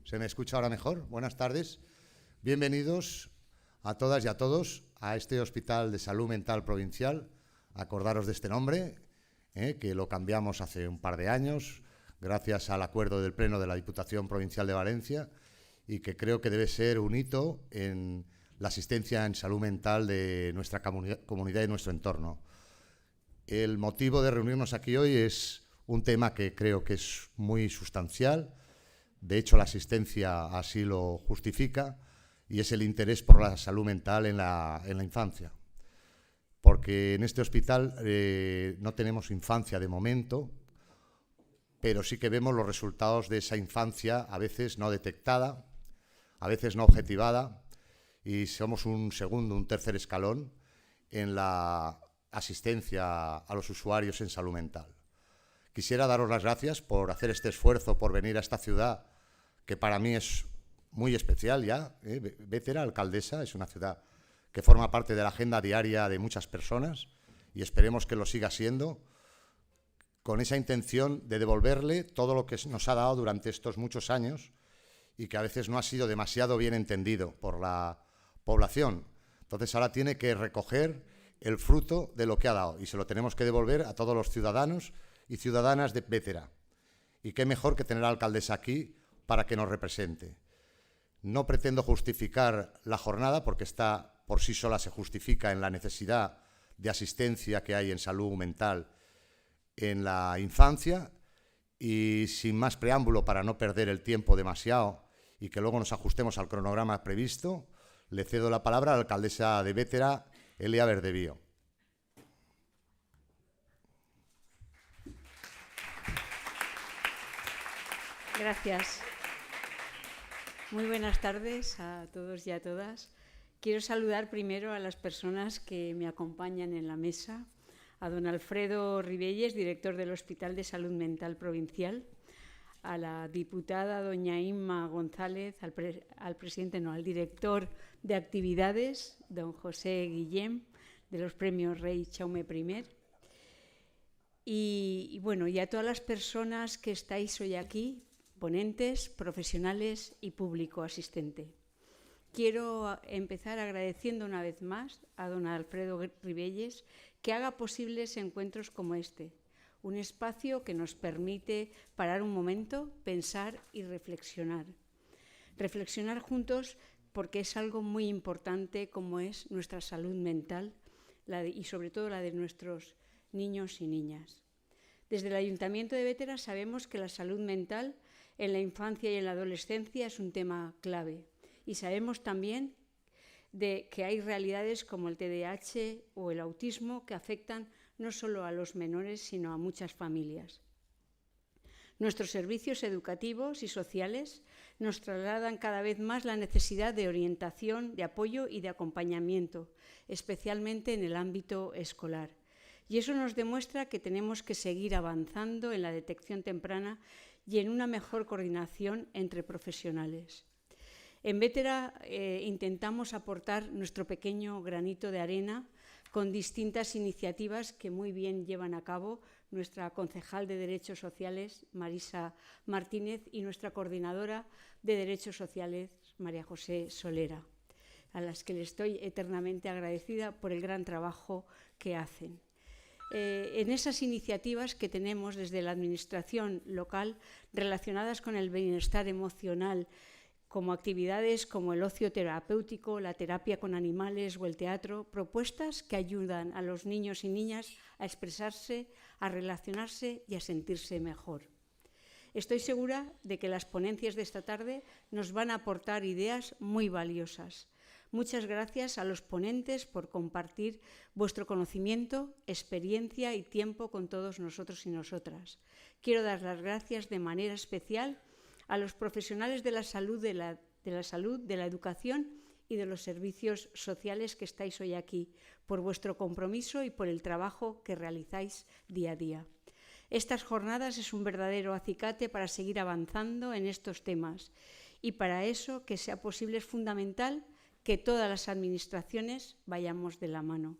¿Se me escucha ahora mejor? Buenas tardes. Bienvenidos a todas y a todos a este Hospital de Salud Mental Provincial. Acordaros de este nombre, que lo cambiamos hace un par de años, gracias al acuerdo del Pleno de la Diputación Provincial de Valencia, y que creo que debe ser un hito en la asistencia en salud mental de nuestra comunidad y nuestro entorno. El motivo de reunirnos aquí hoy es un tema que creo que es muy sustancial. De hecho, la asistencia así lo justifica, y es el interés por la salud mental en la infancia. Porque en este hospital no tenemos infancia de momento, pero sí que vemos los resultados de esa infancia, a veces no detectada, a veces no objetivada, y somos un segundo, un tercer escalón en la asistencia a los usuarios en salud mental. Quisiera daros las gracias por hacer este esfuerzo, por venir a esta ciudad, que para mí es muy especial ya. Bétera, alcaldesa, es una ciudad que forma parte de la agenda diaria de muchas personas, y esperemos que lo siga siendo, con esa intención de devolverle todo lo que nos ha dado durante estos muchos años y que a veces no ha sido demasiado bien entendido por la población. Entonces ahora tiene que recoger el fruto de lo que ha dado, y se lo tenemos que devolver a todos los ciudadanos y ciudadanas de Bétera. Y qué mejor que tener a la alcaldesa aquí para que nos represente. No pretendo justificar la jornada, porque esta por sí sola se justifica en la necesidad de asistencia que hay en salud mental en la infancia, y sin más preámbulo, para no perder el tiempo demasiado y que luego nos ajustemos al cronograma previsto, le cedo la palabra a la alcaldesa de Bétera, Elia Verdevío. Gracias. Muy buenas tardes a todos y a todas. Quiero saludar primero a las personas que me acompañan en la mesa, a don Alfredo Ribelles, director del Hospital de Salud Mental Provincial, a la diputada doña Inma González, al director de actividades, don José Guillem, de los premios Rey Jaume I, y a todas las personas que estáis hoy aquí, ponentes, profesionales y público asistente. Quiero empezar agradeciendo una vez más a don Alfredo Ribelles que haga posibles encuentros como este, un espacio que nos permite parar un momento, pensar y reflexionar. Reflexionar juntos, porque es algo muy importante como es nuestra salud mental y sobre todo la de nuestros niños y niñas. Desde el Ayuntamiento de Bétera sabemos que la salud mental en la infancia y en la adolescencia es un tema clave, y sabemos también que hay realidades como el TDAH o el autismo que afectan no solo a los menores, sino a muchas familias. Nuestros servicios educativos y sociales nos trasladan cada vez más la necesidad de orientación, de apoyo y de acompañamiento, especialmente en el ámbito escolar. Y eso nos demuestra que tenemos que seguir avanzando en la detección temprana y en una mejor coordinación entre profesionales. En Bétera intentamos aportar nuestro pequeño granito de arena con distintas iniciativas que muy bien llevan a cabo nuestra concejal de Derechos Sociales, Marisa Martínez, y nuestra coordinadora de Derechos Sociales, María José Solera, a las que le estoy eternamente agradecida por el gran trabajo que hacen. En esas iniciativas que tenemos desde la Administración local relacionadas con el bienestar emocional, como actividades como el ocio terapéutico, la terapia con animales o el teatro, propuestas que ayudan a los niños y niñas a expresarse, a relacionarse y a sentirse mejor. Estoy segura de que las ponencias de esta tarde nos van a aportar ideas muy valiosas. Muchas gracias a los ponentes por compartir vuestro conocimiento, experiencia y tiempo con todos nosotros y nosotras. Quiero dar las gracias de manera especial a los profesionales de la salud, de la educación y de los servicios sociales que estáis hoy aquí, por vuestro compromiso y por el trabajo que realizáis día a día. Estas jornadas es un verdadero acicate para seguir avanzando en estos temas, y para eso que sea posible es fundamental que todas las administraciones vayamos de la mano,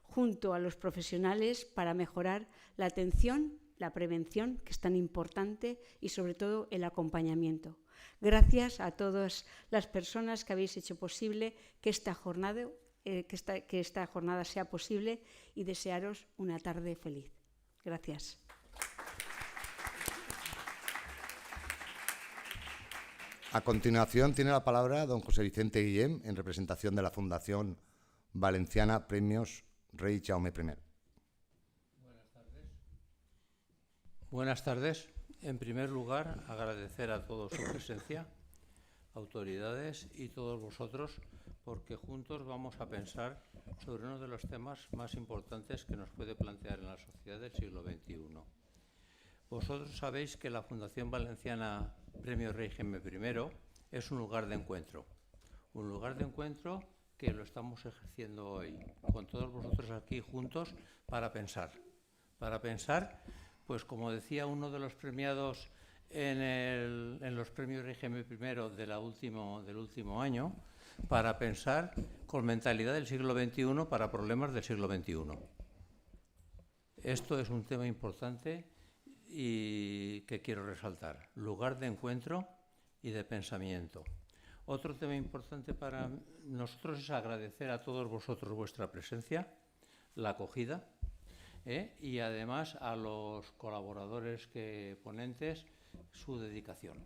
junto a los profesionales, para mejorar la atención, la prevención, que es tan importante, y sobre todo el acompañamiento. Gracias a todas las personas que habéis hecho posible que esta jornada sea posible y desearos una tarde feliz. Gracias. A continuación tiene la palabra don José Vicente Guillén, en representación de la Fundación Valenciana Premios Rey Jaume I. Buenas tardes. En primer lugar, agradecer a todos su presencia, autoridades y todos vosotros, porque juntos vamos a pensar sobre uno de los temas más importantes que nos puede plantear en la sociedad del siglo XXI. Vosotros sabéis que la Fundación Valenciana Premio Rey Jaume I es un lugar de encuentro que lo estamos ejerciendo hoy, con todos vosotros aquí juntos, para pensar, pues como decía uno de los premiados en los premios Rey Jaume I del último año, para pensar con mentalidad del siglo XXI para problemas del siglo XXI. Esto es un tema importante y que quiero resaltar, lugar de encuentro y de pensamiento. Otro tema importante para nosotros es agradecer a todos vosotros vuestra presencia, la acogida, y además a los colaboradores ponentes su dedicación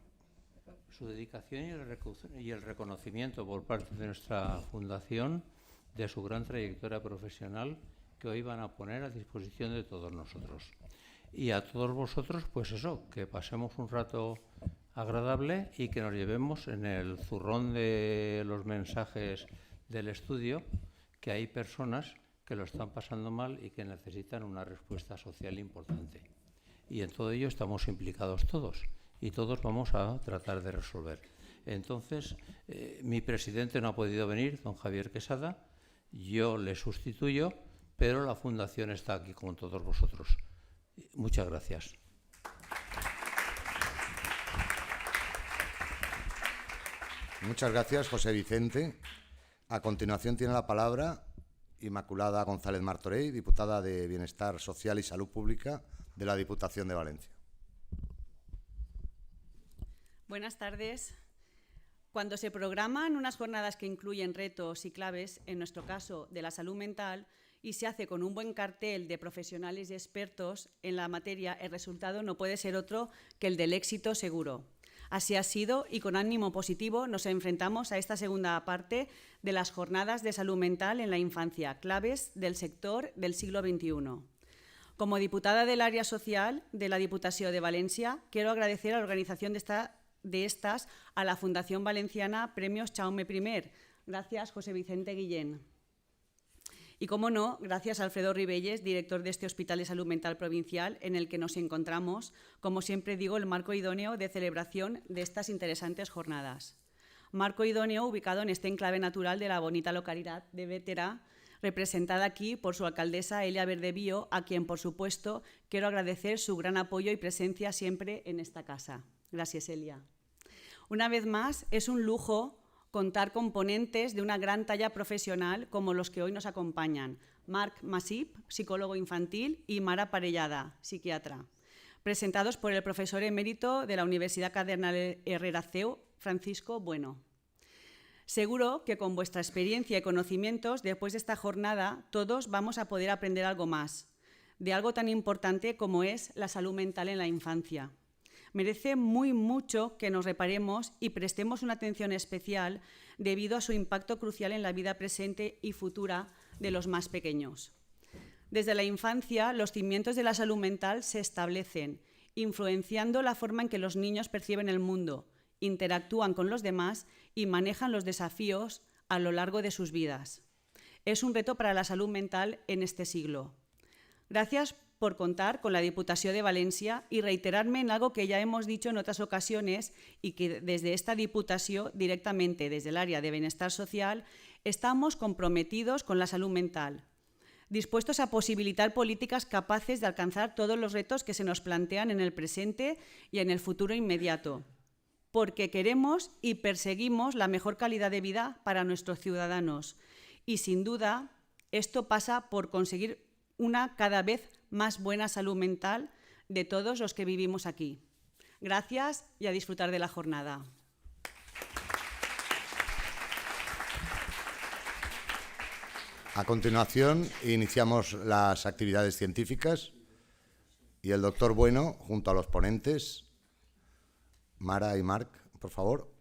y el reconocimiento por parte de nuestra fundación de su gran trayectoria profesional que hoy van a poner a disposición de todos nosotros. Y a todos vosotros, pues eso, que pasemos un rato agradable y que nos llevemos en el zurrón de los mensajes del estudio que hay personas que lo están pasando mal y que necesitan una respuesta social importante. Y en todo ello estamos implicados todos y todos vamos a tratar de resolver. Entonces, mi presidente no ha podido venir, don Javier Quesada, yo le sustituyo, pero la Fundación está aquí con todos vosotros. Muchas gracias. Muchas gracias, José Vicente. A continuación tiene la palabra Inmaculada González Martorell, diputada de Bienestar Social y Salud Pública de la Diputación de Valencia. Buenas tardes. Cuando se programan unas jornadas que incluyen retos y claves, en nuestro caso de la salud mental, y se hace con un buen cartel de profesionales y expertos en la materia, el resultado no puede ser otro que el del éxito seguro. Así ha sido y con ánimo positivo nos enfrentamos a esta segunda parte de las jornadas de salud mental en la infancia, claves del sector del siglo XXI. Como diputada del área social de la Diputació de Valencia, quiero agradecer a la organización de estas a la Fundación Valenciana Premios Jaume I. Gracias, José Vicente Guillén. Y, como no, gracias a Alfredo Ribelles, director de este Hospital de Salud Mental Provincial, en el que nos encontramos, como siempre digo, el marco idóneo de celebración de estas interesantes jornadas. Marco idóneo ubicado en este enclave natural de la bonita localidad de Bétera, representada aquí por su alcaldesa Elia Verdebío, a quien, por supuesto, quiero agradecer su gran apoyo y presencia siempre en esta casa. Gracias, Elia. Una vez más, es un lujo contar con ponentes de una gran talla profesional como los que hoy nos acompañan. Marc Masip, psicólogo infantil, y Mara Parellada, psiquiatra, presentados por el profesor emérito de la Universidad Cardenal Herrera CEU, Francisco Bueno. Seguro que con vuestra experiencia y conocimientos, después de esta jornada, todos vamos a poder aprender algo más, de algo tan importante como es la salud mental en la infancia. Merece mucho que nos reparemos y prestemos una atención especial debido a su impacto crucial en la vida presente y futura de los más pequeños. Desde la infancia, los cimientos de la salud mental se establecen, influenciando la forma en que los niños perciben el mundo, interactúan con los demás y manejan los desafíos a lo largo de sus vidas. Es un reto para la salud mental en este siglo. Gracias por contar con la Diputació de Valencia y reiterarme en algo que ya hemos dicho en otras ocasiones y que desde esta Diputació, directamente desde el área de Bienestar Social, estamos comprometidos con la salud mental, dispuestos a posibilitar políticas capaces de alcanzar todos los retos que se nos plantean en el presente y en el futuro inmediato, porque queremos y perseguimos la mejor calidad de vida para nuestros ciudadanos y, sin duda, esto pasa por conseguir una cada vez más buena salud mental de todos los que vivimos aquí. Gracias y a disfrutar de la jornada. A continuación, iniciamos las actividades científicas y el doctor Bueno, junto a los ponentes, Mara y Marc, por favor.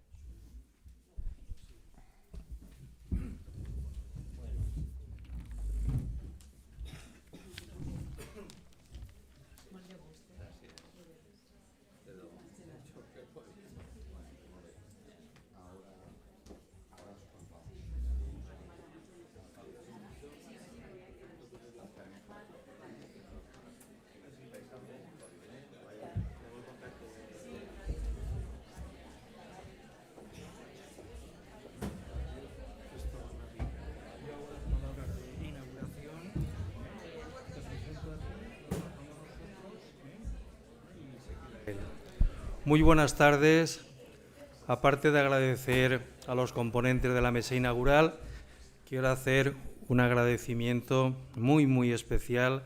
Muy buenas tardes. Aparte de agradecer a los componentes de la mesa inaugural, quiero hacer un agradecimiento muy especial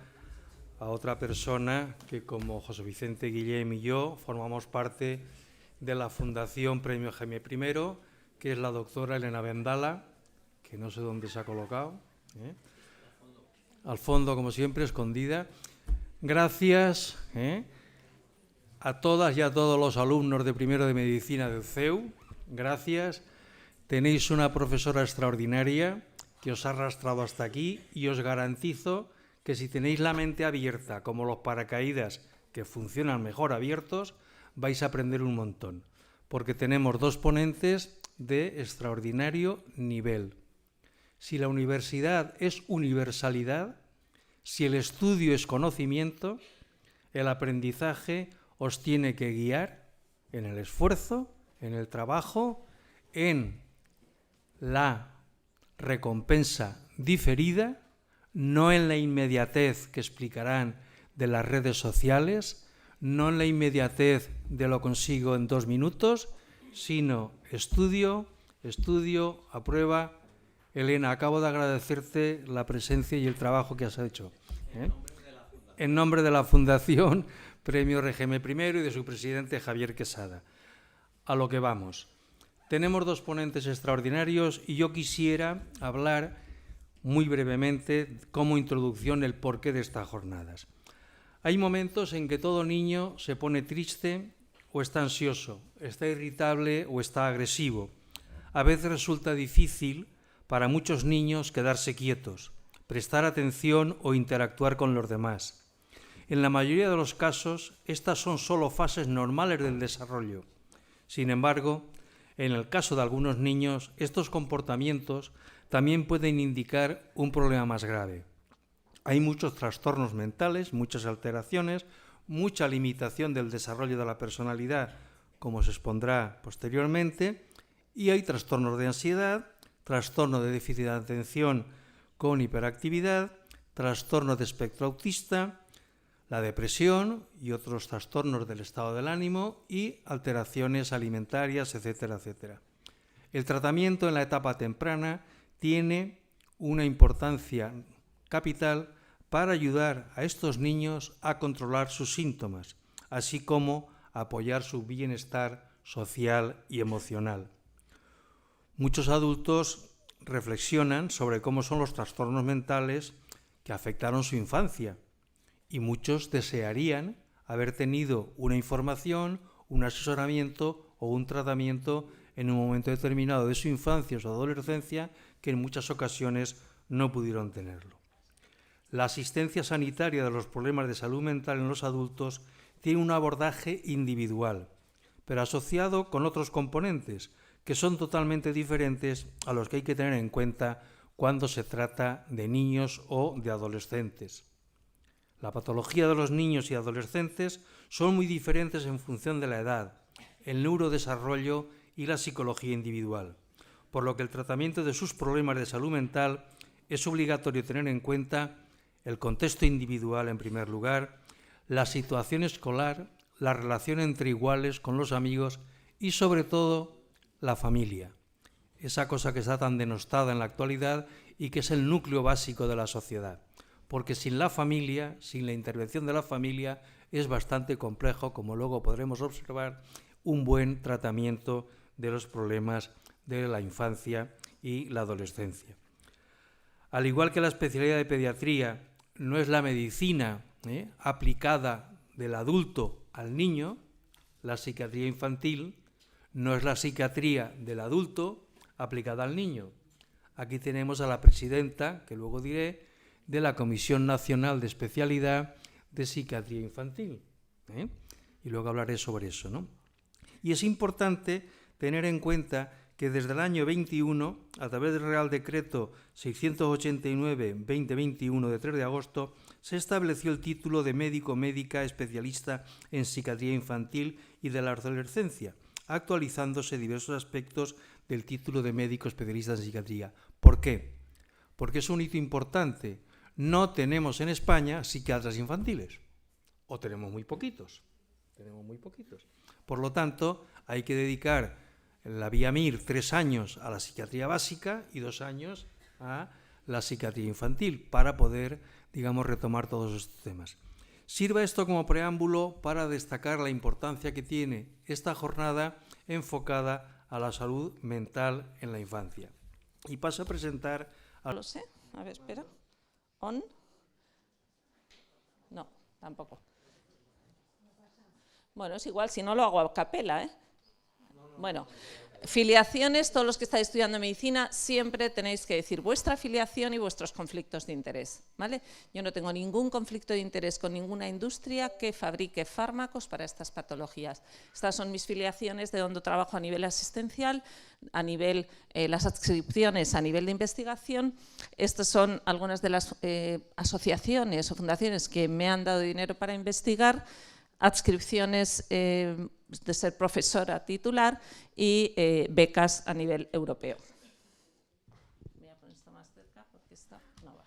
a otra persona que, como José Vicente Guillem y yo, formamos parte de la Fundación Premio Jaime I, que es la doctora Elena Vendala, que no sé dónde se ha colocado, al fondo, como siempre, escondida. Gracias a todas y a todos los alumnos de primero de Medicina del CEU, gracias. Tenéis una profesora extraordinaria que os ha arrastrado hasta aquí y os garantizo que si tenéis la mente abierta, como los paracaídas que funcionan mejor abiertos, vais a aprender un montón, porque tenemos dos ponentes de extraordinario nivel. Si la universidad es universalidad, si el estudio es conocimiento, el aprendizaje os tiene que guiar en el esfuerzo, en el trabajo, en la recompensa diferida, no en la inmediatez que explicarán de las redes sociales, no en la inmediatez de lo consigo en 2 minutos, sino estudio, aprueba. Elena, acabo de agradecerte la presencia y el trabajo que has hecho. En nombre de la Fundación Premio Jaime I y de su presidente Javier Quesada. A lo que vamos. Tenemos dos ponentes extraordinarios y yo quisiera hablar muy brevemente, como introducción, el porqué de estas jornadas. Hay momentos en que todo niño se pone triste o está ansioso, está irritable o está agresivo. A veces resulta difícil para muchos niños quedarse quietos, prestar atención o interactuar con los demás. En la mayoría de los casos, estas son solo fases normales del desarrollo. Sin embargo, en el caso de algunos niños, estos comportamientos también pueden indicar un problema más grave. Hay muchos trastornos mentales, muchas alteraciones, mucha limitación del desarrollo de la personalidad, como se expondrá posteriormente, y hay trastornos de ansiedad, trastorno de déficit de atención con hiperactividad, trastorno de espectro autista, la depresión y otros trastornos del estado del ánimo y alteraciones alimentarias, etcétera, etcétera. El tratamiento en la etapa temprana tiene una importancia capital para ayudar a estos niños a controlar sus síntomas, así como apoyar su bienestar social y emocional. Muchos adultos reflexionan sobre cómo son los trastornos mentales que afectaron su infancia y muchos desearían haber tenido una información, un asesoramiento o un tratamiento en un momento determinado de su infancia o su adolescencia que en muchas ocasiones no pudieron tenerlo. La asistencia sanitaria de los problemas de salud mental en los adultos tiene un abordaje individual, pero asociado con otros componentes que son totalmente diferentes a los que hay que tener en cuenta cuando se trata de niños o de adolescentes. La patología de los niños y adolescentes son muy diferentes en función de la edad, el neurodesarrollo y la psicología individual, por lo que el tratamiento de sus problemas de salud mental es obligatorio tener en cuenta el contexto individual en primer lugar, la situación escolar, la relación entre iguales con los amigos y sobre todo la familia, esa cosa que está tan denostada en la actualidad y que es el núcleo básico de la sociedad. Porque sin la familia, sin la intervención de la familia, es bastante complejo, como luego podremos observar, un buen tratamiento de los problemas de la infancia y la adolescencia. Al igual que la especialidad de pediatría no es la medicina aplicada del adulto al niño, la psiquiatría infantil no es la psiquiatría del adulto aplicada al niño. Aquí tenemos a la presidenta, que luego diré, de la Comisión Nacional de Especialidad de Psiquiatría Infantil. Y luego hablaré sobre eso, ¿no? Y es importante tener en cuenta que desde el año 21, a través del Real Decreto 689-2021 de 3 de agosto, se estableció el título de médico médica especialista en psiquiatría infantil y de la adolescencia, actualizándose diversos aspectos del título de médico especialista en psiquiatría. ¿Por qué? Porque es un hito importante. No tenemos en España psiquiatras infantiles, o tenemos muy poquitos. Por lo tanto, hay que dedicar la vía MIR 3 años a la psiquiatría básica y 2 años a la psiquiatría infantil para poder, digamos, retomar todos estos temas. Sirva esto como preámbulo para destacar la importancia que tiene esta jornada enfocada a la salud mental en la infancia. Y paso a presentar a... Lo sé, a ver, espera. ¿On? No, tampoco. Bueno, es igual, si no lo hago a capela, ¿eh? Bueno, filiaciones, todos los que estáis estudiando medicina, siempre tenéis que decir vuestra filiación y vuestros conflictos de interés, ¿vale? Yo no tengo ningún conflicto de interés con ninguna industria que fabrique fármacos para estas patologías. Estas son mis filiaciones de donde trabajo a nivel asistencial, a nivel, las adscripciones a nivel de investigación. Estas son algunas de las asociaciones o fundaciones que me han dado dinero para investigar, adscripciones de ser profesora titular y becas a nivel europeo. Voy a poner esto más cerca porque esta no va.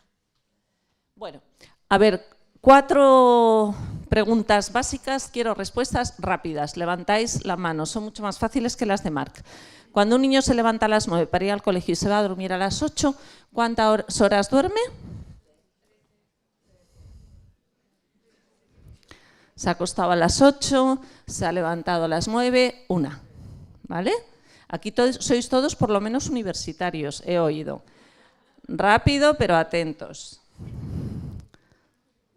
Bueno, a ver, 4 preguntas básicas, quiero respuestas rápidas. Levantáis la mano, son mucho más fáciles que las de Marc. Cuando un niño se levanta a las 9 para ir al colegio y se va a dormir a las 8, ¿cuántas horas duerme? Se ha acostado a las 8, se ha levantado a las 9, 1, ¿vale? Aquí sois todos por lo menos universitarios, he oído. Rápido, pero atentos.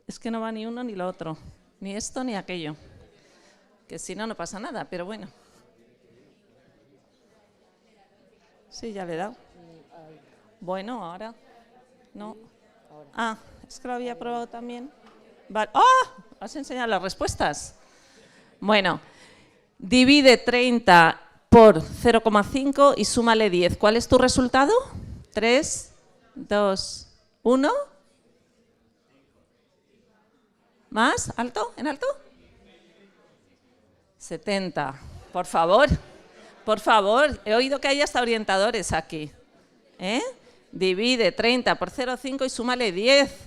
Es que no va ni uno ni lo otro, ni esto ni aquello. Que si no, no pasa nada, pero bueno. Sí, ya le he dado. Bueno, ahora no. Ah, es que lo había probado también. Vale. ¡Oh! ¿Has enseñado las respuestas? Bueno, divide 30 por 0,5 y súmale 10. ¿Cuál es tu resultado? 3, 2, 1. ¿Más? ¿Alto? ¿En alto? 70. Por favor, he oído que hay hasta orientadores aquí. Divide 30 por 0,5 y súmale 10,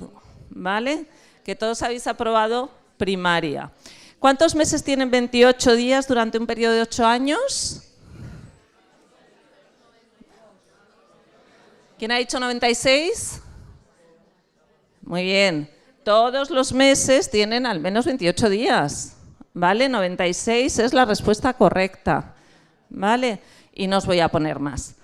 ¿vale? Que todos habéis aprobado primaria. ¿Cuántos meses tienen 28 días durante un periodo de 8 años? ¿Quién ha dicho 96? Muy bien. Todos los meses tienen al menos 28 días, ¿vale? 96 es la respuesta correcta, ¿vale? Y no os voy a poner más.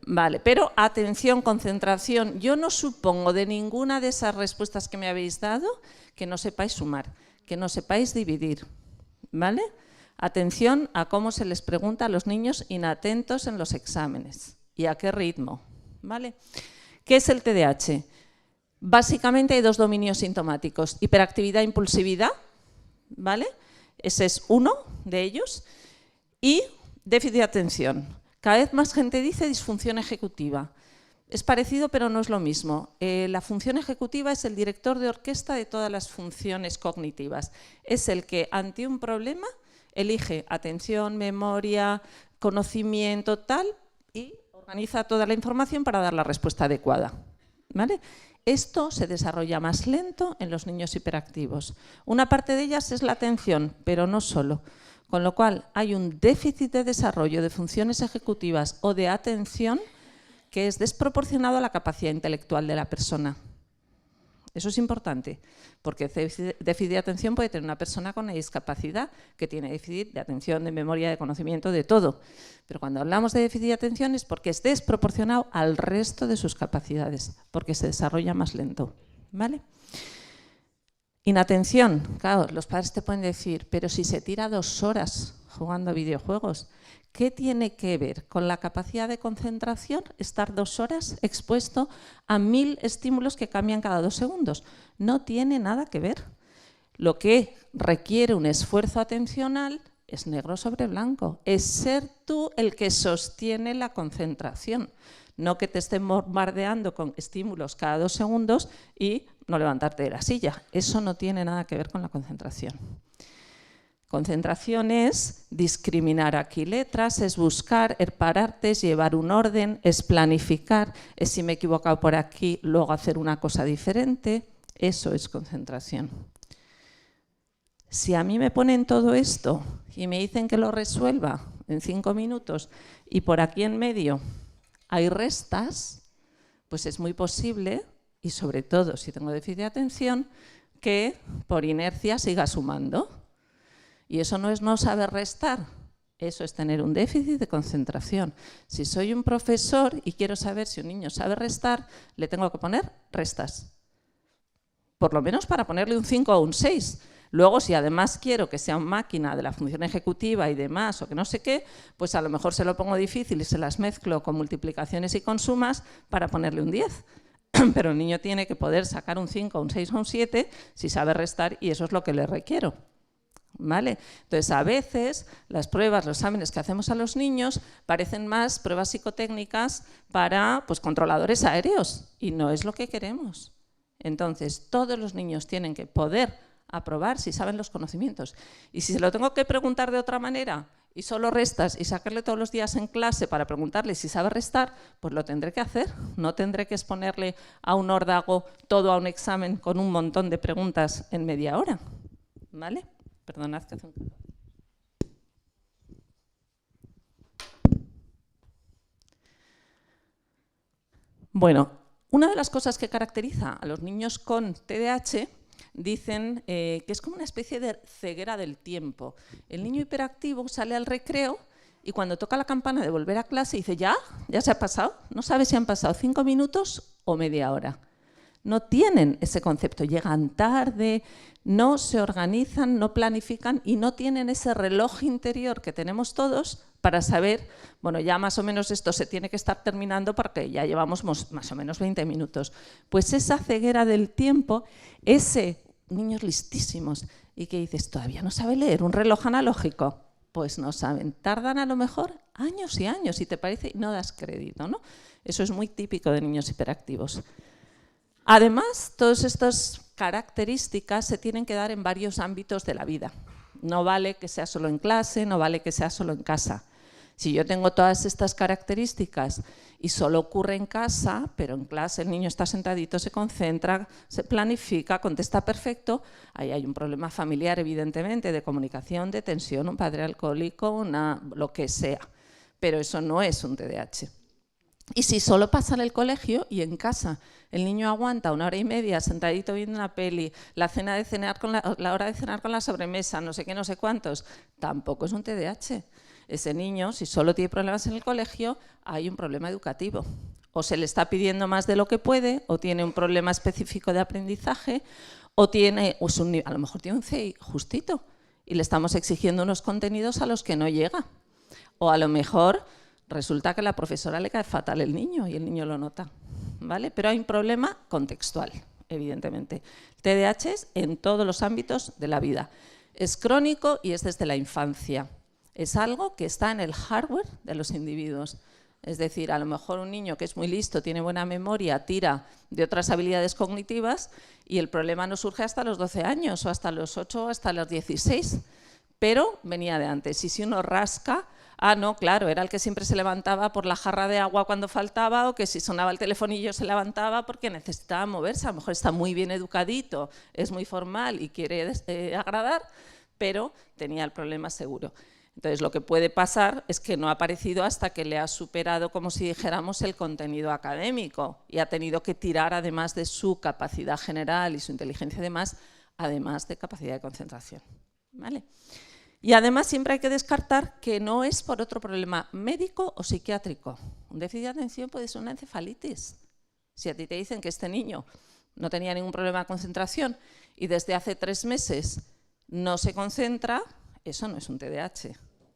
Vale, pero atención, concentración. Yo no supongo de ninguna de esas respuestas que me habéis dado que no sepáis sumar, que no sepáis dividir, ¿vale? Atención a cómo se les pregunta a los niños inatentos en los exámenes y a qué ritmo, ¿vale? ¿Qué es el TDAH? Básicamente hay 2 dominios sintomáticos, hiperactividad e impulsividad, ¿vale? Ese es uno de ellos, y déficit de atención. Cada vez más gente dice disfunción ejecutiva. Es parecido, pero no es lo mismo. La función ejecutiva es el director de orquesta de todas las funciones cognitivas. Es el que, ante un problema, elige atención, memoria, conocimiento, tal, y organiza toda la información para dar la respuesta adecuada, ¿vale? Esto se desarrolla más lento en los niños hiperactivos. Una parte de ellas es la atención, pero no solo. Con lo cual, hay un déficit de desarrollo de funciones ejecutivas o de atención que es desproporcionado a la capacidad intelectual de la persona. Eso es importante, porque déficit de atención puede tener una persona con una discapacidad que tiene déficit de atención, de memoria, de conocimiento, de todo. Pero cuando hablamos de déficit de atención es porque es desproporcionado al resto de sus capacidades, porque se desarrolla más lento, ¿vale? Inatención, claro, los padres te pueden decir, pero si se tira 2 horas jugando a videojuegos, ¿qué tiene que ver con la capacidad de concentración estar 2 horas expuesto a 1000 estímulos que cambian cada 2 segundos? No tiene nada que ver. Lo que requiere un esfuerzo atencional es negro sobre blanco, es ser tú el que sostiene la concentración, no que te estén bombardeando con estímulos cada 2 segundos y no levantarte de la silla. Eso no tiene nada que ver con la concentración. Concentración es discriminar aquí letras, es buscar, es pararte, es llevar un orden, es planificar, es si me he equivocado por aquí, luego hacer una cosa diferente. Eso es concentración. Si a mí me ponen todo esto y me dicen que lo resuelva en 5 minutos y por aquí en medio hay restas, pues es muy posible, y sobre todo si tengo déficit de atención, que por inercia siga sumando. Y eso no es no saber restar, eso es tener un déficit de concentración. Si soy un profesor y quiero saber si un niño sabe restar, le tengo que poner restas. Por lo menos para ponerle un 5 o un 6. Luego, si además quiero que sea una máquina de la función ejecutiva y demás, o que no sé qué, pues a lo mejor se lo pongo difícil y se las mezclo con multiplicaciones y con sumas para ponerle un 10. Pero el niño tiene que poder sacar un 5, un 6 o un 7 si sabe restar, y eso es lo que le requiero. ¿Vale? Entonces, a veces las pruebas, los exámenes que hacemos a los niños parecen más pruebas psicotécnicas para controladores aéreos, y no es lo que queremos. Entonces, todos los niños tienen que poder aprobar si saben los conocimientos. Y si se lo tengo que preguntar de otra manera y solo restas y sacarle todos los días en clase para preguntarle si sabe restar, pues lo tendré que hacer. No tendré que exponerle a un órdago todo a un examen con un montón de preguntas en media hora. ¿Vale? Perdonad que hace un... Bueno, una de las cosas que caracteriza a los niños con TDAH dicen que es como una especie de ceguera del tiempo. El niño hiperactivo sale al recreo y cuando toca la campana de volver a clase dice, ¿ya se ha pasado? No sabe si han pasado 5 minutos o media hora. No tienen ese concepto, llegan tarde, no se organizan, no planifican y no tienen ese reloj interior que tenemos todos para saber, bueno, ya más o menos esto se tiene que estar terminando porque ya llevamos más o menos 20 minutos. Pues esa ceguera del tiempo, niños listísimos y que dices, ¿todavía no sabe leer un reloj analógico? Pues no saben, tardan a lo mejor años y años y te parece y no das crédito, ¿no? Eso es muy típico de niños hiperactivos. Además, todas estas características se tienen que dar en varios ámbitos de la vida. No vale que sea solo en clase, no vale que sea solo en casa. Si yo tengo todas estas características y solo ocurre en casa, pero en clase el niño está sentadito, se concentra, se planifica, contesta perfecto, ahí hay un problema familiar, evidentemente, de comunicación, de tensión, un padre alcohólico, lo que sea. Pero eso no es un TDAH. Y si solo pasa en el colegio y en casa el niño aguanta 1 hora y media sentadito viendo una peli, la hora de cenar con la sobremesa, no sé qué, no sé cuántos, tampoco es un TDAH. Ese niño, si solo tiene problemas en el colegio, hay un problema educativo. O se le está pidiendo más de lo que puede, o tiene un problema específico de aprendizaje, o a lo mejor tiene un CI justito y le estamos exigiendo unos contenidos a los que no llega. O a lo mejor resulta que a la profesora le cae fatal el niño y el niño lo nota, ¿vale? Pero hay un problema contextual, evidentemente. El TDAH es en todos los ámbitos de la vida. Es crónico y es desde la infancia. Es algo que está en el hardware de los individuos. Es decir, a lo mejor un niño que es muy listo, tiene buena memoria, tira de otras habilidades cognitivas y el problema no surge hasta los 12 años o hasta los 8 o hasta los 16, pero venía de antes. Y si uno rasca, no, claro, era el que siempre se levantaba por la jarra de agua cuando faltaba, o que si sonaba el telefonillo se levantaba porque necesitaba moverse. A lo mejor está muy bien educadito, es muy formal y quiere agradar, pero tenía el problema seguro. Entonces, lo que puede pasar es que no ha aparecido hasta que le ha superado, como si dijéramos, el contenido académico y ha tenido que tirar, además de su capacidad general y su inteligencia y demás, además de capacidad de concentración. ¿Vale? Y además siempre hay que descartar que no es por otro problema médico o psiquiátrico. Un déficit de atención puede ser una encefalitis. Si a ti te dicen que este niño no tenía ningún problema de concentración y desde hace 3 meses no se concentra, eso no es un TDAH.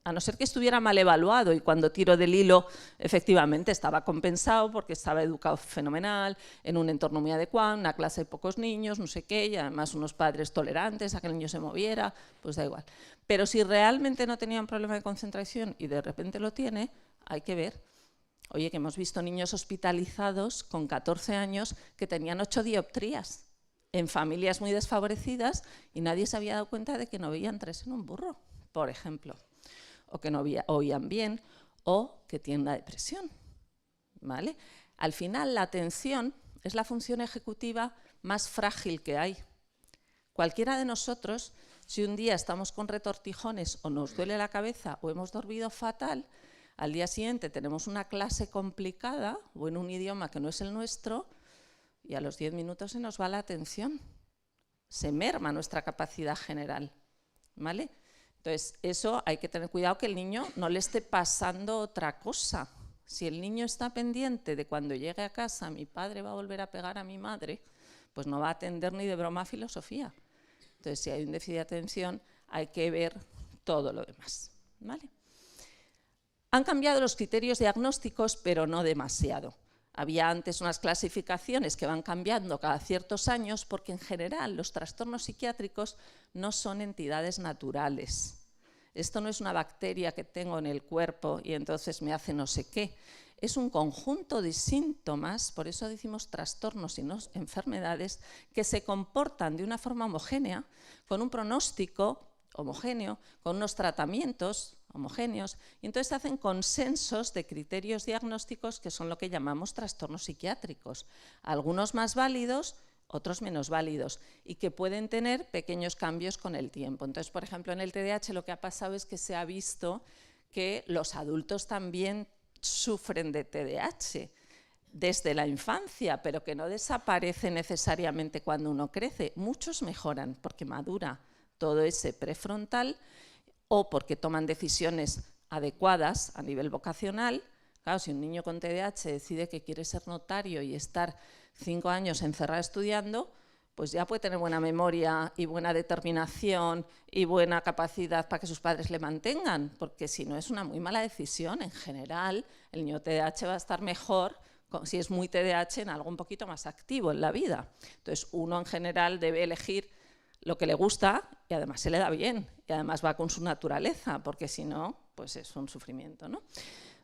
A no ser que estuviera mal evaluado y cuando tiro del hilo efectivamente estaba compensado porque estaba educado fenomenal, en un entorno muy adecuado, una clase de pocos niños, no sé qué, y además unos padres tolerantes a que el niño se moviera, pues da igual. Pero si realmente no tenía un problema de concentración y de repente lo tiene, hay que ver. Oye, que hemos visto niños hospitalizados con 14 años que tenían 8 dioptrías en familias muy desfavorecidas y nadie se había dado cuenta de que no veían 3 en un burro, por ejemplo. O que no oían bien, o que tienen una depresión. ¿Vale? Al final, la atención es la función ejecutiva más frágil que hay. Cualquiera de nosotros, si un día estamos con retortijones o nos duele la cabeza o hemos dormido fatal, al día siguiente tenemos una clase complicada o en un idioma que no es el nuestro y a los 10 minutos se nos va la atención. Se merma nuestra capacidad general. ¿Vale? Entonces, eso hay que tener cuidado que el niño no le esté pasando otra cosa. Si el niño está pendiente de cuando llegue a casa, mi padre va a volver a pegar a mi madre, pues no va a atender ni de broma a filosofía. Entonces, si hay un déficit de atención, hay que ver todo lo demás. ¿Vale? Han cambiado los criterios diagnósticos, pero no demasiado. Había antes unas clasificaciones que van cambiando cada ciertos años porque en general los trastornos psiquiátricos no son entidades naturales. Esto no es una bacteria que tengo en el cuerpo y entonces me hace no sé qué. Es un conjunto de síntomas, por eso decimos trastornos y no enfermedades, que se comportan de una forma homogénea, con un pronóstico homogéneo, con unos tratamientos homogéneos, y entonces se hacen consensos de criterios diagnósticos que son lo que llamamos trastornos psiquiátricos, algunos más válidos, otros menos válidos, y que pueden tener pequeños cambios con el tiempo. Entonces, por ejemplo, en el TDAH lo que ha pasado es que se ha visto que los adultos también sufren de TDAH desde la infancia, pero que no desaparece necesariamente cuando uno crece. Muchos mejoran porque madura todo ese prefrontal o porque toman decisiones adecuadas a nivel vocacional. Claro, si un niño con TDAH decide que quiere ser notario y estar 5 años encerrado estudiando, pues ya puede tener buena memoria y buena determinación y buena capacidad para que sus padres le mantengan, porque si no es una muy mala decisión. En general, el niño TDAH va a estar mejor si es muy TDAH en algo un poquito más activo en la vida. Entonces, uno en general debe elegir lo que le gusta y además se le da bien y además va con su naturaleza, porque si no, pues es un sufrimiento, ¿no?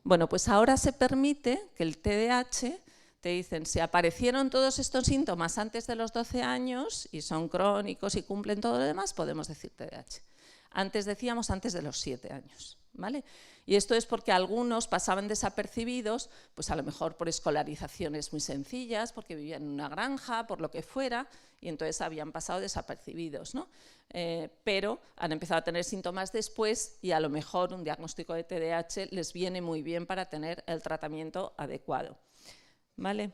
Bueno, pues ahora se permite que el TDAH, te dicen, si aparecieron todos estos síntomas antes de los 12 años y son crónicos y cumplen todo lo demás, podemos decir TDAH. Antes decíamos antes de los 7 años, ¿vale? Y esto es porque algunos pasaban desapercibidos, pues a lo mejor por escolarizaciones muy sencillas, porque vivían en una granja, por lo que fuera, y entonces habían pasado desapercibidos, ¿no? Pero han empezado a tener síntomas después y a lo mejor un diagnóstico de TDAH les viene muy bien para tener el tratamiento adecuado, ¿vale?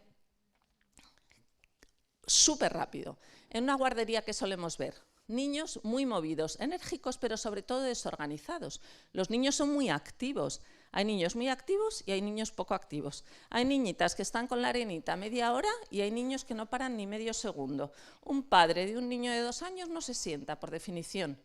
Súper rápido. En una guardería, ¿qué solemos ver? Niños muy movidos, enérgicos, pero sobre todo desorganizados. Los niños son muy activos. Hay niños muy activos y hay niños poco activos. Hay niñitas que están con la arenita media hora y hay niños que no paran ni medio segundo. Un padre de un niño de 2 años no se sienta, por definición.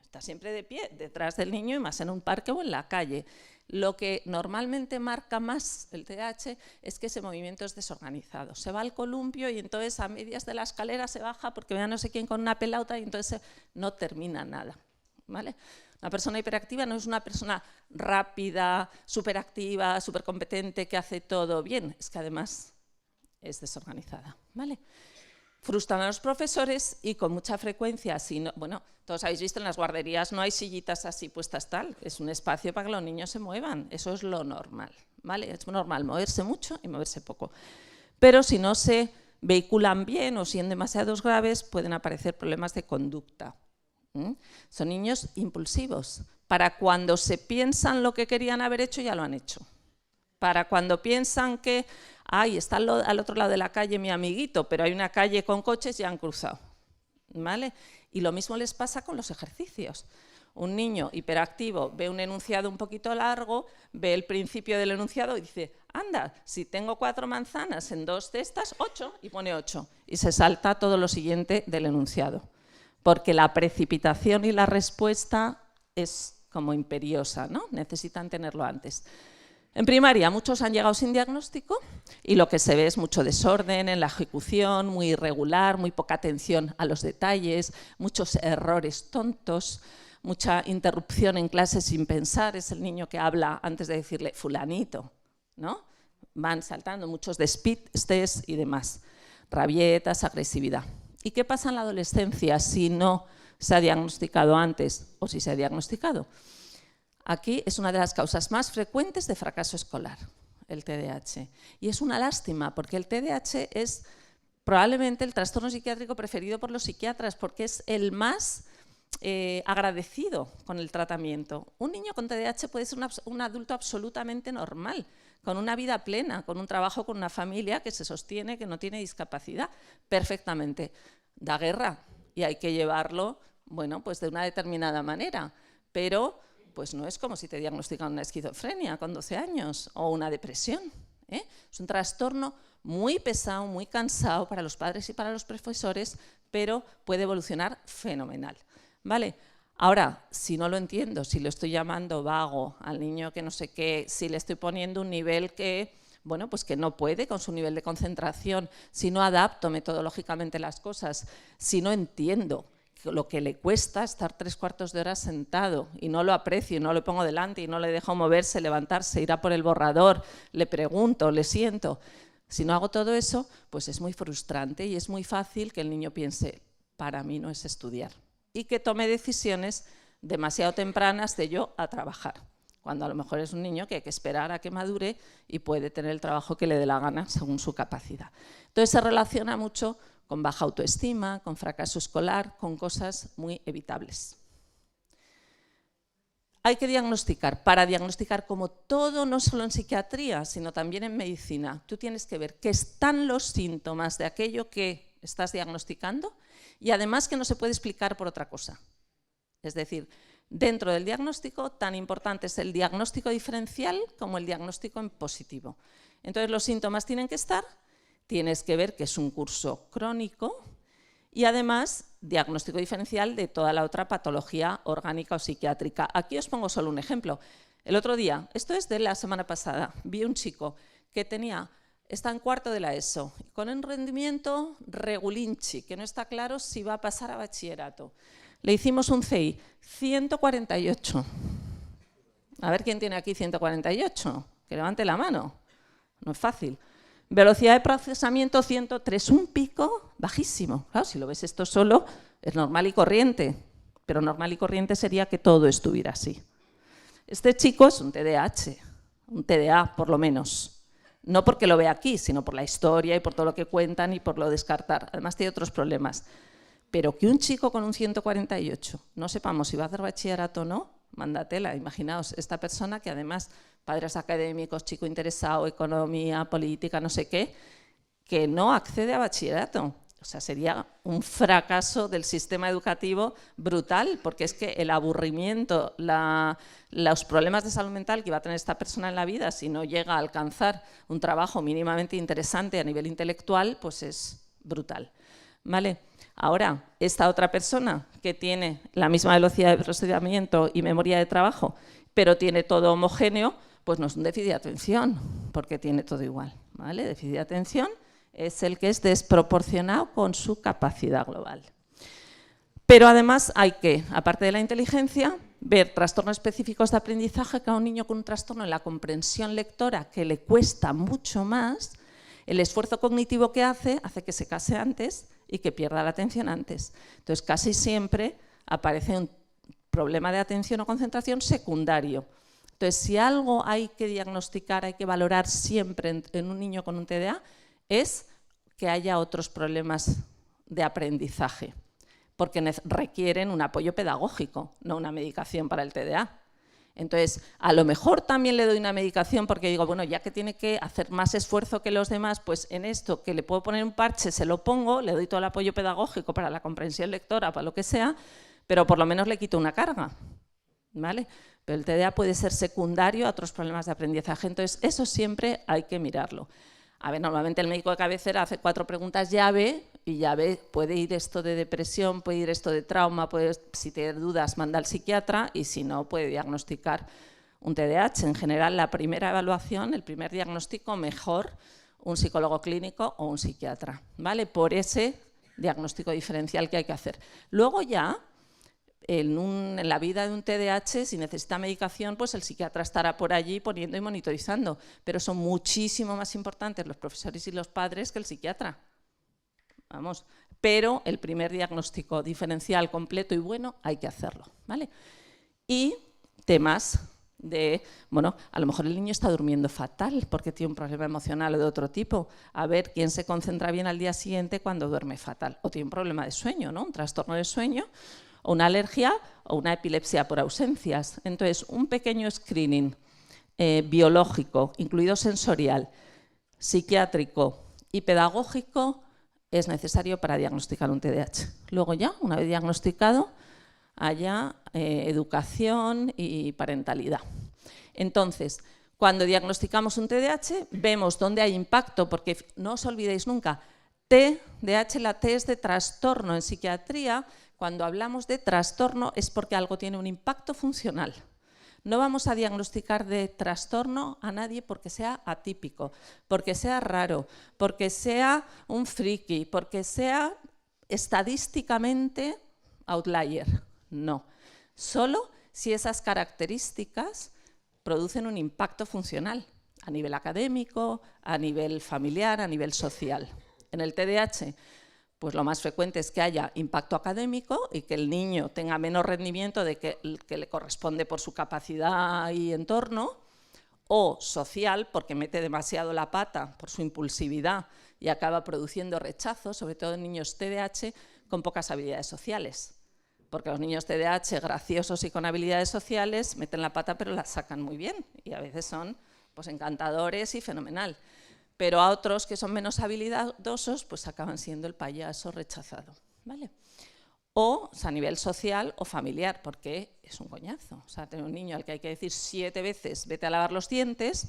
Está siempre de pie, detrás del niño y más en un parque o en la calle. Lo que normalmente marca más el TDAH es que ese movimiento es desorganizado. Se va al columpio y entonces a medias de la escalera se baja porque ve a no sé quién con una pelota y entonces no termina nada, ¿vale? Una persona hiperactiva no es una persona rápida, superactiva, supercompetente, que hace todo bien. Es que además es desorganizada, ¿vale? Frustran a los profesores y con mucha frecuencia, si no, bueno, todos habéis visto en las guarderías no hay sillitas así puestas tal, es un espacio para que los niños se muevan, eso es lo normal, ¿vale? Es normal moverse mucho y moverse poco. Pero si no se vehiculan bien o si en demasiados graves pueden aparecer problemas de conducta. Son niños impulsivos, Para cuando se piensan lo que querían haber hecho, ya lo han hecho. Para cuando piensan que, ay, está al otro lado de la calle mi amiguito, pero hay una calle con coches, ya han cruzado, ¿vale? Y lo mismo les pasa con los ejercicios. Un niño hiperactivo ve un enunciado un poquito largo, ve el principio del enunciado y dice, anda, si tengo 4 manzanas en 2 cestas, 8, y pone 8. Y se salta todo lo siguiente del enunciado. Porque la precipitación y la respuesta es como imperiosa, ¿no? Necesitan tenerlo antes. En primaria muchos han llegado sin diagnóstico y lo que se ve es mucho desorden en la ejecución, muy irregular, muy poca atención a los detalles, muchos errores tontos, mucha interrupción en clase sin pensar, es el niño que habla antes de decirle fulanito, ¿no? Van saltando muchos despistes y demás, rabietas, agresividad. ¿Y qué pasa en la adolescencia si no se ha diagnosticado antes o si se ha diagnosticado? Aquí es una de las causas más frecuentes de fracaso escolar, el TDAH. Y es una lástima porque el TDAH es probablemente el trastorno psiquiátrico preferido por los psiquiatras porque es el más agradecido con el tratamiento. Un niño con TDAH puede ser un adulto absolutamente normal, con una vida plena, con un trabajo, con una familia que se sostiene, que no tiene discapacidad, perfectamente. Da guerra y hay que llevarlo, bueno, pues de una determinada manera, pero pues no es como si te diagnostican una esquizofrenia con 12 años o una depresión, ¿eh? Es un trastorno muy pesado, muy cansado para los padres y para los profesores, pero puede evolucionar fenomenal, ¿vale? Ahora, si no lo entiendo, si lo estoy llamando vago al niño que no sé qué, si le estoy poniendo un nivel que, bueno, pues que no puede con su nivel de concentración, si no adapto metodológicamente las cosas, si no entiendo lo que le cuesta estar 3/4 de hora sentado y no lo aprecio y no lo pongo delante y no le dejo moverse, levantarse, ir a por el borrador, le pregunto, le siento. Si no hago todo eso, pues es muy frustrante y es muy fácil que el niño piense, para mí no es estudiar, y que tome decisiones demasiado tempranas de yo a trabajar, cuando a lo mejor es un niño que hay que esperar a que madure y puede tener el trabajo que le dé la gana según su capacidad. Entonces se relaciona mucho con baja autoestima, con fracaso escolar, con cosas muy evitables. Hay que diagnosticar. Para diagnosticar, como todo, no solo en psiquiatría, sino también en medicina, tú tienes que ver qué están los síntomas de aquello que estás diagnosticando y además que no se puede explicar por otra cosa. Es decir, dentro del diagnóstico, tan importante es el diagnóstico diferencial como el diagnóstico en positivo. Entonces, los síntomas tienen que estar. Tienes que ver que es un curso crónico y además diagnóstico diferencial de toda la otra patología orgánica o psiquiátrica. Aquí os pongo solo un ejemplo. El otro día, esto es de la semana pasada, vi un chico que está en 4º de la ESO, con un rendimiento regulinchi, que no está claro si va a pasar a bachillerato. Le hicimos un CI, 148. A ver quién tiene aquí 148, que levante la mano, no es fácil. Velocidad de procesamiento 103, un pico bajísimo. Claro, si lo ves esto solo, es normal y corriente, pero normal y corriente sería que todo estuviera así. Este chico es un TDAH, un TDA por lo menos. No porque lo vea aquí, sino por la historia y por todo lo que cuentan y por lo descartar. Además tiene otros problemas. Pero que un chico con un 148 no sepamos si va a hacer bachillerato o no, mándatela. Imaginaos, esta persona que además, padres académicos, chico interesado, economía, política, no sé qué, que no accede a bachillerato. O sea, sería un fracaso del sistema educativo brutal, porque es que el aburrimiento, los problemas de salud mental que va a tener esta persona en la vida si no llega a alcanzar un trabajo mínimamente interesante a nivel intelectual, pues es brutal, ¿vale? Ahora, esta otra persona que tiene la misma velocidad de procesamiento y memoria de trabajo, pero tiene todo homogéneo, pues no es un déficit de atención, porque tiene todo igual, ¿vale? Déficit de atención es el que es desproporcionado con su capacidad global. Pero además hay que, aparte de la inteligencia, ver trastornos específicos de aprendizaje, que a un niño con un trastorno en la comprensión lectora que le cuesta mucho más, el esfuerzo cognitivo que hace que se case antes y que pierda la atención antes. Entonces, casi siempre aparece un problema de atención o concentración secundario. Entonces, si algo hay que diagnosticar, hay que valorar siempre en un niño con un TDA, es que haya otros problemas de aprendizaje. porque requieren un apoyo pedagógico, no una medicación para el TDA. Entonces, a lo mejor también le doy una medicación porque digo, bueno, ya que tiene que hacer más esfuerzo que los demás, pues en esto que le puedo poner un parche, se lo pongo, le doy todo el apoyo pedagógico para la comprensión lectora, para lo que sea, pero por lo menos le quito una carga, ¿vale? Pero el TDA puede ser secundario a otros problemas de aprendizaje, entonces eso siempre hay que mirarlo. A ver, normalmente el médico de cabecera hace 4 preguntas llave y llave puede ir esto de depresión, puede ir esto de trauma, si tiene dudas manda al psiquiatra y si no puede diagnosticar un TDAH. En general la primera evaluación, el primer diagnóstico, mejor un psicólogo clínico o un psiquiatra, ¿vale? Por ese diagnóstico diferencial que hay que hacer. Luego ya, en la vida de un TDAH, si necesita medicación, pues el psiquiatra estará por allí poniendo y monitorizando, pero son muchísimo más importantes los profesores y los padres que el psiquiatra. Vamos, pero el primer diagnóstico diferencial completo y bueno hay que hacerlo, ¿vale? Y temas de, bueno, a lo mejor el niño está durmiendo fatal porque tiene un problema emocional o de otro tipo. A ver quién se concentra bien al día siguiente cuando duerme fatal. O tiene un problema de sueño, ¿no? Un trastorno de sueño, o una alergia o una epilepsia por ausencias. Entonces, un pequeño screening biológico, incluido sensorial, psiquiátrico y pedagógico, es necesario para diagnosticar un TDAH. Luego ya, una vez diagnosticado, haya educación y parentalidad. Entonces, cuando diagnosticamos un TDAH, vemos dónde hay impacto, porque no os olvidéis nunca, TDAH, la T es de trastorno. En psiquiatría, cuando hablamos de trastorno es porque algo tiene un impacto funcional. No vamos a diagnosticar de trastorno a nadie porque sea atípico, porque sea raro, porque sea un friki, porque sea estadísticamente outlier. No, solo si esas características producen un impacto funcional a nivel académico, a nivel familiar, a nivel social. En el TDAH, pues lo más frecuente es que haya impacto académico y que el niño tenga menos rendimiento de que le corresponde por su capacidad y entorno, o social, porque mete demasiado la pata por su impulsividad y acaba produciendo rechazo, sobre todo en niños TDAH con pocas habilidades sociales. Porque los niños TDAH graciosos y con habilidades sociales meten la pata pero la sacan muy bien y a veces son pues encantadores y fenomenal. Pero a otros que son menos habilidosos pues acaban siendo el payaso rechazado, ¿vale? O a nivel social o familiar, porque es un coñazo. O sea, tener un niño al que hay que decir 7 veces vete a lavar los dientes,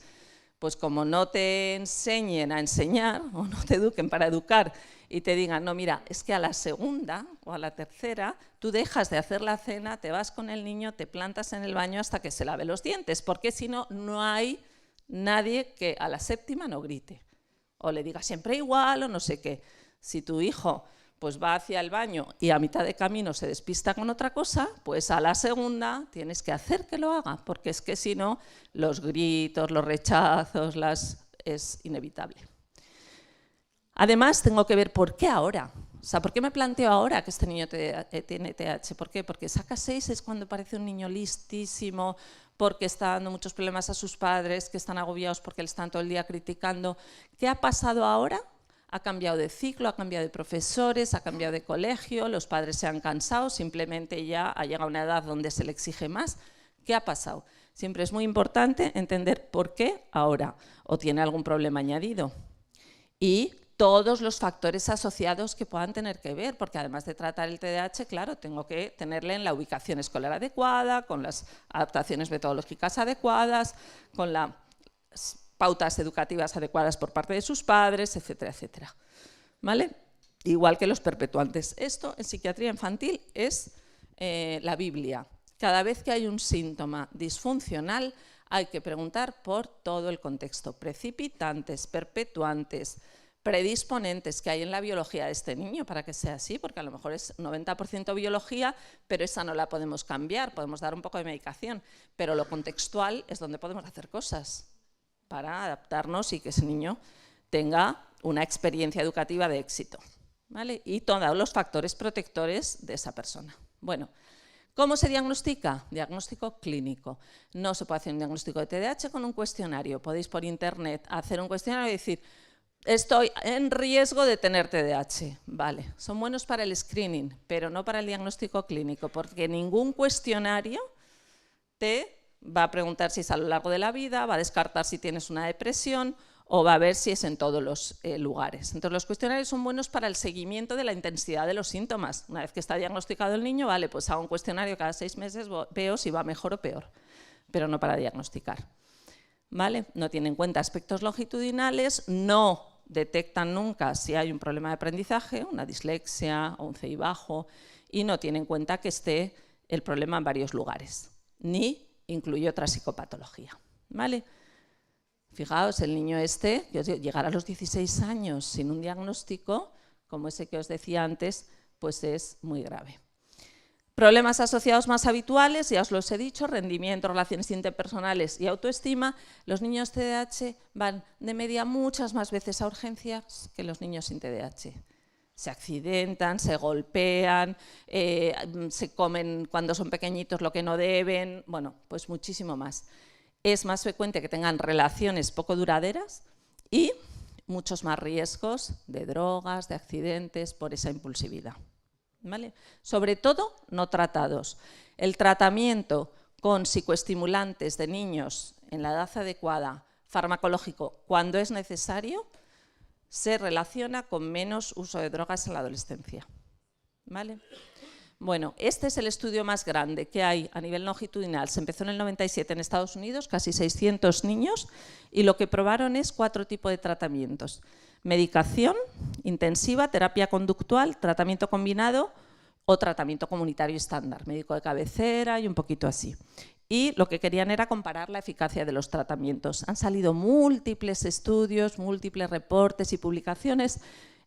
pues como no te enseñen a enseñar o no te eduquen para educar y te digan, no, mira, es que a la segunda o a la tercera tú dejas de hacer la cena, te vas con el niño, te plantas en el baño hasta que se lave los dientes, porque si no, no hay nadie que a la séptima no grite o le diga siempre igual o no sé qué. Si tu hijo pues va hacia el baño y a mitad de camino se despista con otra cosa, pues a la segunda tienes que hacer que lo haga, porque es que si no, los gritos, los rechazos, es inevitable. Además, tengo que ver por qué ahora. O sea, ¿por qué me planteo ahora que este niño tiene TDAH? ¿Por qué? Porque saca 6 es cuando parece un niño listísimo, porque está dando muchos problemas a sus padres, que están agobiados porque le están todo el día criticando. ¿Qué ha pasado ahora? Ha cambiado de ciclo, ha cambiado de profesores, ha cambiado de colegio, los padres se han cansado, simplemente ya ha llegado a una edad donde se le exige más. ¿Qué ha pasado? Siempre es muy importante entender por qué ahora, o tiene algún problema añadido. Y todos los factores asociados que puedan tener que ver, porque además de tratar el TDAH, claro, tengo que tenerle en la ubicación escolar adecuada, con las adaptaciones metodológicas adecuadas, con las pautas educativas adecuadas por parte de sus padres, etcétera, etcétera. ¿Vale? Igual que los perpetuantes. Esto en psiquiatría infantil es la Biblia. Cada vez que hay un síntoma disfuncional hay que preguntar por todo el contexto. Precipitantes, perpetuantes, predisponentes que hay en la biología de este niño para que sea así, porque a lo mejor es 90% biología, pero esa no la podemos cambiar, podemos dar un poco de medicación, pero lo contextual es donde podemos hacer cosas para adaptarnos y que ese niño tenga una experiencia educativa de éxito, ¿vale? Y todos los factores protectores de esa persona. Bueno, ¿cómo se diagnostica? Diagnóstico clínico. No se puede hacer un diagnóstico de TDAH con un cuestionario. Podéis por internet hacer un cuestionario y decir, estoy en riesgo de tener TDAH. Vale, son buenos para el screening, pero no para el diagnóstico clínico, porque ningún cuestionario te va a preguntar si es a lo largo de la vida, va a descartar si tienes una depresión o va a ver si es en todos los lugares. Entonces, los cuestionarios son buenos para el seguimiento de la intensidad de los síntomas. Una vez que está diagnosticado el niño, vale, pues hago un cuestionario cada 6 meses, veo si va mejor o peor, pero no para diagnosticar. ¿Vale? No tiene en cuenta aspectos longitudinales, no detectan nunca si hay un problema de aprendizaje, una dislexia o un CI bajo, y no tiene en cuenta que esté el problema en varios lugares, ni incluye otra psicopatología. ¿Vale? Fijaos, el niño este, llegar a los 16 años sin un diagnóstico, como ese que os decía antes, pues es muy grave. Problemas asociados más habituales, ya os los he dicho, rendimiento, relaciones interpersonales y autoestima. Los niños TDAH van de media muchas más veces a urgencias que los niños sin TDAH. Se accidentan, se golpean, se comen cuando son pequeñitos lo que no deben, bueno, pues muchísimo más. Es más frecuente que tengan relaciones poco duraderas y muchos más riesgos de drogas, de accidentes, por esa impulsividad. ¿Vale? Sobre todo no tratados. El tratamiento con psicoestimulantes de niños en la edad adecuada, farmacológico, cuando es necesario, se relaciona con menos uso de drogas en la adolescencia. ¿Vale? Bueno, este es el estudio más grande que hay a nivel longitudinal. Se empezó en el 97 en Estados Unidos, casi 600 niños, y lo que probaron es 4 tipos de tratamientos. Medicación intensiva, terapia conductual, tratamiento combinado o tratamiento comunitario estándar, médico de cabecera y un poquito así. Y lo que querían era comparar la eficacia de los tratamientos. Han salido múltiples estudios, múltiples reportes y publicaciones.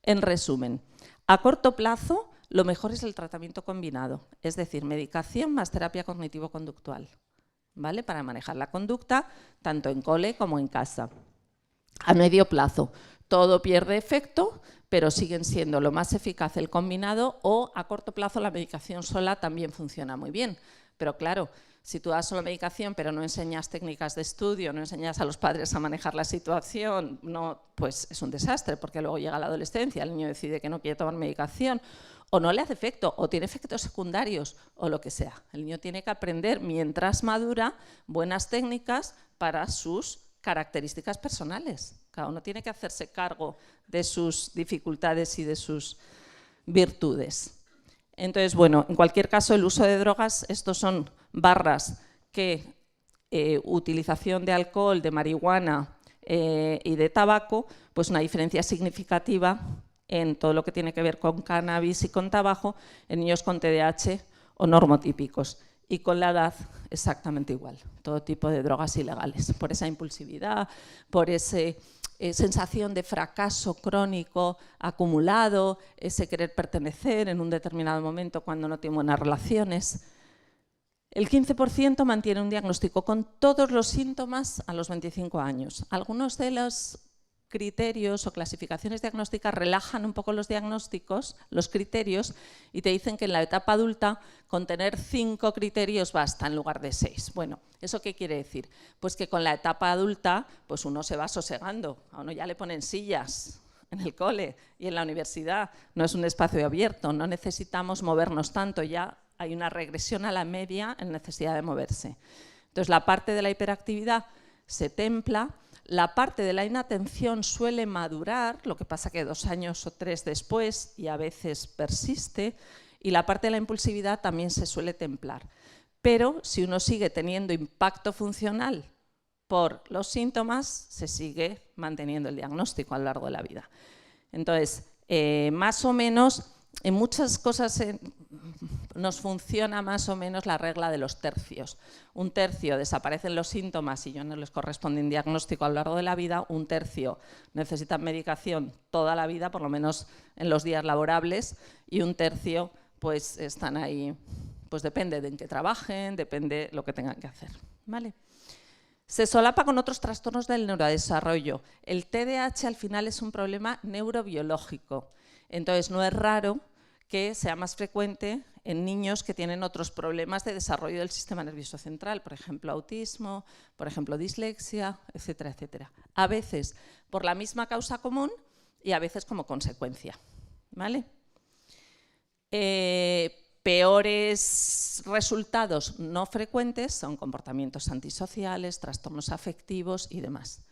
En resumen, a corto plazo lo mejor es el tratamiento combinado, es decir, medicación más terapia cognitivo-conductual, ¿vale? Para manejar la conducta tanto en cole como en casa. A medio plazo, todo pierde efecto, pero siguen siendo lo más eficaz el combinado, o a corto plazo la medicación sola también funciona muy bien. Pero claro, si tú das solo medicación pero no enseñas técnicas de estudio, no enseñas a los padres a manejar la situación, no, pues es un desastre, porque luego llega la adolescencia, el niño decide que no quiere tomar medicación, o no le hace efecto, o tiene efectos secundarios, o lo que sea. El niño tiene que aprender, mientras madura, buenas técnicas para sus características personales. Cada uno tiene que hacerse cargo de sus dificultades y de sus virtudes. Entonces, bueno, en cualquier caso, el uso de drogas, estos son barras que utilización de alcohol, de marihuana y de tabaco, pues una diferencia significativa en todo lo que tiene que ver con cannabis y con tabaco en niños con TDAH o normotípicos. Y con la edad exactamente igual, todo tipo de drogas ilegales, por esa impulsividad, por esa sensación de fracaso crónico acumulado, ese querer pertenecer en un determinado momento cuando no tiene buenas relaciones. El 15% mantiene un diagnóstico con todos los síntomas a los 25 años. Algunos de los criterios o clasificaciones diagnósticas relajan un poco los diagnósticos, los criterios, y te dicen que en la etapa adulta con tener 5 criterios basta en lugar de 6. Bueno, ¿eso qué quiere decir? Pues que con la etapa adulta pues uno se va sosegando, a uno ya le ponen sillas en el cole y en la universidad, no es un espacio abierto, no necesitamos movernos tanto, ya hay una regresión a la media en necesidad de moverse. Entonces la parte de la hiperactividad se templa. La parte de la inatención suele madurar, lo que pasa que 2 años o 3 después, y a veces persiste, y la parte de la impulsividad también se suele templar. Pero si uno sigue teniendo impacto funcional por los síntomas, se sigue manteniendo el diagnóstico a lo largo de la vida. Entonces, más o menos, en muchas cosas nos funciona más o menos la regla de los tercios. 1/3 desaparecen los síntomas y ya no les corresponde un diagnóstico a lo largo de la vida, 1/3 necesitan medicación toda la vida, por lo menos en los días laborables, y 1/3 pues están ahí, pues depende de en qué trabajen, depende de lo que tengan que hacer. ¿Vale? Se solapa con otros trastornos del neurodesarrollo. El TDAH al final es un problema neurobiológico, entonces no es raro que sea más frecuente en niños que tienen otros problemas de desarrollo del sistema nervioso central, por ejemplo, autismo, por ejemplo, dislexia, etcétera, etcétera. A veces por la misma causa común y a veces como consecuencia, ¿vale? Peores resultados no frecuentes son comportamientos antisociales, trastornos afectivos y demás.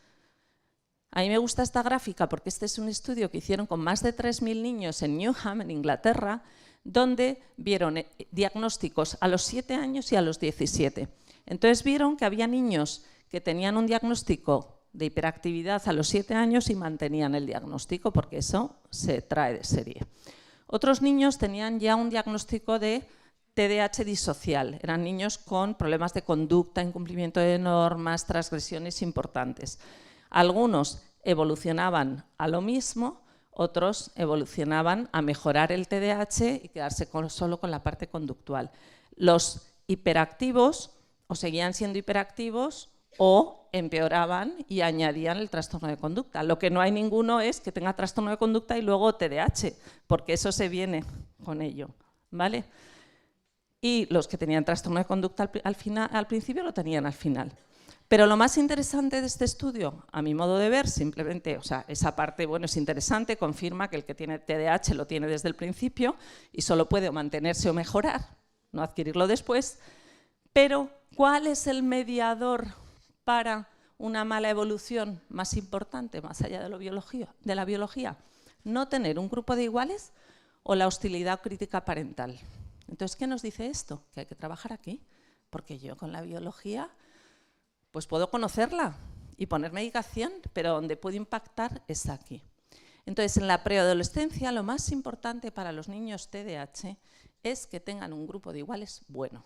A mí me gusta esta gráfica porque este es un estudio que hicieron con más de 3.000 niños en Newham, en Inglaterra, donde vieron diagnósticos a los 7 años y a los 17. Entonces vieron que había niños que tenían un diagnóstico de hiperactividad a los 7 años y mantenían el diagnóstico, porque eso se trae de serie. Otros niños tenían ya un diagnóstico de TDAH disocial. Eran niños con problemas de conducta, incumplimiento de normas, transgresiones importantes. Algunos evolucionaban a lo mismo, otros evolucionaban a mejorar el TDAH y quedarse solo con la parte conductual. Los hiperactivos o seguían siendo hiperactivos o empeoraban y añadían el trastorno de conducta. Lo que no hay ninguno es que tenga trastorno de conducta y luego TDAH, porque eso se viene con ello, ¿vale? Y los que tenían trastorno de conducta al principio lo tenían al final. Pero lo más interesante de este estudio, a mi modo de ver, simplemente, o sea, esa parte, bueno, es interesante, confirma que el que tiene TDAH lo tiene desde el principio y solo puede mantenerse o mejorar, no adquirirlo después. Pero, ¿cuál es el mediador para una mala evolución más importante, más allá de la biología? No tener un grupo de iguales o la hostilidad crítica parental. Entonces, ¿qué nos dice esto? Que hay que trabajar aquí, porque yo con la biología pues puedo conocerla y poner medicación, pero donde puede impactar es aquí. Entonces, en la preadolescencia, lo más importante para los niños TDAH es que tengan un grupo de iguales bueno,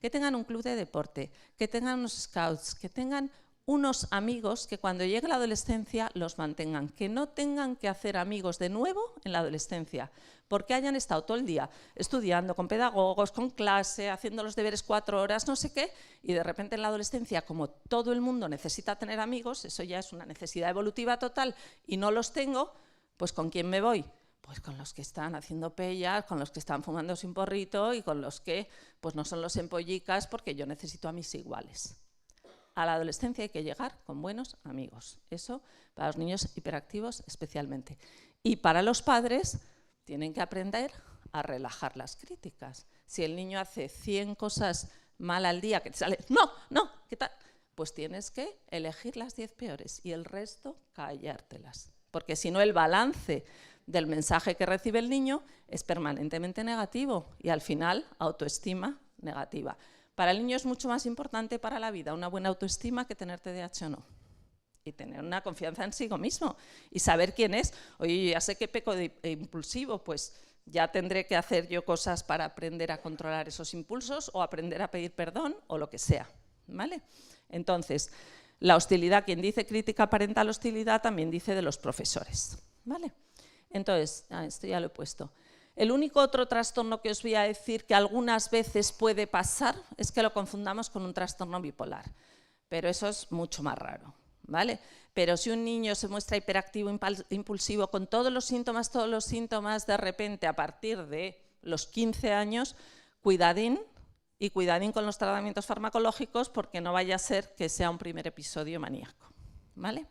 que tengan un club de deporte, que tengan unos scouts, que tengan unos amigos que cuando llegue la adolescencia los mantengan, que no tengan que hacer amigos de nuevo en la adolescencia, porque hayan estado todo el día estudiando con pedagogos, con clase, haciendo los deberes 4 horas, no sé qué, y de repente en la adolescencia, como todo el mundo necesita tener amigos, eso ya es una necesidad evolutiva total y no los tengo, pues ¿con quién me voy? Pues con los que están haciendo pellas, con los que están fumándose un porrito y con los que pues no son los empollicas porque yo necesito a mis iguales. A la adolescencia hay que llegar con buenos amigos. Eso para los niños hiperactivos especialmente. Y para los padres tienen que aprender a relajar las críticas. Si el niño hace 100 cosas mal al día que te sale, no, ¿qué tal? Pues tienes que elegir las 10 peores y el resto callártelas. Porque si no el balance del mensaje que recibe el niño es permanentemente negativo y al final autoestima negativa. Para el niño es mucho más importante para la vida una buena autoestima que tener TDAH o no. Y tener una confianza en sí mismo y saber quién es. Oye, ya sé que peco de impulsivo, pues ya tendré que hacer yo cosas para aprender a controlar esos impulsos o aprender a pedir perdón o lo que sea, ¿vale? Entonces, la hostilidad, quien dice crítica parental hostilidad, también dice de los profesores, ¿vale? Entonces, esto ya lo he puesto. El único otro trastorno que os voy a decir que algunas veces puede pasar es que lo confundamos con un trastorno bipolar, pero eso es mucho más raro, ¿vale? Pero si un niño se muestra hiperactivo, impulsivo, con todos los síntomas, de repente a partir de los 15 años, cuidadín con los tratamientos farmacológicos porque no vaya a ser que sea un primer episodio maníaco, ¿vale?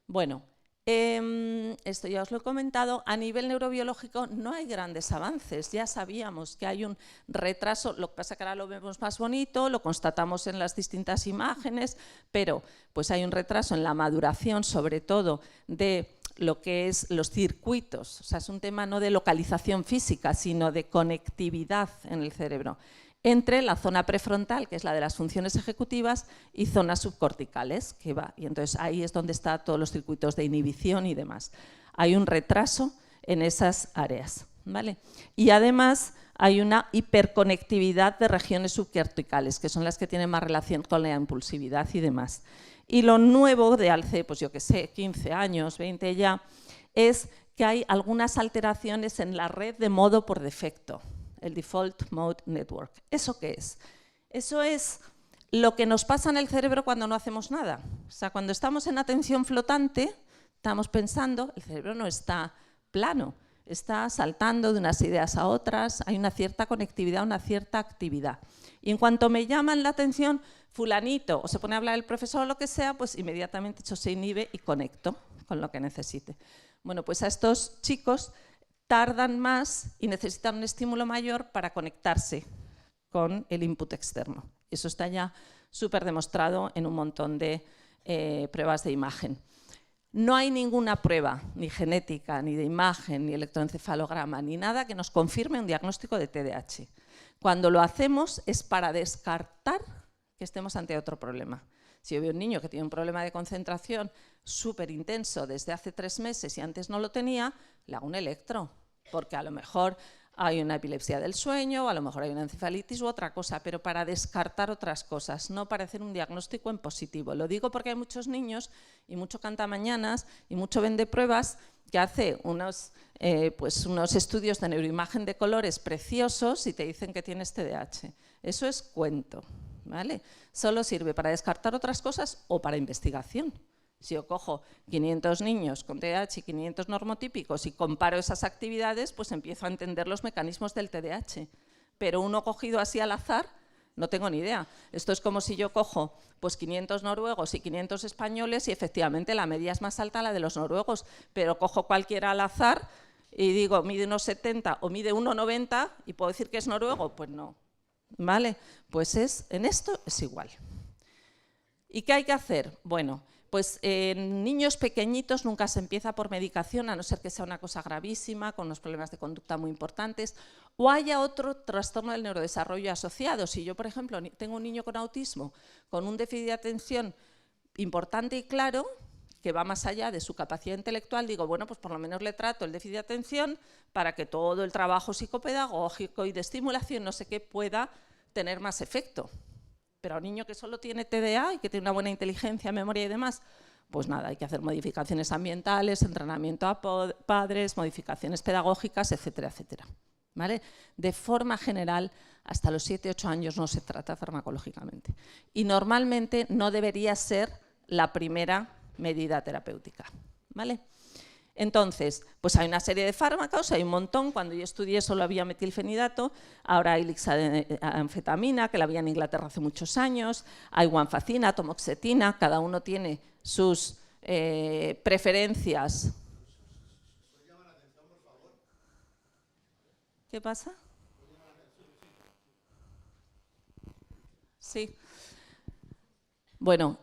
Bueno. Esto ya os lo he comentado, a nivel neurobiológico no hay grandes avances, ya sabíamos que hay un retraso, lo que pasa que ahora lo vemos más bonito, lo constatamos en las distintas imágenes, pero pues hay un retraso en la maduración, sobre todo de lo que es los circuitos, o sea, es un tema no de localización física, sino de conectividad en el cerebro, entre la zona prefrontal, que es la de las funciones ejecutivas, y zonas subcorticales, que va, y entonces ahí es donde están todos los circuitos de inhibición y demás. Hay un retraso en esas áreas, ¿vale? Y además hay una hiperconectividad de regiones subcorticales, que son las que tienen más relación con la impulsividad y demás. Y lo nuevo de hace, pues yo qué sé, 15 años, 20 ya, es que hay algunas alteraciones en la red de modo por defecto, el Default Mode Network. ¿Eso qué es? Eso es lo que nos pasa en el cerebro cuando no hacemos nada. O sea, cuando estamos en atención flotante, estamos pensando, el cerebro no está plano, está saltando de unas ideas a otras, hay una cierta conectividad, una cierta actividad. Y en cuanto me llaman la atención, fulanito, o se pone a hablar el profesor o lo que sea, pues inmediatamente yo se inhibe y conecto con lo que necesite. Bueno, pues a estos chicos tardan más y necesitan un estímulo mayor para conectarse con el input externo. Eso está ya súper demostrado en un montón de pruebas de imagen. No hay ninguna prueba, ni genética, ni de imagen, ni electroencefalograma, ni nada que nos confirme un diagnóstico de TDAH. Cuando lo hacemos es para descartar que estemos ante otro problema. Si yo veo un niño que tiene un problema de concentración súper intenso desde hace 3 meses y antes no lo tenía, le hago un electro, porque a lo mejor hay una epilepsia del sueño, a lo mejor hay una encefalitis u otra cosa, pero para descartar otras cosas, no para hacer un diagnóstico en positivo. Lo digo porque hay muchos niños y mucho cantamañanas y mucho vendepruebas que hace unos estudios de neuroimagen de colores preciosos y te dicen que tienes TDAH. Eso es cuento, ¿vale? Solo sirve para descartar otras cosas o para investigación. Si yo cojo 500 niños con TDAH y 500 normotípicos y comparo esas actividades, pues empiezo a entender los mecanismos del TDAH. Pero uno cogido así al azar, no tengo ni idea. Esto es como si yo cojo pues 500 noruegos y 500 españoles y efectivamente la media es más alta la de los noruegos, pero cojo cualquiera al azar y digo, mide 1,70 o mide 1,90 y puedo decir que es noruego, pues no. ¿Vale? Pues en esto es igual. ¿Y qué hay que hacer? Bueno, pues en niños pequeñitos nunca se empieza por medicación, a no ser que sea una cosa gravísima, con unos problemas de conducta muy importantes, o haya otro trastorno del neurodesarrollo asociado. Si yo, por ejemplo, tengo un niño con autismo, con un déficit de atención importante y claro, que va más allá de su capacidad intelectual, digo, bueno, pues por lo menos le trato el déficit de atención para que todo el trabajo psicopedagógico y de estimulación, no sé qué, pueda tener más efecto. Pero a un niño que solo tiene TDA y que tiene una buena inteligencia, memoria y demás, pues nada, hay que hacer modificaciones ambientales, entrenamiento a padres, modificaciones pedagógicas, etcétera, etcétera. ¿Vale? De forma general, hasta los 7-8 años no se trata farmacológicamente. Y normalmente no debería ser la primera medida terapéutica. ¿Vale? Entonces, pues hay una serie de fármacos, hay un montón. Cuando yo estudié solo había metilfenidato, ahora hay lixanfetamina, que la había en Inglaterra hace muchos años, hay guanfacina, tomoxetina, cada uno tiene sus preferencias. ¿Qué pasa? Sí. Bueno,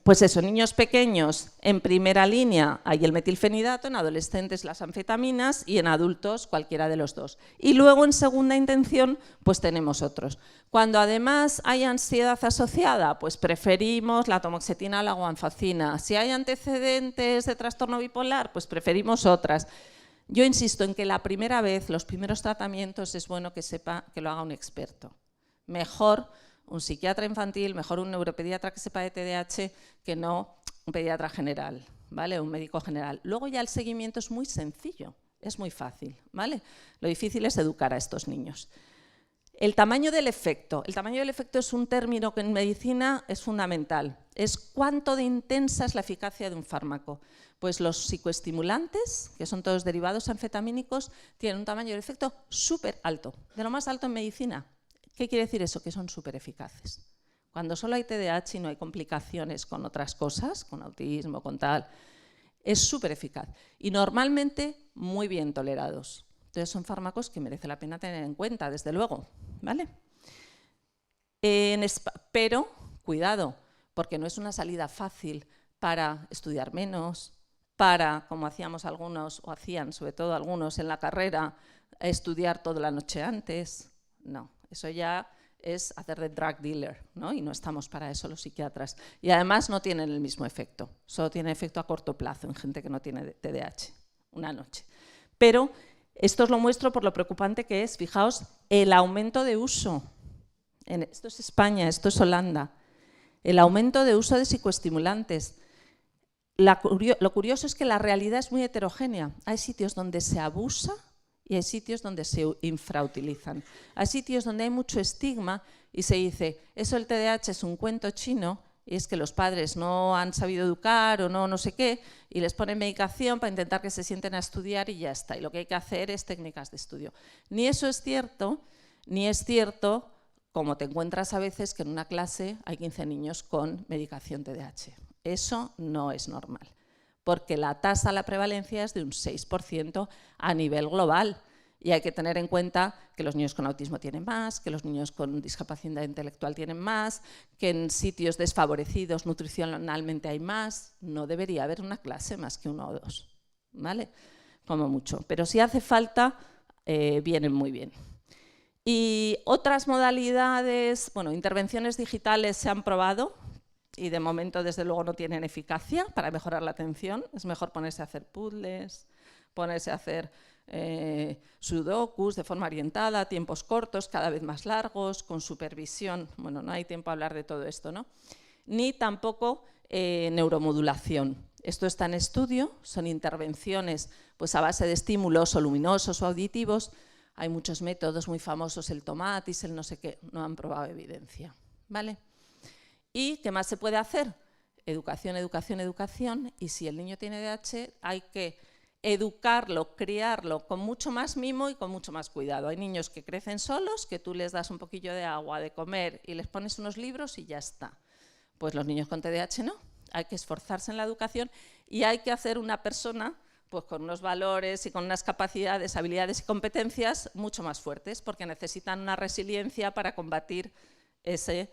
pues eso, niños pequeños en primera línea hay el metilfenidato, en adolescentes las anfetaminas y en adultos cualquiera de los dos. Y luego en segunda intención pues tenemos otros. Cuando además hay ansiedad asociada, pues preferimos la tomoxetina o la guanfacina. Si hay antecedentes de trastorno bipolar, pues preferimos otras. Yo insisto en que la primera vez, los primeros tratamientos, es bueno que sepa que lo haga un experto. Mejor un psiquiatra infantil, mejor un neuropediatra que sepa de TDAH que no un pediatra general, ¿vale? Un médico general. Luego ya el seguimiento es muy sencillo, es muy fácil, ¿vale? Lo difícil es educar a estos niños. El tamaño del efecto. El tamaño del efecto es un término que en medicina es fundamental. Es cuánto de intensa es la eficacia de un fármaco. Pues los psicoestimulantes, que son todos derivados anfetamínicos, tienen un tamaño de efecto súper alto, de lo más alto en medicina. ¿Qué quiere decir eso? Que son súper eficaces. Cuando solo hay TDAH y no hay complicaciones con otras cosas, con autismo, con tal, es súper eficaz. Y normalmente muy bien tolerados. Entonces son fármacos que merece la pena tener en cuenta, desde luego. ¿Vale? Pero, cuidado, porque no es una salida fácil para estudiar menos, para, como hacíamos algunos, o hacían sobre todo algunos en la carrera, estudiar toda la noche antes. No. Eso ya es hacer de drug dealer, ¿no? Y no estamos para eso los psiquiatras. Y además no tienen el mismo efecto, solo tiene efecto a corto plazo en gente que no tiene TDAH, una noche. Pero esto os lo muestro por lo preocupante que es, fijaos, el aumento de uso. Esto es España, esto es Holanda. El aumento de uso de psicoestimulantes. Lo curioso es que la realidad es muy heterogénea. Hay sitios donde se abusa y hay sitios donde se infrautilizan. Hay sitios donde hay mucho estigma y se dice, eso el TDAH es un cuento chino y es que los padres no han sabido educar o no sé qué, y les ponen medicación para intentar que se sienten a estudiar y ya está. Y lo que hay que hacer es técnicas de estudio. Ni eso es cierto, ni es cierto, como te encuentras a veces que en una clase hay 15 niños con medicación TDAH. Eso no es normal, porque la tasa, la prevalencia es de un 6% a nivel global. Y hay que tener en cuenta que los niños con autismo tienen más, que los niños con discapacidad intelectual tienen más, que en sitios desfavorecidos nutricionalmente hay más. No debería haber una clase más que 1 o 2, ¿vale? Como mucho. Pero si hace falta, vienen muy bien. Y otras modalidades, bueno, intervenciones digitales se han probado y de momento, desde luego, no tienen eficacia para mejorar la atención. Es mejor ponerse a hacer puzzles, ponerse a hacer sudokus de forma orientada, tiempos cortos, cada vez más largos, con supervisión. Bueno, no hay tiempo a hablar de todo esto, ¿no? Ni tampoco neuromodulación. Esto está en estudio, son intervenciones pues, a base de estímulos o luminosos o auditivos. Hay muchos métodos muy famosos, el tomatis, el no sé qué, no han probado evidencia, ¿vale? ¿Y qué más se puede hacer? Educación, educación, educación. Y si el niño tiene TDAH, hay que educarlo, criarlo con mucho más mimo y con mucho más cuidado. Hay niños que crecen solos, que tú les das un poquillo de agua, de comer y les pones unos libros y ya está. Pues los niños con TDAH no. Hay que esforzarse en la educación y hay que hacer una persona pues, con unos valores y con unas capacidades, habilidades y competencias mucho más fuertes, porque necesitan una resiliencia para combatir ese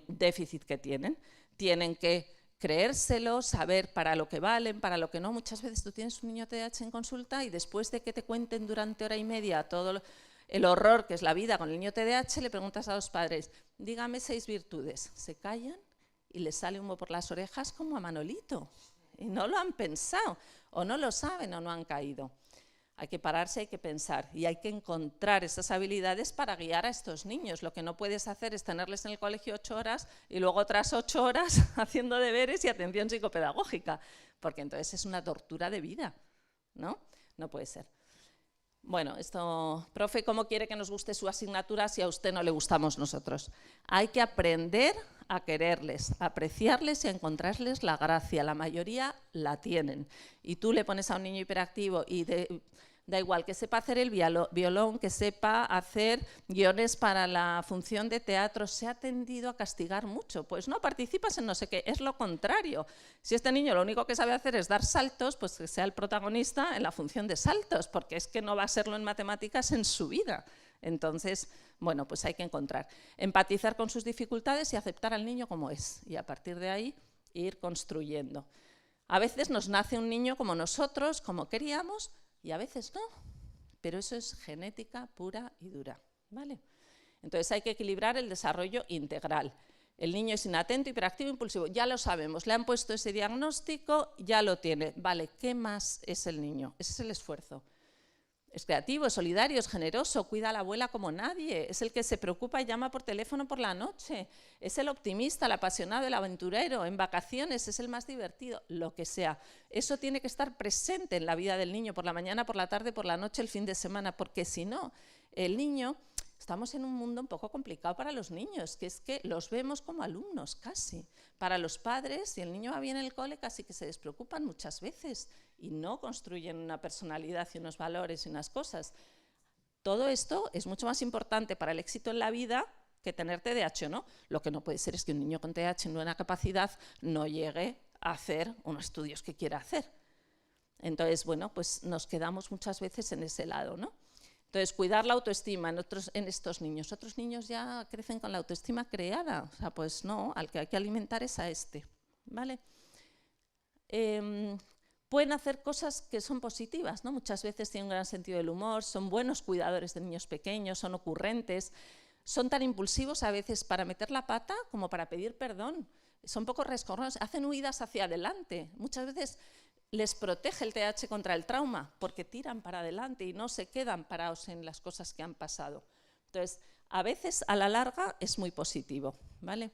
déficit que tienen. Tienen que creérselo, saber para lo que valen, para lo que no. Muchas veces tú tienes un niño TDAH en consulta y después de que te cuenten durante 1 hora y media todo el horror que es la vida con el niño TDAH, le preguntas a los padres, dígame 6 virtudes. Se callan y les sale humo por las orejas como a Manolito. Y no lo han pensado, o no lo saben o no han caído. Hay que pararse, hay que pensar y hay que encontrar esas habilidades para guiar a estos niños. Lo que no puedes hacer es tenerles en el colegio 8 horas y luego otras 8 horas haciendo deberes y atención psicopedagógica, porque entonces es una tortura de vida, ¿no? No puede ser. Bueno, esto, profe, ¿cómo quiere que nos guste su asignatura si a usted no le gustamos nosotros? Hay que aprender a quererles, a apreciarles y a encontrarles la gracia. La mayoría la tienen. Y tú le pones a un niño hiperactivo y da igual que sepa hacer el violón, que sepa hacer guiones para la función de teatro, se ha tendido a castigar mucho. Pues no participas en no sé qué, es lo contrario. Si este niño lo único que sabe hacer es dar saltos, pues que sea el protagonista en la función de saltos, porque es que no va a serlo en matemáticas en su vida. Entonces, bueno, pues hay que encontrar, empatizar con sus dificultades y aceptar al niño como es. Y a partir de ahí, ir construyendo. A veces nos nace un niño como nosotros, como queríamos, y a veces no, pero eso es genética pura y dura, ¿vale? Entonces hay que equilibrar el desarrollo integral. El niño es inatento, hiperactivo, impulsivo, ya lo sabemos, le han puesto ese diagnóstico, ya lo tiene. Vale, ¿qué más es el niño? Ese es el esfuerzo. Es creativo, es solidario, es generoso, cuida a la abuela como nadie, es el que se preocupa y llama por teléfono por la noche, es el optimista, el apasionado, el aventurero, en vacaciones es el más divertido, lo que sea. Eso tiene que estar presente en la vida del niño, por la mañana, por la tarde, por la noche, el fin de semana, porque si no, el niño, estamos en un mundo un poco complicado para los niños, que es que los vemos como alumnos casi. Para los padres, si el niño va bien en el cole, casi que se despreocupan muchas veces y no construyen una personalidad y unos valores y unas cosas. Todo esto es mucho más importante para el éxito en la vida que tener TDAH o no. Lo que no puede ser es que un niño con TDAH en buena capacidad no llegue a hacer unos estudios que quiera hacer. Entonces, bueno, pues nos quedamos muchas veces en ese lado, ¿no? Entonces, cuidar la autoestima en estos niños. Otros niños ya crecen con la autoestima creada. O sea, pues no, al que hay que alimentar es a este, ¿vale? Pueden hacer cosas que son positivas, ¿no? Muchas veces tienen un gran sentido del humor, son buenos cuidadores de niños pequeños, son ocurrentes, son tan impulsivos a veces para meter la pata como para pedir perdón. Son poco rescorrones, hacen huidas hacia adelante. Muchas veces les protege el TDAH contra el trauma porque tiran para adelante y no se quedan parados en las cosas que han pasado. Entonces, a veces a la larga es muy positivo, ¿vale?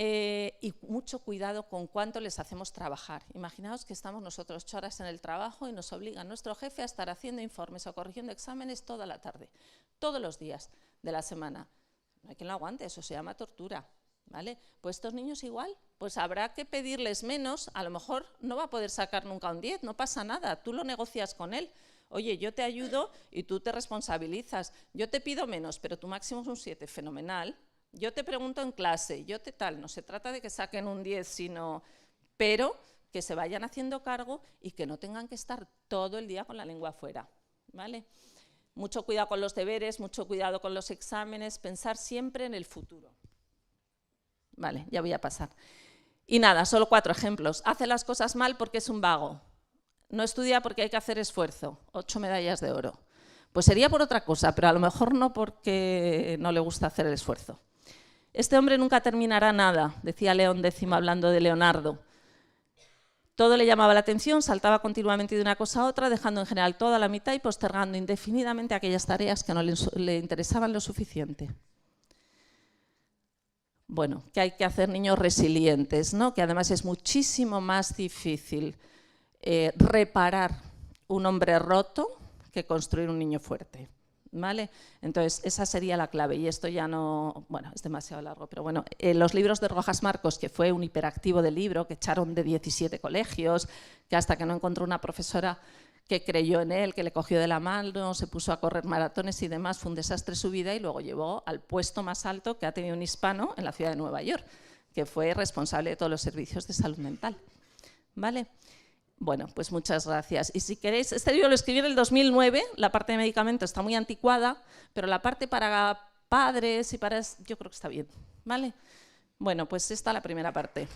Y mucho cuidado con cuánto les hacemos trabajar. Imaginaos que estamos nosotros 8 horas en el trabajo y nos obliga nuestro jefe a estar haciendo informes o corrigiendo exámenes toda la tarde, todos los días de la semana. No hay quien lo aguante, eso se llama tortura. ¿Vale? Pues estos niños igual, pues habrá que pedirles menos, a lo mejor no va a poder sacar nunca un 10, no pasa nada, tú lo negocias con él. Oye, yo te ayudo y tú te responsabilizas. Yo te pido menos, pero tu máximo es un 7, fenomenal. Yo te pregunto en clase, yo te tal, no se trata de que saquen un 10, sino, pero que se vayan haciendo cargo y que no tengan que estar todo el día con la lengua afuera, ¿vale? Mucho cuidado con los deberes, mucho cuidado con los exámenes, pensar siempre en el futuro. Vale, ya voy a pasar. Y nada, solo 4 ejemplos. Hace las cosas mal porque es un vago. No estudia porque hay que hacer esfuerzo. 8 medallas de oro. Pues sería por otra cosa, pero a lo mejor no porque no le gusta hacer el esfuerzo. Este hombre nunca terminará nada, decía León X hablando de Leonardo. Todo le llamaba la atención, saltaba continuamente de una cosa a otra, dejando en general toda la mitad y postergando indefinidamente aquellas tareas que no le interesaban lo suficiente. Bueno, que hay que hacer niños resilientes, ¿no? Que además es muchísimo más difícil reparar un hombre roto que construir un niño fuerte, ¿vale? Entonces, esa sería la clave, y esto ya no, bueno, es demasiado largo, pero bueno, los libros de Rojas Marcos, que fue un hiperactivo de libro, que echaron de 17 colegios, que hasta que no encontró una profesora que creyó en él, que le cogió de la mano, se puso a correr maratones y demás, fue un desastre su vida y luego llevó al puesto más alto que ha tenido un hispano en la ciudad de Nueva York, que fue responsable de todos los servicios de salud mental, ¿vale? Bueno, pues muchas gracias. Y si queréis, este libro lo escribí en el 2009, la parte de medicamento está muy anticuada, pero la parte para padres y para... yo creo que está bien, ¿vale? Bueno, pues esta es la primera parte.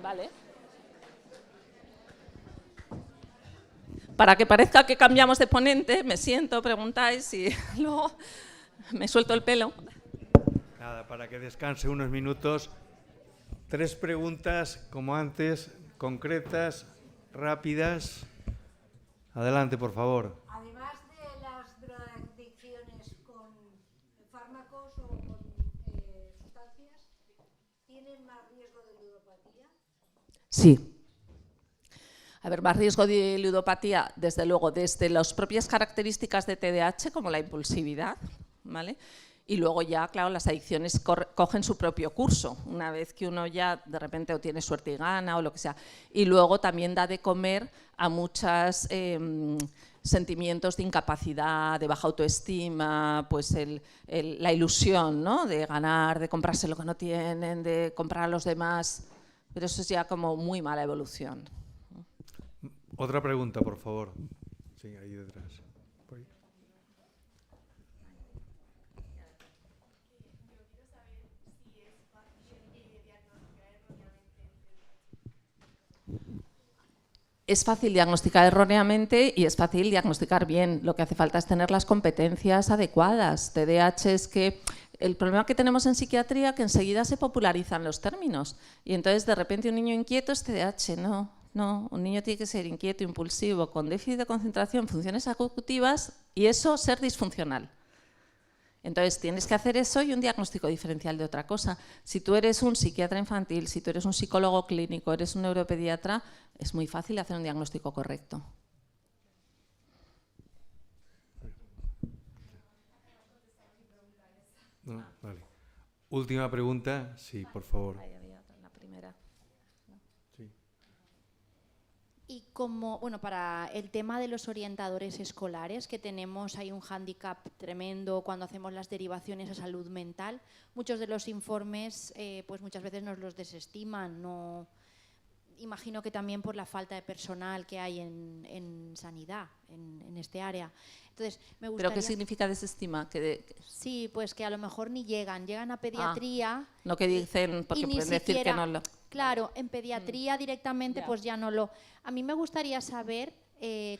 Vale. Para que parezca que cambiamos de ponente, me siento, preguntáis y luego me suelto el pelo. Nada, para que descanse unos minutos. 3 preguntas, como antes, concretas, rápidas. Adelante, por favor. Además de las drogadicciones con fármacos o con sustancias, ¿tienen más riesgo de ludopatía? Sí. A ver, más riesgo de ludopatía, desde luego, desde las propias características de TDAH, como la impulsividad, ¿vale? Y luego ya, claro, las adicciones cogen su propio curso, una vez que uno ya de repente o tiene suerte y gana o lo que sea. Y luego también da de comer a muchos sentimientos de incapacidad, de baja autoestima, pues la ilusión, ¿no? De ganar, de comprarse lo que no tienen, de comprar a los demás. Pero eso es ya como muy mala evolución. Otra pregunta, por favor. Sí, ahí detrás. Es fácil diagnosticar erróneamente y es fácil diagnosticar bien. Lo que hace falta es tener las competencias adecuadas. TDAH es que el problema que tenemos en psiquiatría es que enseguida se popularizan los términos y entonces de repente un niño inquieto es TDAH. No, un niño tiene que ser inquieto, impulsivo, con déficit de concentración, funciones ejecutivas y eso ser disfuncional. Entonces tienes que hacer eso y un diagnóstico diferencial de otra cosa. Si tú eres un psiquiatra infantil, si tú eres un psicólogo clínico, eres un neuropediatra, es muy fácil hacer un diagnóstico correcto. No, vale. Última pregunta, sí, por favor. Ahí había otra, la primera. Sí. Y como, bueno, para el tema de los orientadores escolares, que tenemos ahí un hándicap tremendo cuando hacemos las derivaciones a salud mental, muchos de los informes pues muchas veces nos los desestiman, no... Imagino que también por la falta de personal que hay en sanidad, en este área. Entonces, me gustaría... ¿Pero qué significa desestima? Sí, pues que a lo mejor ni llegan a pediatría. Lo que dicen, porque pueden decir que no lo... Claro, en pediatría directamente pues ya no lo... A mí me gustaría saber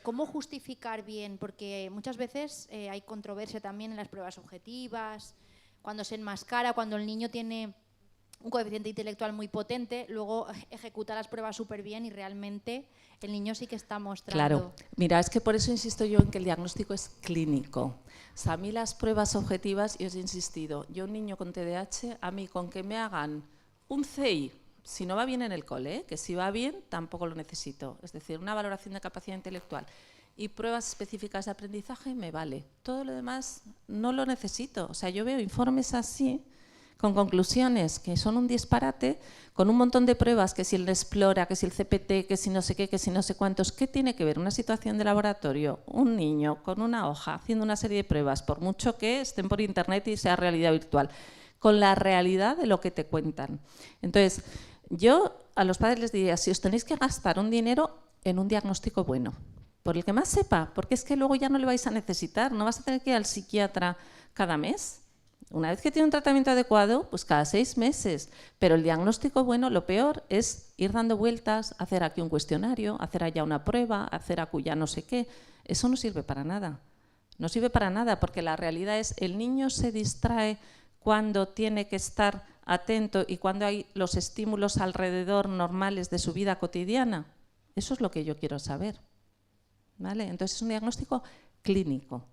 cómo justificar bien, porque muchas veces hay controversia también en las pruebas objetivas, cuando se enmascara, cuando el niño tiene un coeficiente intelectual muy potente, luego ejecuta las pruebas súper bien y realmente el niño sí que está mostrando... Claro, mira, es que por eso insisto yo en que el diagnóstico es clínico. O sea, a mí las pruebas objetivas, y os he insistido, yo un niño con TDAH, a mí con que me hagan un CI, si no va bien en el cole, que si va bien tampoco lo necesito, es decir, una valoración de capacidad intelectual, y pruebas específicas de aprendizaje me vale. Todo lo demás no lo necesito. O sea, yo veo informes así, con conclusiones que son un disparate, con un montón de pruebas, que si el Explora, que si el CPT, que si no sé qué, que si no sé cuántos. ¿Qué tiene que ver una situación de laboratorio? Un niño con una hoja haciendo una serie de pruebas, por mucho que estén por internet y sea realidad virtual, con la realidad de lo que te cuentan. Entonces, yo a los padres les diría, si os tenéis que gastar un dinero en un diagnóstico bueno, por el que más sepa, porque es que luego ya no le vais a necesitar, no vas a tener que ir al psiquiatra cada mes. Una vez que tiene un tratamiento adecuado, pues cada 6 meses. Pero el diagnóstico bueno, lo peor es ir dando vueltas, hacer aquí un cuestionario, hacer allá una prueba, hacer acullá no sé qué. Eso no sirve para nada. No sirve para nada porque la realidad es el niño se distrae cuando tiene que estar atento y cuando hay los estímulos alrededor normales de su vida cotidiana. Eso es lo que yo quiero saber. ¿Vale? Entonces es un diagnóstico clínico.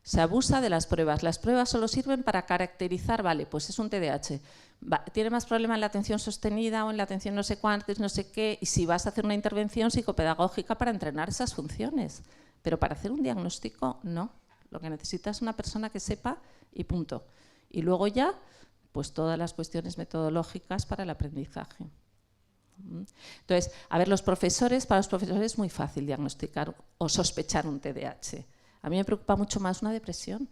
Se abusa de las pruebas. Las pruebas solo sirven para caracterizar, vale, pues es un TDAH. Tiene más problema en la atención sostenida o en la atención no sé cuántos, no sé qué, y si vas a hacer una intervención psicopedagógica para entrenar esas funciones. Pero para hacer un diagnóstico, no. Lo que necesitas es una persona que sepa y punto. Y luego ya, pues todas las cuestiones metodológicas para el aprendizaje. Entonces, a ver, para los profesores es muy fácil diagnosticar o sospechar un TDAH. A mí me preocupa mucho más una depresión.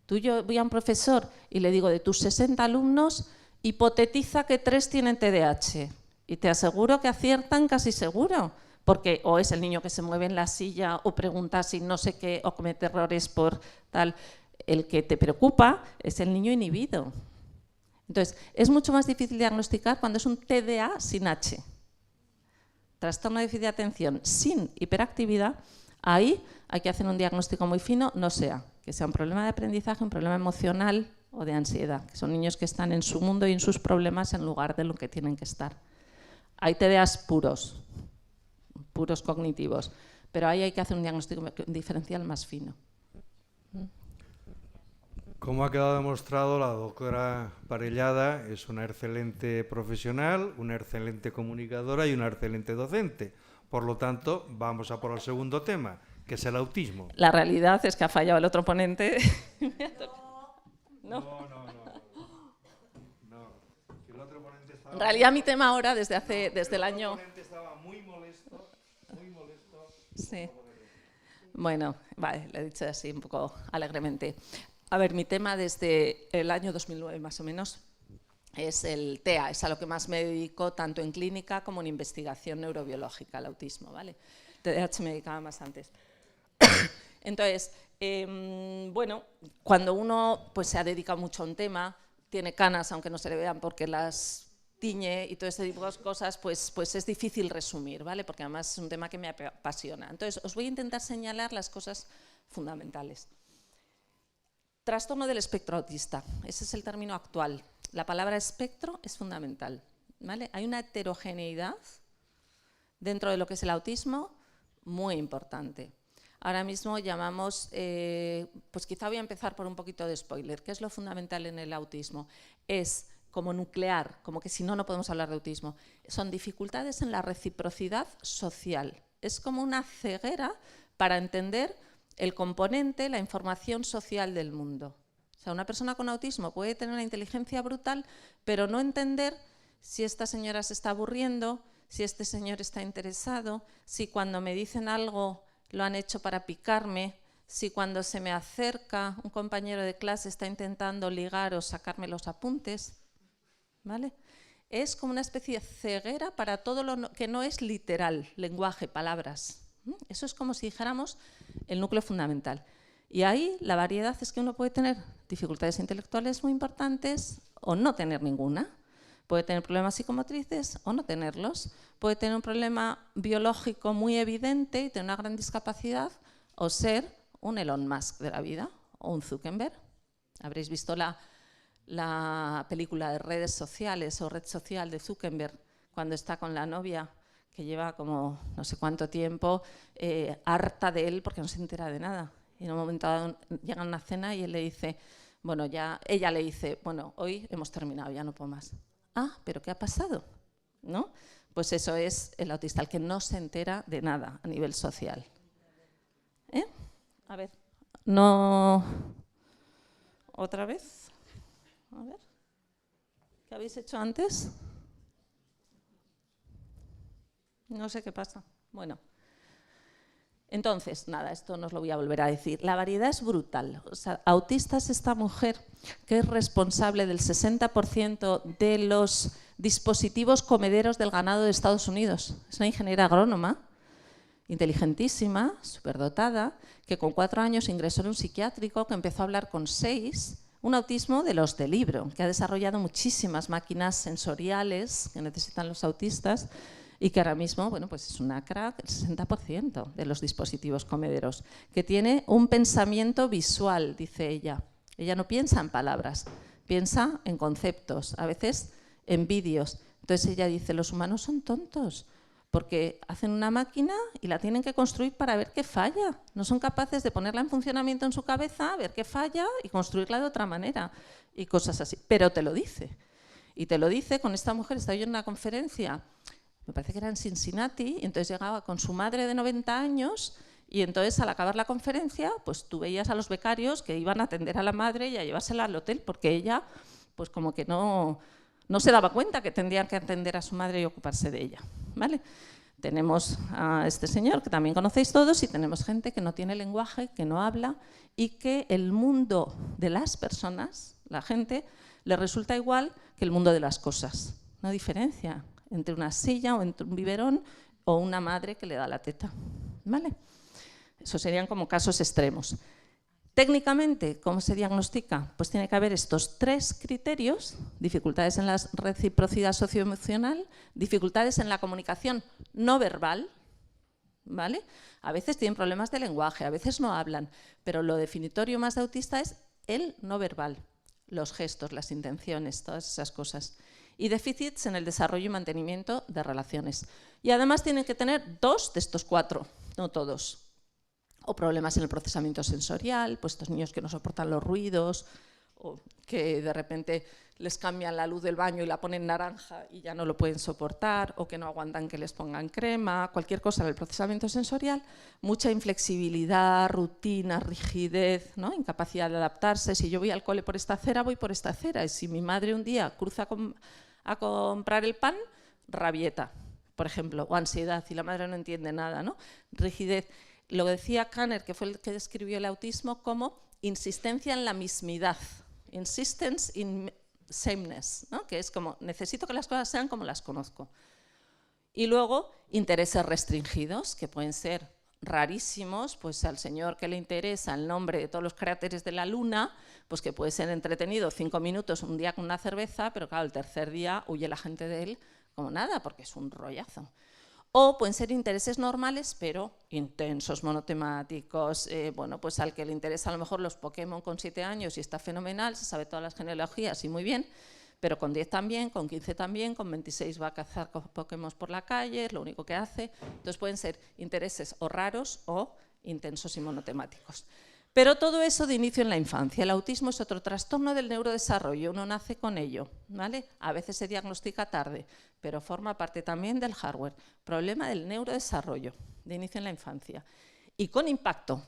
Yo voy a un profesor y le digo, de tus 60 alumnos, hipotetiza que 3 tienen TDAH. Y te aseguro que aciertan casi seguro. Porque o es el niño que se mueve en la silla o pregunta si no sé qué o comete errores por tal. El que te preocupa es el niño inhibido. Entonces, es mucho más difícil diagnosticar cuando es un TDA sin H. Trastorno de déficit de atención sin hiperactividad. Ahí hay que hacer un diagnóstico muy fino, no sea que sea un problema de aprendizaje, un problema emocional o de ansiedad, que son niños que están en su mundo y en sus problemas en lugar de lo que tienen que estar. Hay TDAs puros cognitivos, pero ahí hay que hacer un diagnóstico diferencial más fino. Como ha quedado demostrado, la doctora Parellada es una excelente profesional, una excelente comunicadora y una excelente docente. Por lo tanto, vamos a por el segundo tema, que es el autismo. La realidad es que ha fallado el otro ponente. No. El otro ponente estaba... En realidad mi tema ahora, desde el año... El otro ponente estaba muy molesto. Sí. Bueno, vale, lo he dicho así un poco alegremente. A ver, mi tema desde el año 2009 más o menos es el TEA, es a lo que más me dedico tanto en clínica como en investigación neurobiológica, el autismo, ¿vale? TDAH me dedicaba más antes. Entonces, bueno, cuando uno pues, se ha dedicado mucho a un tema, tiene canas aunque no se le vean porque las tiñe y todo este tipo de cosas, pues es difícil resumir, ¿vale? Porque además es un tema que me apasiona. Entonces, os voy a intentar señalar las cosas fundamentales. Trastorno del espectro autista, ese es el término actual. La palabra espectro es fundamental, ¿vale? Hay una heterogeneidad dentro de lo que es el autismo muy importante. Ahora mismo llamamos, pues quizá voy a empezar por un poquito de spoiler. ¿Qué es lo fundamental en el autismo? Es como nuclear, como que si no, no podemos hablar de autismo. Son dificultades en la reciprocidad social. Es como una ceguera para entender el componente, la información social del mundo. O sea, una persona con autismo puede tener una inteligencia brutal, pero no entender si esta señora se está aburriendo, si este señor está interesado, si cuando me dicen algo lo han hecho para picarme, si cuando se me acerca un compañero de clase está intentando ligar o sacarme los apuntes, ¿vale? Es como una especie de ceguera para todo lo que no es literal, lenguaje, palabras. Eso es como si dijéramos el núcleo fundamental. Y ahí la variedad es que uno puede tener dificultades intelectuales muy importantes o no tener ninguna. Puede tener problemas psicomotrices o no tenerlos. Puede tener un problema biológico muy evidente y tener una gran discapacidad o ser un Elon Musk de la vida o un Zuckerberg. Habréis visto la película de redes sociales o red social de Zuckerberg cuando está con la novia que lleva como no sé cuánto tiempo harta de él porque no se entera de nada. Y en un momento dado llega a una cena y él le dice, bueno, ella le dice, bueno, hoy hemos terminado, ya no puedo más. Ah, ¿pero qué ha pasado? ¿No? Pues eso es el autista, el que no se entera de nada a nivel social. A ver, no... ¿Otra vez? A ver. ¿Qué habéis hecho antes? No sé qué pasa. Bueno. Entonces, nada, esto no os lo voy a volver a decir. La variedad es brutal. O sea, autista es esta mujer que es responsable del 60% de los dispositivos comederos del ganado de Estados Unidos. Es una ingeniera agrónoma, inteligentísima, superdotada, que con 4 años ingresó en un psiquiátrico, que empezó a hablar con 6, un autismo de los de libro, que ha desarrollado muchísimas máquinas sensoriales que necesitan los autistas, y que ahora mismo, bueno, pues es una crack, el 60% de los dispositivos comederos, que tiene un pensamiento visual, dice ella. Ella no piensa en palabras, piensa en conceptos, a veces en vídeos. Entonces ella dice, los humanos son tontos, porque hacen una máquina y la tienen que construir para ver qué falla. No son capaces de ponerla en funcionamiento en su cabeza, ver qué falla y construirla de otra manera, y cosas así. Pero te lo dice. Y te lo dice con esta mujer, estaba yo en una conferencia, me parece que era en Cincinnati, y entonces llegaba con su madre de 90 años y entonces al acabar la conferencia pues tú veías a los becarios que iban a atender a la madre y a llevársela al hotel porque ella pues como que no se daba cuenta que tendrían que atender a su madre y ocuparse de ella, ¿vale? Tenemos a este señor que también conocéis todos y tenemos gente que no tiene lenguaje, que no habla y que el mundo de las personas, la gente, le resulta igual que el mundo de las cosas. No diferencia entre una silla o entre un biberón o una madre que le da la teta, ¿vale? Eso serían como casos extremos. Técnicamente, ¿cómo se diagnostica? Pues tiene que haber estos 3 criterios: dificultades en la reciprocidad socioemocional, dificultades en la comunicación no verbal, ¿vale? A veces tienen problemas de lenguaje, a veces no hablan, pero lo definitorio más de autista es el no verbal, los gestos, las intenciones, todas esas cosas. Y déficits en el desarrollo y mantenimiento de relaciones. Y además tienen que tener 2 de estos 4, no todos. O problemas en el procesamiento sensorial, pues estos niños que no soportan los ruidos, o que de repente les cambian la luz del baño y la ponen naranja y ya no lo pueden soportar, o que no aguantan que les pongan crema, cualquier cosa en el procesamiento sensorial, mucha inflexibilidad, rutina, rigidez, ¿no? Incapacidad de adaptarse. Si yo voy al cole por esta acera, voy por esta acera, y si mi madre un día cruza a comprar el pan, rabieta, por ejemplo, o ansiedad, y la madre no entiende nada, ¿no? Rigidez. Lo decía Kanner, que fue el que describió el autismo, como insistencia en la mismidad, insistence in sameness, ¿no? Que es como, necesito que las cosas sean como las conozco. Y luego, intereses restringidos, que pueden ser rarísimos, pues al señor que le interesa el nombre de todos los cráteres de la Luna, pues que puede ser entretenido 5 minutos un día con una cerveza, pero claro, el tercer día huye la gente de él como nada, porque es un rollazo. O pueden ser intereses normales, pero intensos, monotemáticos, bueno, pues al que le interesa a lo mejor los Pokémon con 7 años y está fenomenal, se sabe todas las genealogías y muy bien, pero con 10 también, con 15 también, con 26 va a cazar Pokémon por la calle, es lo único que hace. Entonces pueden ser intereses o raros o intensos y monotemáticos. Pero todo eso de inicio en la infancia. El autismo es otro trastorno del neurodesarrollo, uno nace con ello, ¿vale? A veces se diagnostica tarde, pero forma parte también del hardware. Problema del neurodesarrollo, de inicio en la infancia. Y con impacto.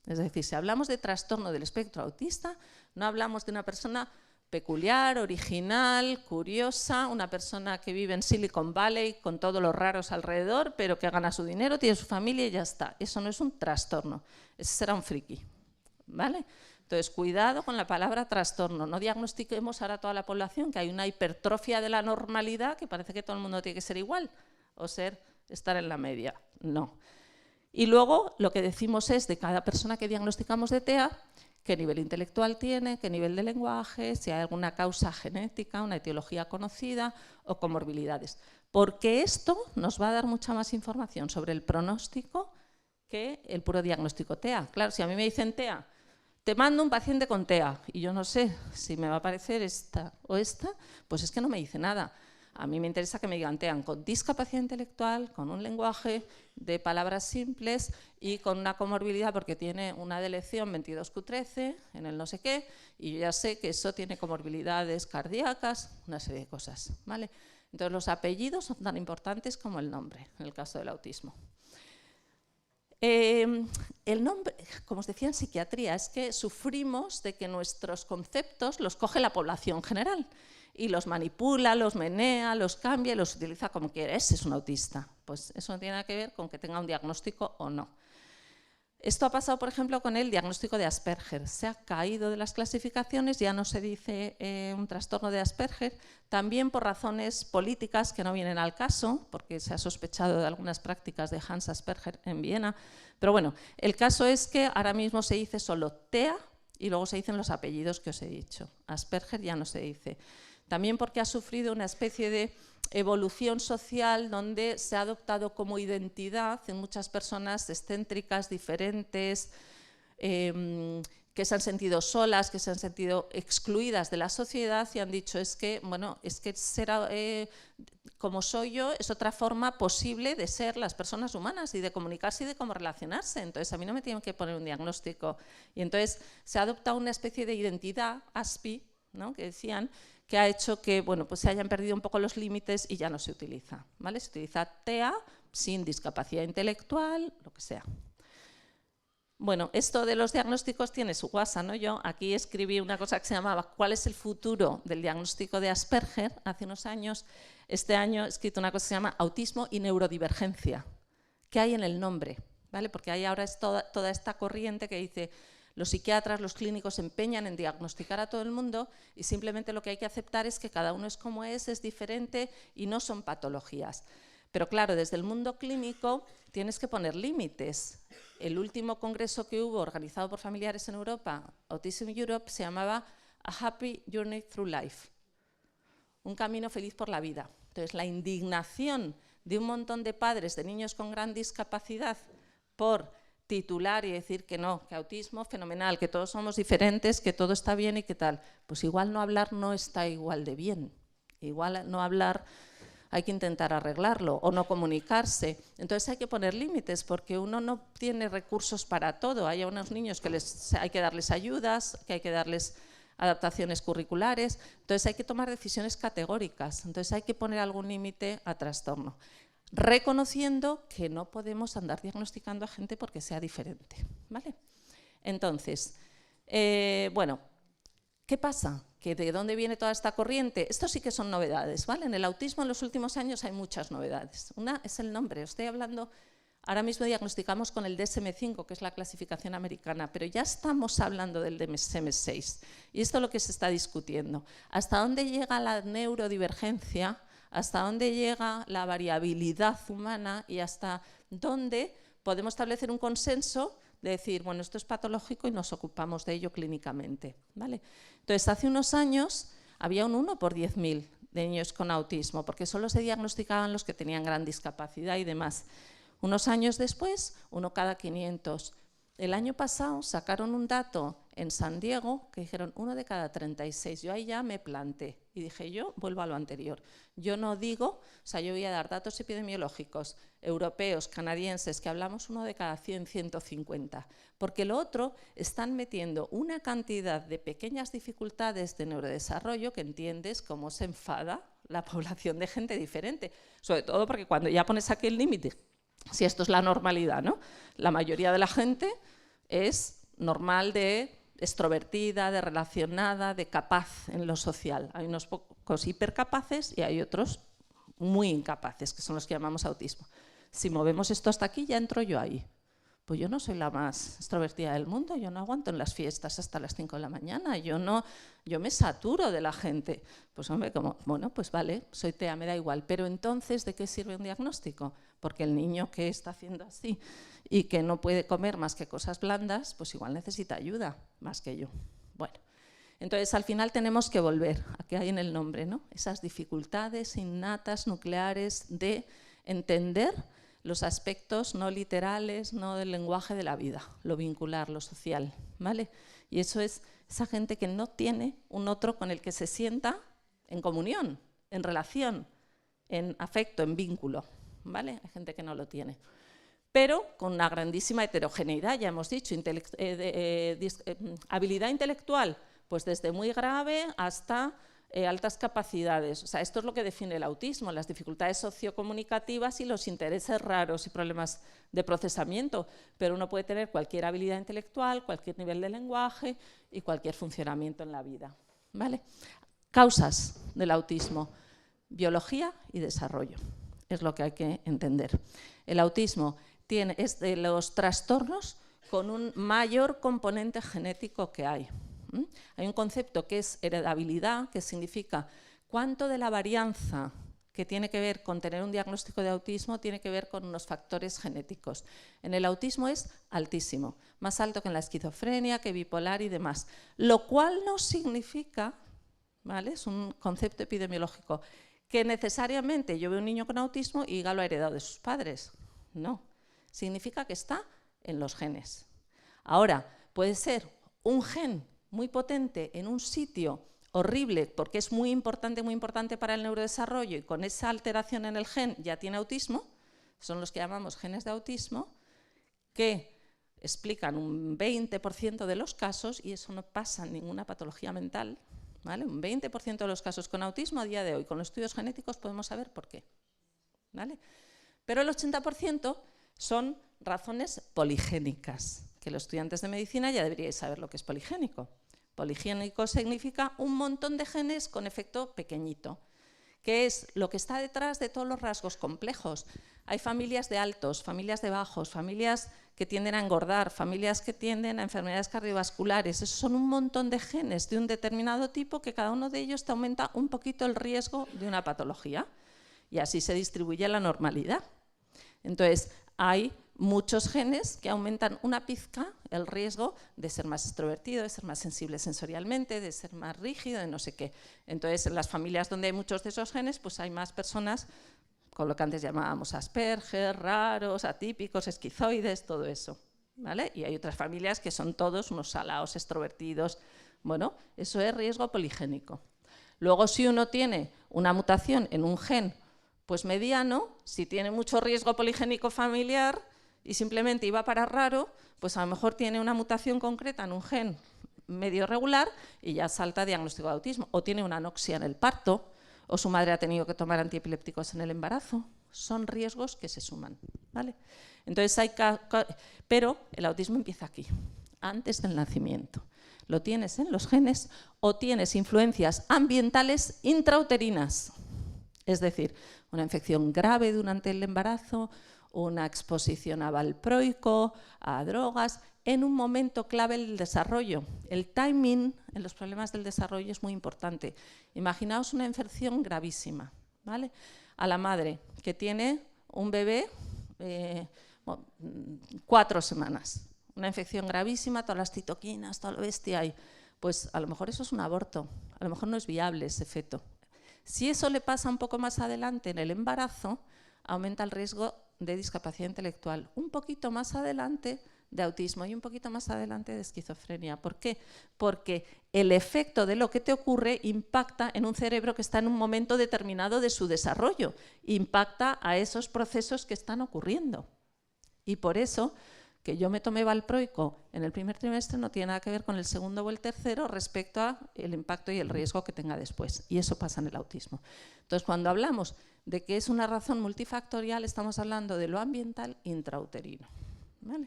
Es decir, si hablamos de trastorno del espectro autista, no hablamos de una persona peculiar, original, curiosa, una persona que vive en Silicon Valley con todos los raros alrededor, pero que gana su dinero, tiene su familia y ya está. Eso no es un trastorno, ese será un friki, ¿vale? Entonces, cuidado con la palabra trastorno, no diagnostiquemos ahora a toda la población que hay una hipertrofia de la normalidad, que parece que todo el mundo tiene que ser igual o estar en la media, no. Y luego lo que decimos es de cada persona que diagnosticamos de TEA, qué nivel intelectual tiene, qué nivel de lenguaje, si hay alguna causa genética, una etiología conocida o comorbilidades. Porque esto nos va a dar mucha más información sobre el pronóstico que el puro diagnóstico TEA. Claro, si a mí me dicen TEA, te mando un paciente con TEA y yo no sé si me va a aparecer esta o esta, pues es que no me dice nada. A mí me interesa que me digan TEA con discapacidad intelectual, con un lenguaje de palabras simples y con una comorbilidad porque tiene una delección 22q13 en el no sé qué, y yo ya sé que eso tiene comorbilidades cardíacas, una serie de cosas, ¿vale? Entonces los apellidos son tan importantes como el nombre en el caso del autismo. El nombre, como os decía en psiquiatría, es que sufrimos de que nuestros conceptos los coge la población general y los manipula, los menea, los cambia y los utiliza como quiere. Ese es un autista. Pues eso no tiene nada que ver con que tenga un diagnóstico o no. Esto ha pasado, por ejemplo, con el diagnóstico de Asperger. Se ha caído de las clasificaciones, ya no se dice un trastorno de Asperger, también por razones políticas que no vienen al caso, porque se ha sospechado de algunas prácticas de Hans Asperger en Viena. Pero bueno, el caso es que ahora mismo se dice solo TEA y luego se dicen los apellidos que os he dicho. Asperger ya no se dice. También porque ha sufrido una especie de evolución social donde se ha adoptado como identidad en muchas personas excéntricas, diferentes, que se han sentido solas, que se han sentido excluidas de la sociedad y han dicho es que ser como soy yo es otra forma posible de ser las personas humanas y de comunicarse y de cómo relacionarse. Entonces a mí no me tienen que poner un diagnóstico. Y entonces se ha adoptado una especie de identidad, ASPI, ¿no?, que decían, que ha hecho que pues se hayan perdido un poco los límites y ya no se utiliza, ¿vale? Se utiliza TEA sin discapacidad intelectual, lo que sea. Bueno, esto de los diagnósticos tiene su guasa, ¿no? Yo aquí escribí una cosa que se llamaba ¿cuál es el futuro del diagnóstico de Asperger? Hace unos años. Este año he escrito una cosa que se llama autismo y neurodivergencia. ¿Qué hay en el nombre? ¿Vale? Porque ahí ahora es toda esta corriente que dice los psiquiatras, los clínicos se empeñan en diagnosticar a todo el mundo y simplemente lo que hay que aceptar es que cada uno es como es diferente y no son patologías. Pero claro, desde el mundo clínico tienes que poner límites. El último congreso que hubo organizado por familiares en Europa, Autism Europe, se llamaba A Happy Journey Through Life, un camino feliz por la vida. Entonces, la indignación de un montón de padres de niños con gran discapacidad por titular y decir que no, que autismo fenomenal, que todos somos diferentes, que todo está bien y que tal. Pues igual no hablar no está igual de bien. Igual no hablar hay que intentar arreglarlo o no comunicarse. Entonces hay que poner límites porque uno no tiene recursos para todo. Hay unos niños que hay que darles ayudas, que hay que darles adaptaciones curriculares. Entonces hay que tomar decisiones categóricas. Entonces hay que poner algún límite a trastorno, reconociendo que no podemos andar diagnosticando a gente porque sea diferente, ¿vale? Entonces, bueno, ¿qué pasa? ¿Que de dónde viene toda esta corriente? Esto sí que son novedades, ¿vale? En el autismo en los últimos años hay muchas novedades. Una es el nombre. Estoy hablando, ahora mismo diagnosticamos con el DSM-5, que es la clasificación americana, pero ya estamos hablando del DSM-6. Y esto es lo que se está discutiendo. ¿Hasta dónde llega la neurodivergencia? ¿Hasta dónde llega la variabilidad humana y hasta dónde podemos establecer un consenso de decir, bueno, esto es patológico y nos ocupamos de ello clínicamente, ¿vale? Entonces, hace unos años había un 1 por 10.000 de niños con autismo, porque solo se diagnosticaban los que tenían gran discapacidad y demás. Unos años después, 1 cada 500. El año pasado sacaron un dato en San Diego que dijeron 1 de cada 36. Yo ahí ya me planté y dije, yo vuelvo a lo anterior. Yo no digo, o sea, yo voy a dar datos epidemiológicos europeos, canadienses, que hablamos 1 de cada 100, 150. Porque lo otro, están metiendo una cantidad de pequeñas dificultades de neurodesarrollo que entiendes cómo se enfada la población de gente diferente. Sobre todo porque cuando ya pones aquí el límite, si esto es la normalidad, ¿no? La mayoría de la gente es normal, de extrovertida, de relacionada, de capaz en lo social. Hay unos pocos hipercapaces y hay otros muy incapaces, que son los que llamamos autismo. Si movemos esto hasta aquí, ya entro yo ahí. Pues yo no soy la más extrovertida del mundo, yo no aguanto en las fiestas hasta las 5 de la mañana, yo me saturo de la gente. Pues hombre, como, bueno, pues vale, soy TEA, me da igual. Pero entonces, ¿de qué sirve un diagnóstico? Porque el niño que está haciendo así y que no puede comer más que cosas blandas, pues igual necesita ayuda, más que yo. Bueno, entonces al final tenemos que volver a que hay en el nombre, ¿no? Esas dificultades innatas, nucleares, de entender los aspectos no literales, no del lenguaje de la vida, lo vincular, lo social, ¿vale? Y eso es esa gente que no tiene un otro con el que se sienta en comunión, en relación, en afecto, en vínculo, ¿vale? Hay gente que no lo tiene. Pero con una grandísima heterogeneidad, ya hemos dicho, habilidad intelectual, pues desde muy grave hasta altas capacidades. O sea, esto es lo que define el autismo, las dificultades sociocomunicativas y los intereses raros y problemas de procesamiento, pero uno puede tener cualquier habilidad intelectual, cualquier nivel de lenguaje y cualquier funcionamiento en la vida, ¿vale? Causas del autismo, biología y desarrollo, es lo que hay que entender. El autismo es de los trastornos con un mayor componente genético que hay. Hay un concepto que es heredabilidad, que significa cuánto de la varianza que tiene que ver con tener un diagnóstico de autismo tiene que ver con unos factores genéticos. En el autismo es altísimo, más alto que en la esquizofrenia, que bipolar y demás, lo cual no significa, ¿vale? Es un concepto epidemiológico, que necesariamente yo veo un niño con autismo y diga lo ha heredado de sus padres. No, significa que está en los genes. Ahora, puede ser un gen muy potente en un sitio horrible porque es muy importante para el neurodesarrollo y con esa alteración en el gen ya tiene autismo, son los que llamamos genes de autismo, que explican un 20% de los casos y eso no pasa en ninguna patología mental, ¿vale? Un 20% de los casos con autismo a día de hoy, con los estudios genéticos podemos saber por qué, ¿vale? Pero el 80% son razones poligénicas, que los estudiantes de medicina ya deberíais saber lo que es poligénico. Poligénico significa un montón de genes con efecto pequeñito, que es lo que está detrás de todos los rasgos complejos. Hay familias de altos, familias de bajos, familias que tienden a engordar, familias que tienden a enfermedades cardiovasculares. Esos son un montón de genes de un determinado tipo que cada uno de ellos te aumenta un poquito el riesgo de una patología y así se distribuye la normalidad. Entonces, hay muchos genes que aumentan una pizca el riesgo de ser más extrovertido, de ser más sensible sensorialmente, de ser más rígido, de no sé qué. Entonces, en las familias donde hay muchos de esos genes, pues hay más personas con lo que antes llamábamos Asperger, raros, atípicos, esquizoides, todo eso, ¿vale? Y hay otras familias que son todos unos salaos, extrovertidos. Bueno, eso es riesgo poligénico. Luego, si uno tiene una mutación en un gen pues mediano, si tiene mucho riesgo poligénico familiar y simplemente iba para raro, pues a lo mejor tiene una mutación concreta en un gen medio regular y ya salta diagnóstico de autismo. O tiene una anoxia en el parto, o su madre ha tenido que tomar antiepilépticos en el embarazo. Son riesgos que se suman, ¿vale? Entonces pero el autismo empieza aquí, antes del nacimiento. Lo tienes en los genes o tienes influencias ambientales intrauterinas, es decir, una infección grave durante el embarazo, una exposición a valproico, a drogas, en un momento clave del desarrollo. El timing en los problemas del desarrollo es muy importante. Imaginaos una infección gravísima, ¿vale? A la madre que tiene un bebé 4 semanas, una infección gravísima, todas las citoquinas, toda la bestia ahí. Pues a lo mejor eso es un aborto, a lo mejor no es viable ese feto. Si eso le pasa un poco más adelante en el embarazo, aumenta el riesgo de discapacidad intelectual. Un poquito más adelante de autismo y un poquito más adelante de esquizofrenia. ¿Por qué? Porque el efecto de lo que te ocurre impacta en un cerebro que está en un momento determinado de su desarrollo, impacta a esos procesos que están ocurriendo. Y por eso que yo me tomé valproico en el primer trimestre no tiene nada que ver con el segundo o el tercero respecto al impacto y el riesgo que tenga después. Y eso pasa en el autismo. Entonces, cuando hablamos de que es una razón multifactorial, estamos hablando de lo ambiental intrauterino, ¿vale?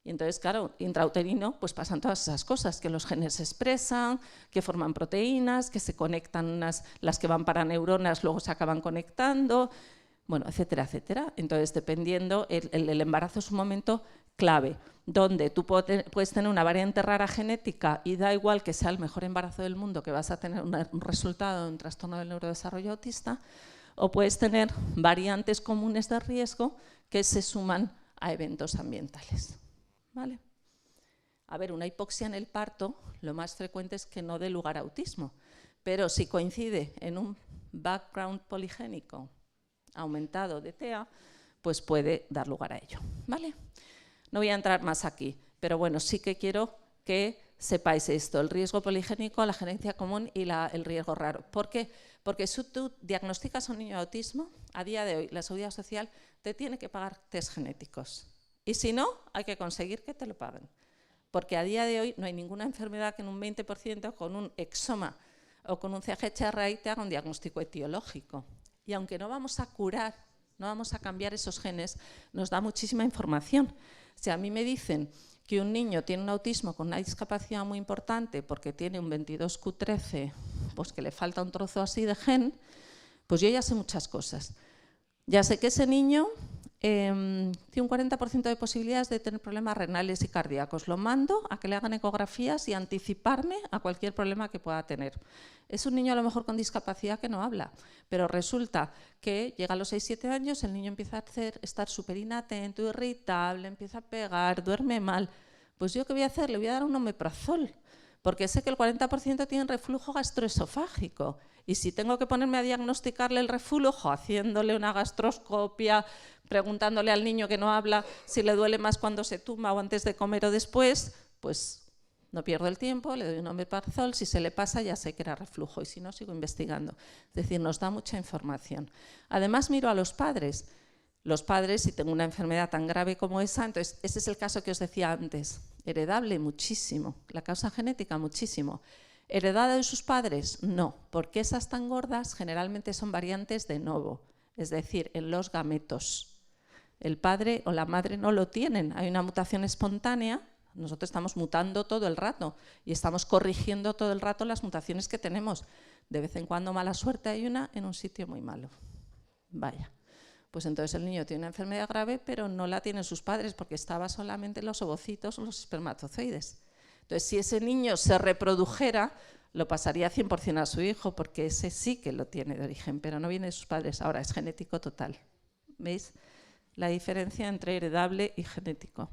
Y entonces, claro, intrauterino, pues pasan todas esas cosas, que los genes se expresan, que forman proteínas, que se conectan las que van para neuronas, luego se acaban conectando, bueno, etcétera, etcétera. Entonces, dependiendo, el embarazo es un momento clave, donde tú puedes tener una variante rara genética y da igual que sea el mejor embarazo del mundo, que vas a tener un resultado de un trastorno del neurodesarrollo autista, o puedes tener variantes comunes de riesgo que se suman a eventos ambientales, ¿vale? A ver, una hipoxia en el parto, lo más frecuente es que no dé lugar a autismo, pero si coincide en un background poligénico aumentado de TEA, pues puede dar lugar a ello, ¿vale? No voy a entrar más aquí, pero bueno, sí que quiero que sepáis esto, el riesgo poligénico, la genencia común y el riesgo raro. ¿Por qué? Porque si tú diagnosticas a un niño de autismo, a día de hoy la Seguridad Social te tiene que pagar test genéticos. Y si no, hay que conseguir que te lo paguen. Porque a día de hoy no hay ninguna enfermedad que en un 20% con un exoma o con un CGHRA y te haga un diagnóstico etiológico. Y aunque no vamos a curar, no vamos a cambiar esos genes, nos da muchísima información. Si a mí me dicen que un niño tiene un autismo con una discapacidad muy importante porque tiene un 22q13, pues que le falta un trozo así de gen, pues yo ya sé muchas cosas. Ya sé que ese niño tiene un 40% de posibilidades de tener problemas renales y cardíacos. Lo mando a que le hagan ecografías y anticiparme a cualquier problema que pueda tener. Es un niño a lo mejor con discapacidad que no habla, pero resulta que llega a los 6-7 años, el niño empieza a estar súper inatento, irritable, empieza a pegar, duerme mal. Pues ¿yo qué voy a hacer? Le voy a dar un omeprazol, porque sé que el 40% tiene reflujo gastroesofágico. Y si tengo que ponerme a diagnosticarle el reflujo, haciéndole una gastroscopia, preguntándole al niño que no habla si le duele más cuando se tumba o antes de comer o después, pues no pierdo el tiempo, le doy un omeprazol, si se le pasa ya sé que era reflujo y si no sigo investigando. Es decir, nos da mucha información. Además miro a los padres. Los padres, si tengo una enfermedad tan grave como esa, entonces ese es el caso que os decía antes, heredable muchísimo, la causa genética muchísimo. ¿Heredada de sus padres? No, porque esas tan gordas generalmente son variantes de novo, es decir, en los gametos. El padre o la madre no lo tienen, hay una mutación espontánea, nosotros estamos mutando todo el rato y estamos corrigiendo todo el rato las mutaciones que tenemos. De vez en cuando, mala suerte, hay una en un sitio muy malo. Vaya, pues entonces el niño tiene una enfermedad grave, pero no la tienen sus padres porque estaba solamente en los ovocitos o los espermatozoides. Entonces, si ese niño se reprodujera, lo pasaría 100% a su hijo, porque ese sí que lo tiene de origen, pero no viene de sus padres. Ahora, es genético total. ¿Veis la diferencia entre heredable y genético?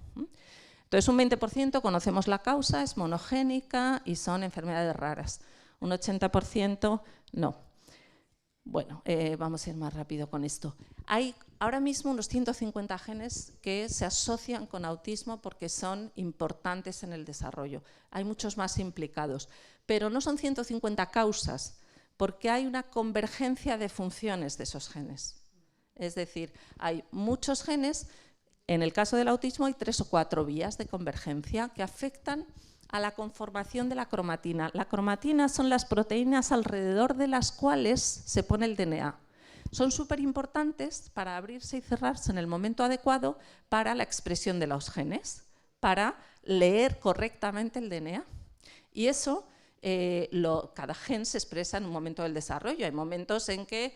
Entonces, un 20% conocemos la causa, es monogénica y son enfermedades raras. Un 80% no. Bueno, vamos a ir más rápido con esto. Hay ahora mismo unos 150 genes que se asocian con autismo porque son importantes en el desarrollo. Hay muchos más implicados, pero no son 150 causas, porque hay una convergencia de funciones de esos genes. Es decir, hay muchos genes, en el caso del autismo hay 3 o 4 vías de convergencia que afectan a la conformación de la cromatina. La cromatina son las proteínas alrededor de las cuales se pone el DNA. Son súper importantes para abrirse y cerrarse en el momento adecuado para la expresión de los genes, para leer correctamente el DNA. Y eso, cada gen se expresa en un momento del desarrollo. Hay momentos en que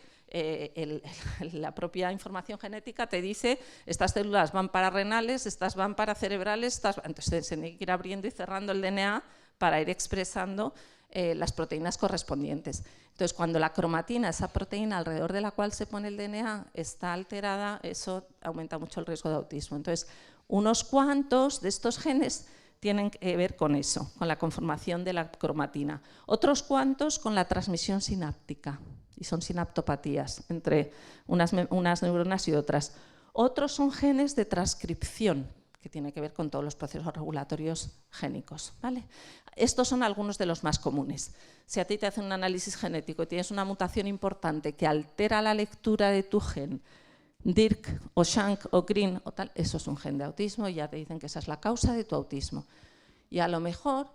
la propia información genética te dice estas células van para renales, estas van para cerebrales, entonces se tiene que ir abriendo y cerrando el DNA para ir expresando las proteínas correspondientes. Entonces, cuando la cromatina, esa proteína alrededor de la cual se pone el DNA, está alterada, eso aumenta mucho el riesgo de autismo. Entonces, unos cuantos de estos genes tienen que ver con eso, con la conformación de la cromatina. Otros cuantos con la transmisión sináptica, y son sinaptopatías entre unas neuronas y otras. Otros son genes de transcripción, que tiene que ver con todos los procesos regulatorios génicos, ¿vale? Estos son algunos de los más comunes. Si a ti te hacen un análisis genético y tienes una mutación importante que altera la lectura de tu gen, DIRC o Shank o Green o tal, eso es un gen de autismo y ya te dicen que esa es la causa de tu autismo. Y a lo mejor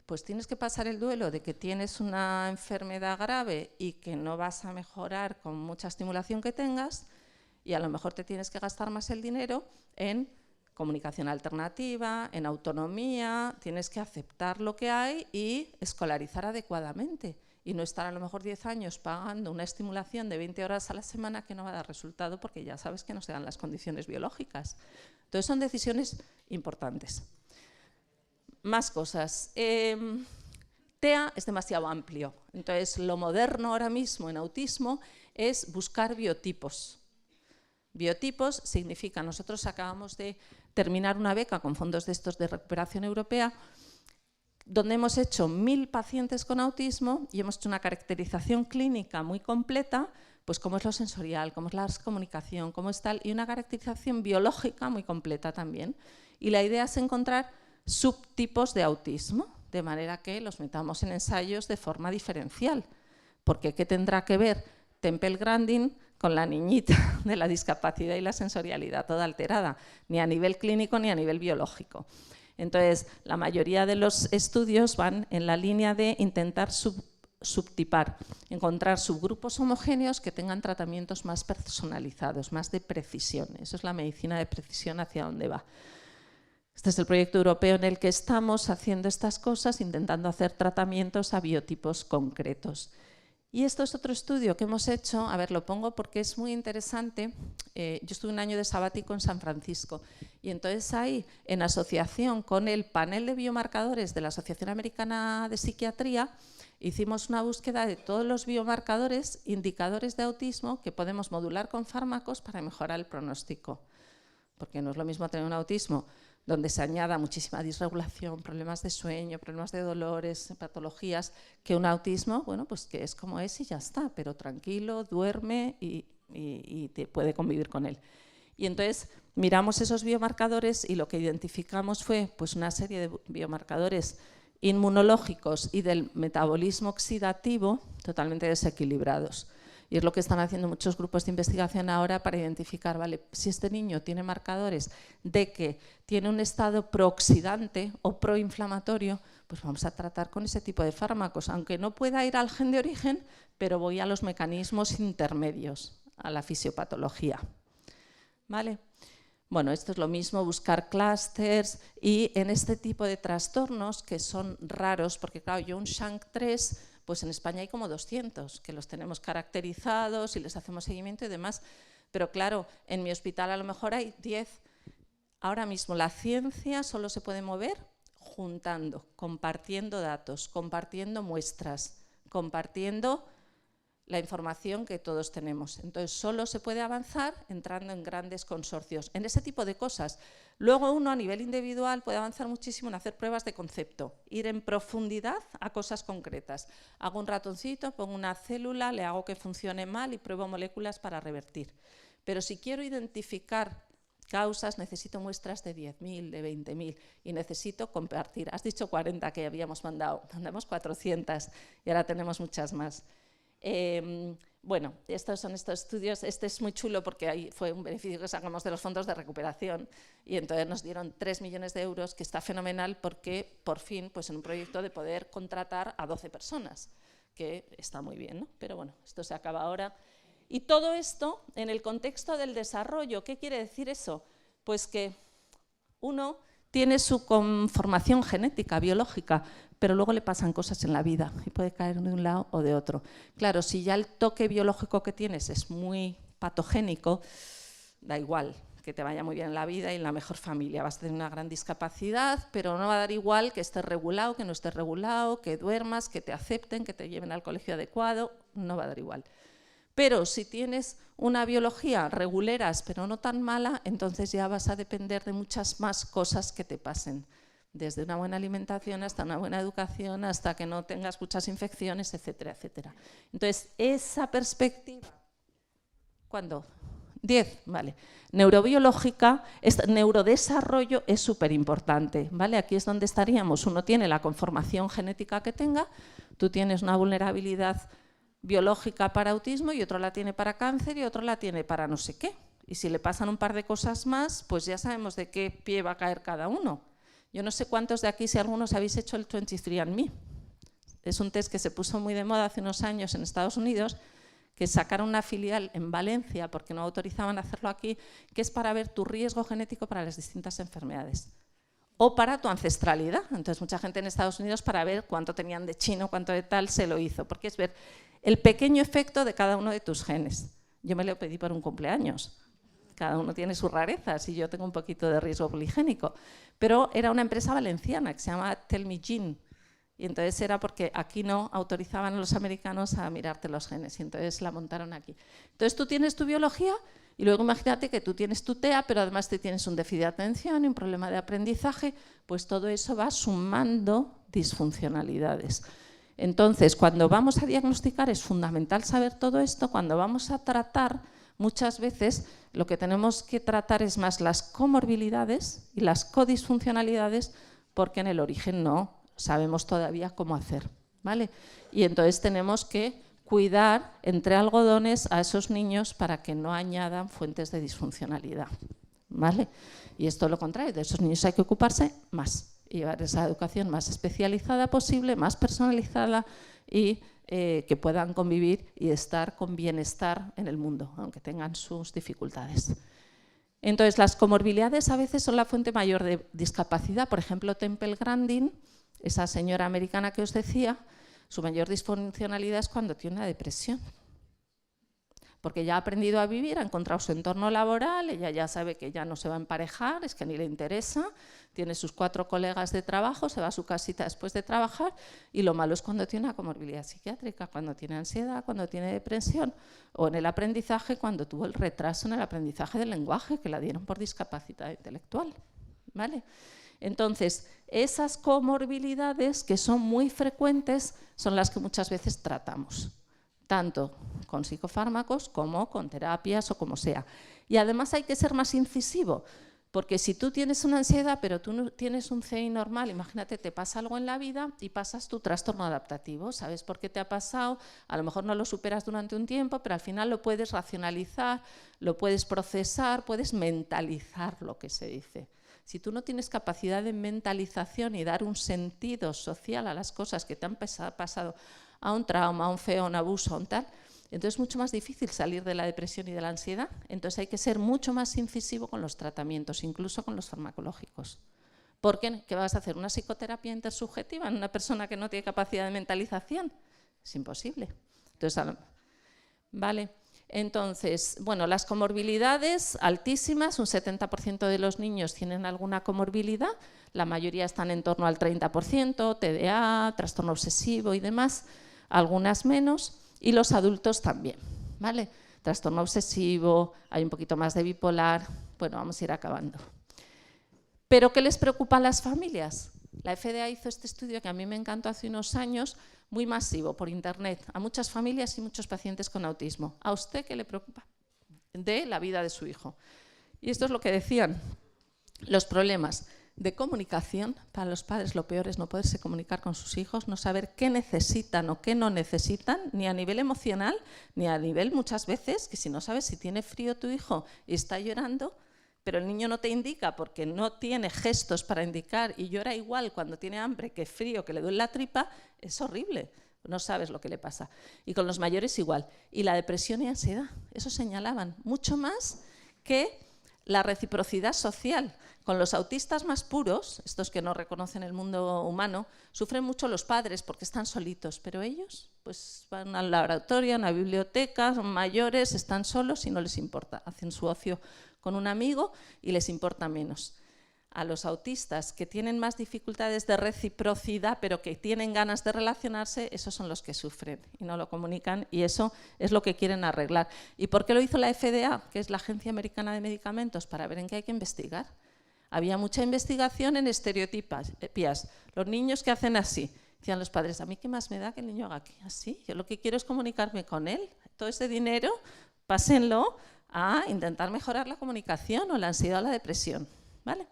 pues tienes que pasar el duelo de que tienes una enfermedad grave y que no vas a mejorar con mucha estimulación que tengas, y a lo mejor te tienes que gastar más el dinero en comunicación alternativa, en autonomía, tienes que aceptar lo que hay y escolarizar adecuadamente y no estar a lo mejor 10 años pagando una estimulación de 20 horas a la semana que no va a dar resultado porque ya sabes que no se dan las condiciones biológicas. Entonces son decisiones importantes. Más cosas. TEA es demasiado amplio, entonces lo moderno ahora mismo en autismo es buscar biotipos. Biotipos significa, nosotros acabamos de terminar una beca con fondos de estos de recuperación europea, donde hemos hecho 1000 pacientes con autismo y hemos hecho una caracterización clínica muy completa, pues cómo es lo sensorial, cómo es la comunicación, cómo es tal, y una caracterización biológica muy completa también. Y la idea es encontrar subtipos de autismo, de manera que los metamos en ensayos de forma diferencial. Porque ¿qué tendrá que ver Temple Grandin con la niñita de la discapacidad y la sensorialidad toda alterada? Ni a nivel clínico ni a nivel biológico. Entonces, la mayoría de los estudios van en la línea de intentar subtipar, encontrar subgrupos homogéneos que tengan tratamientos más personalizados, más de precisión. Eso es la medicina de precisión hacia dónde va. Este es el proyecto europeo en el que estamos haciendo estas cosas, intentando hacer tratamientos a biotipos concretos. Y esto es otro estudio que hemos hecho, a ver, lo pongo porque es muy interesante. Yo estuve un año de sabático en San Francisco y entonces ahí, en asociación con el panel de biomarcadores de la Asociación Americana de Psiquiatría, hicimos una búsqueda de todos los biomarcadores, indicadores de autismo que podemos modular con fármacos para mejorar el pronóstico. Porque no es lo mismo tener un autismo donde se añada muchísima disregulación, problemas de sueño, problemas de dolores, patologías, que un autismo, bueno, pues que es como es y ya está, pero tranquilo, duerme y te puede convivir con él. Y entonces miramos esos biomarcadores y lo que identificamos fue pues una serie de biomarcadores inmunológicos y del metabolismo oxidativo totalmente desequilibrados. Y es lo que están haciendo muchos grupos de investigación ahora para identificar, vale, si este niño tiene marcadores de que tiene un estado prooxidante o proinflamatorio, pues vamos a tratar con ese tipo de fármacos, aunque no pueda ir al gen de origen, pero voy a los mecanismos intermedios, a la fisiopatología. ¿Vale? Bueno, esto es lo mismo, buscar clústeres y en este tipo de trastornos que son raros, porque claro, yo un SHANK3, pues en España hay como 200, que los tenemos caracterizados y les hacemos seguimiento y demás, pero claro, en mi hospital a lo mejor hay 10. Ahora mismo la ciencia solo se puede mover juntando, compartiendo datos, compartiendo muestras, compartiendo la información que todos tenemos. Entonces, solo se puede avanzar entrando en grandes consorcios, en ese tipo de cosas. Luego uno a nivel individual puede avanzar muchísimo en hacer pruebas de concepto, ir en profundidad a cosas concretas. Hago un ratoncito, pongo una célula, le hago que funcione mal y pruebo moléculas para revertir. Pero si quiero identificar causas, necesito muestras de 10.000, de 20.000 y necesito compartir. Has dicho 40 que habíamos mandamos 400 y ahora tenemos muchas más. Bueno, estos son estos estudios. Este es muy chulo porque ahí fue un beneficio que sacamos de los fondos de recuperación y entonces nos dieron 3 millones de euros, que está fenomenal porque por fin, pues en un proyecto de poder contratar a 12 personas, que está muy bien, ¿no? Pero bueno, esto se acaba ahora. Y todo esto en el contexto del desarrollo. ¿Qué quiere decir eso? Pues que uno tiene su conformación genética, biológica, pero luego le pasan cosas en la vida y puede caer de un lado o de otro. Claro, si ya el toque biológico que tienes es muy patogénico, da igual que te vaya muy bien en la vida y en la mejor familia. Vas a tener una gran discapacidad, pero no va a dar igual que estés regulado, que no estés regulado, que duermas, que te acepten, que te lleven al colegio adecuado, no va a dar igual. Pero si tienes una biología reguleras, pero no tan mala, entonces ya vas a depender de muchas más cosas que te pasen. Desde una buena alimentación hasta una buena educación, hasta que no tengas muchas infecciones, etcétera, etcétera. Entonces, esa perspectiva, ¿cuándo? 10, vale. Neurobiológica, neurodesarrollo es súper importante, ¿vale? Aquí es donde estaríamos. Uno tiene la conformación genética que tenga, tú tienes una vulnerabilidad biológica para autismo y otro la tiene para cáncer y otro la tiene para no sé qué. Y si le pasan un par de cosas más, pues ya sabemos de qué pie va a caer cada uno. Yo no sé cuántos de aquí, si algunos habéis hecho el 23andMe. Es un test que se puso muy de moda hace unos años en Estados Unidos, que sacaron una filial en Valencia porque no autorizaban hacerlo aquí, que es para ver tu riesgo genético para las distintas enfermedades. O para tu ancestralidad. Entonces, mucha gente en Estados Unidos, para ver cuánto tenían de chino, cuánto de tal, se lo hizo. Porque es ver el pequeño efecto de cada uno de tus genes. Yo me lo pedí por un cumpleaños. Cada uno tiene sus rarezas y yo tengo un poquito de riesgo poligénico. Pero era una empresa valenciana que se llama Tell Me Gene. Y entonces era porque aquí no autorizaban a los americanos a mirarte los genes. Y entonces la montaron aquí. Entonces tú tienes tu biología y luego imagínate que tú tienes tu TEA, pero además te tienes un déficit de atención y un problema de aprendizaje. Pues todo eso va sumando disfuncionalidades. Entonces, cuando vamos a diagnosticar es fundamental saber todo esto. Cuando vamos a tratar, muchas veces lo que tenemos que tratar es más las comorbilidades y las codisfuncionalidades, porque en el origen no sabemos todavía cómo hacer, ¿vale? Y entonces tenemos que cuidar entre algodones a esos niños para que no añadan fuentes de disfuncionalidad, ¿vale? Y esto es lo contrario, de esos niños hay que ocuparse más. y llevar esa educación más especializada posible, más personalizada y que puedan convivir y estar con bienestar en el mundo, aunque tengan sus dificultades. Entonces, las comorbilidades a veces son la fuente mayor de discapacidad. Por ejemplo, Temple Grandin, esa señora americana que os decía, su mayor disfuncionalidad es cuando tiene una depresión. Porque ya ha aprendido a vivir, ha encontrado su entorno laboral, ella ya sabe que ya no se va a emparejar, es que ni le interesa, tiene sus 4 colegas de trabajo, se va a su casita después de trabajar, y lo malo es cuando tiene una comorbilidad psiquiátrica, cuando tiene ansiedad, cuando tiene depresión, o en el aprendizaje, cuando tuvo el retraso en el aprendizaje del lenguaje, que la dieron por discapacidad intelectual, ¿vale? Entonces, esas comorbilidades que son muy frecuentes son las que muchas veces tratamos, tanto con psicofármacos como con terapias o como sea. Y además hay que ser más incisivo, porque si tú tienes una ansiedad pero tú no tienes un CI normal, imagínate, te pasa algo en la vida y pasas tu trastorno adaptativo, ¿sabes por qué te ha pasado? A lo mejor no lo superas durante un tiempo, pero al final lo puedes racionalizar, lo puedes procesar, puedes mentalizar, lo que se dice. Si tú no tienes capacidad de mentalización y dar un sentido social a las cosas que te han pasado, a un trauma, a un feo, a un abuso, a un tal, entonces es mucho más difícil salir de la depresión y de la ansiedad. Entonces hay que ser mucho más incisivo con los tratamientos, incluso con los farmacológicos. ¿Por qué? ¿Qué vas a hacer? ¿Una psicoterapia intersubjetiva en una persona que no tiene capacidad de mentalización? Es imposible. Entonces, ¿vale? Entonces, bueno, las comorbilidades altísimas, un 70% de los niños tienen alguna comorbilidad, la mayoría están en torno al 30%, TDA, trastorno obsesivo y demás, algunas menos, y los adultos también, ¿vale? Trastorno obsesivo, hay un poquito más de bipolar, bueno, vamos a ir acabando. ¿Pero qué les preocupa a las familias? La FDA hizo este estudio que a mí me encantó hace unos años, muy masivo, por internet, a muchas familias y muchos pacientes con autismo. ¿A usted qué le preocupa? De la vida de su hijo. Y esto es lo que decían, los problemas de comunicación. Para los padres lo peor es no poderse comunicar con sus hijos, no saber qué necesitan o qué no necesitan, ni a nivel emocional, ni a nivel muchas veces, que si no sabes si tiene frío tu hijo y está llorando, pero el niño no te indica porque no tiene gestos para indicar y llora igual cuando tiene hambre que frío, que le duele la tripa, es horrible, no sabes lo que le pasa. Y con los mayores igual. Y la depresión y ansiedad, eso señalaban, mucho más que la reciprocidad social. Con los autistas más puros, estos que no reconocen el mundo humano, sufren mucho los padres porque están solitos, pero ellos pues van al laboratorio, a una biblioteca, son mayores, están solos y no les importa, hacen su ocio con un amigo y les importa menos. A los autistas que tienen más dificultades de reciprocidad pero que tienen ganas de relacionarse, esos son los que sufren y no lo comunican y eso es lo que quieren arreglar. ¿Y por qué lo hizo la FDA, que es la Agencia Americana de Medicamentos? Para ver en qué hay que investigar. Había mucha investigación en estereotipas. Los niños que hacen así, decían los padres, a mí qué más me da que el niño haga aquí así, yo lo que quiero es comunicarme con él, todo ese dinero pásenlo a intentar mejorar la comunicación o la ansiedad o la depresión, ¿vale?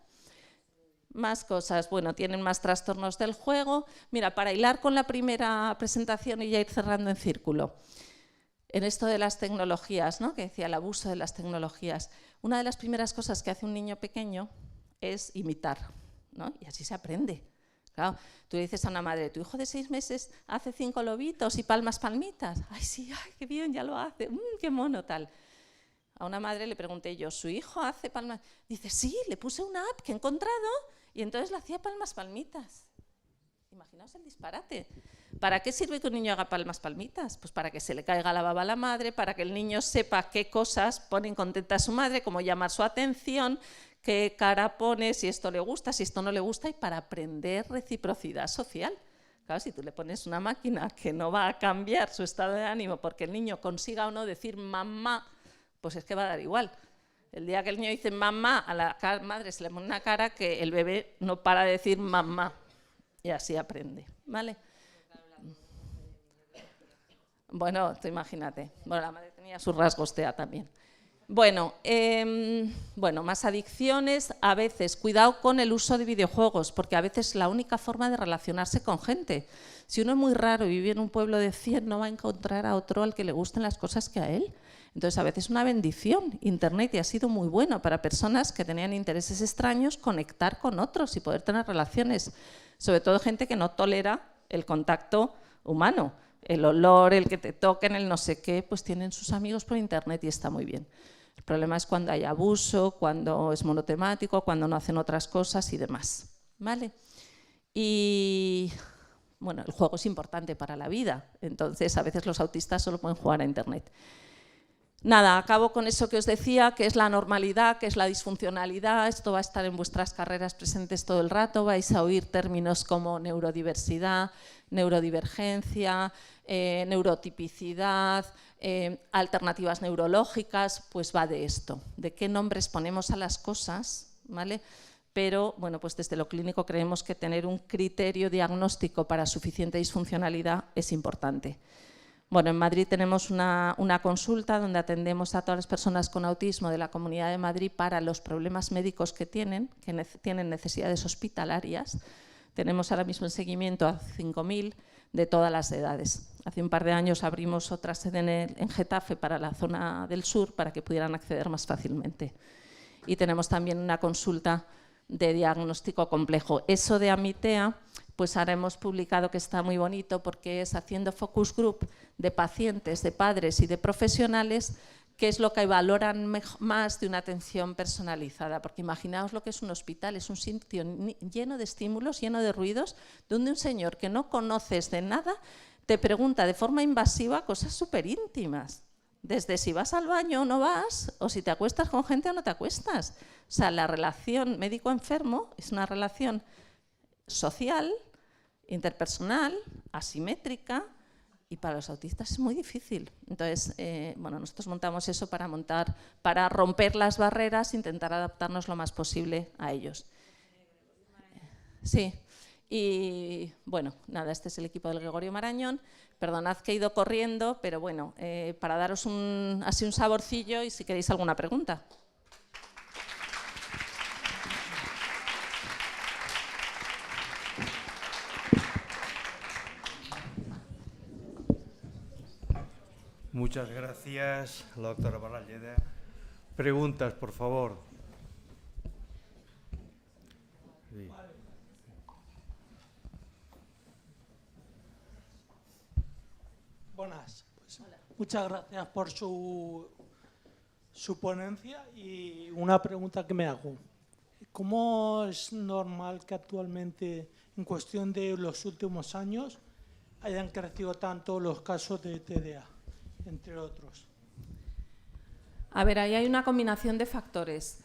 Más cosas, bueno, tienen más trastornos del juego. Mira, para hilar con la primera presentación y ya ir cerrando en círculo, en esto de las tecnologías, ¿no? Que decía el abuso de las tecnologías, una de las primeras cosas que hace un niño pequeño es imitar, ¿no? Y así se aprende. Claro, tú le dices a una madre, tu hijo de 6 meses hace 5 lobitos y palmas palmitas. Ay, sí, ay, qué bien, ya lo hace, qué mono, tal. A una madre le pregunté yo, ¿su hijo hace palmas? Dice, sí, le puse una app que he encontrado y entonces le hacía palmas palmitas. Imaginaos el disparate. ¿Para qué sirve que un niño haga palmas palmitas? Pues para que se le caiga la baba a la madre, para que el niño sepa qué cosas ponen contenta a su madre, cómo llamar su atención, qué cara pone, si esto le gusta, si esto no le gusta, y para aprender reciprocidad social. Claro, si tú le pones una máquina que no va a cambiar su estado de ánimo porque el niño consiga o no decir mamá, pues es que va a dar igual. El día que el niño dice mamá, a la madre se le pone una cara que el bebé no para de decir mamá. Y así aprende, ¿vale? Bueno, tú imagínate. Bueno, la madre tenía sus rasgos TEA también. Bueno, más adicciones, a veces, cuidado con el uso de videojuegos, porque a veces es la única forma de relacionarse con gente. Si uno es muy raro y vive en un pueblo de 100, no va a encontrar a otro al que le gusten las cosas que a él. Entonces, a veces es una bendición. Internet, y ha sido muy bueno para personas que tenían intereses extraños, conectar con otros y poder tener relaciones. Sobre todo gente que no tolera el contacto humano. El olor, el que te toquen, el no sé qué, pues tienen sus amigos por Internet y está muy bien. El problema es cuando hay abuso, cuando es monotemático, cuando no hacen otras cosas y demás, ¿vale? Y bueno, el juego es importante para la vida, entonces a veces los autistas solo pueden jugar a Internet. Nada, acabo con eso que os decía, que es la normalidad, que es la disfuncionalidad. Esto va a estar en vuestras carreras presentes todo el rato, vais a oír términos como neurodiversidad, neurodivergencia, neurotipicidad, alternativas neurológicas, pues va de esto, de qué nombres ponemos a las cosas, ¿vale? Pero bueno, pues desde lo clínico creemos que tener un criterio diagnóstico para suficiente disfuncionalidad es importante. Bueno, en Madrid tenemos una consulta donde atendemos a todas las personas con autismo de la Comunidad de Madrid para los problemas médicos que tienen necesidades hospitalarias. Tenemos ahora mismo en seguimiento a 5.000 de todas las edades. Hace un par de años abrimos otra sede en Getafe para la zona del sur para que pudieran acceder más fácilmente. Y tenemos también una consulta de diagnóstico complejo. Eso de Amitea, pues ahora hemos publicado que está muy bonito porque es haciendo focus group de pacientes, de padres y de profesionales, qué es lo que valoran más de una atención personalizada. Porque imaginaos lo que es un hospital, es un sitio lleno de estímulos, lleno de ruidos, donde un señor que no conoces de nada te pregunta de forma invasiva cosas súper íntimas. Desde si vas al baño o no vas, o si te acuestas con gente o no te acuestas. O sea, la relación médico-enfermo es una relación social, interpersonal, asimétrica, y para los autistas es muy difícil. Entonces, bueno, nosotros montamos eso para romper las barreras, intentar adaptarnos lo más posible a ellos. Sí, y bueno, nada, este es el equipo del Gregorio Marañón. Perdonad que he ido corriendo, pero bueno, para daros así un saborcillo y si queréis alguna pregunta. Muchas gracias, la doctora Baralleda. Preguntas, por favor. Sí. Buenas. Pues, muchas gracias por su ponencia y una pregunta que me hago. ¿Cómo es normal que actualmente, en cuestión de los últimos años, hayan crecido tanto los casos de TDA, entre otros? A ver, ahí hay una combinación de factores.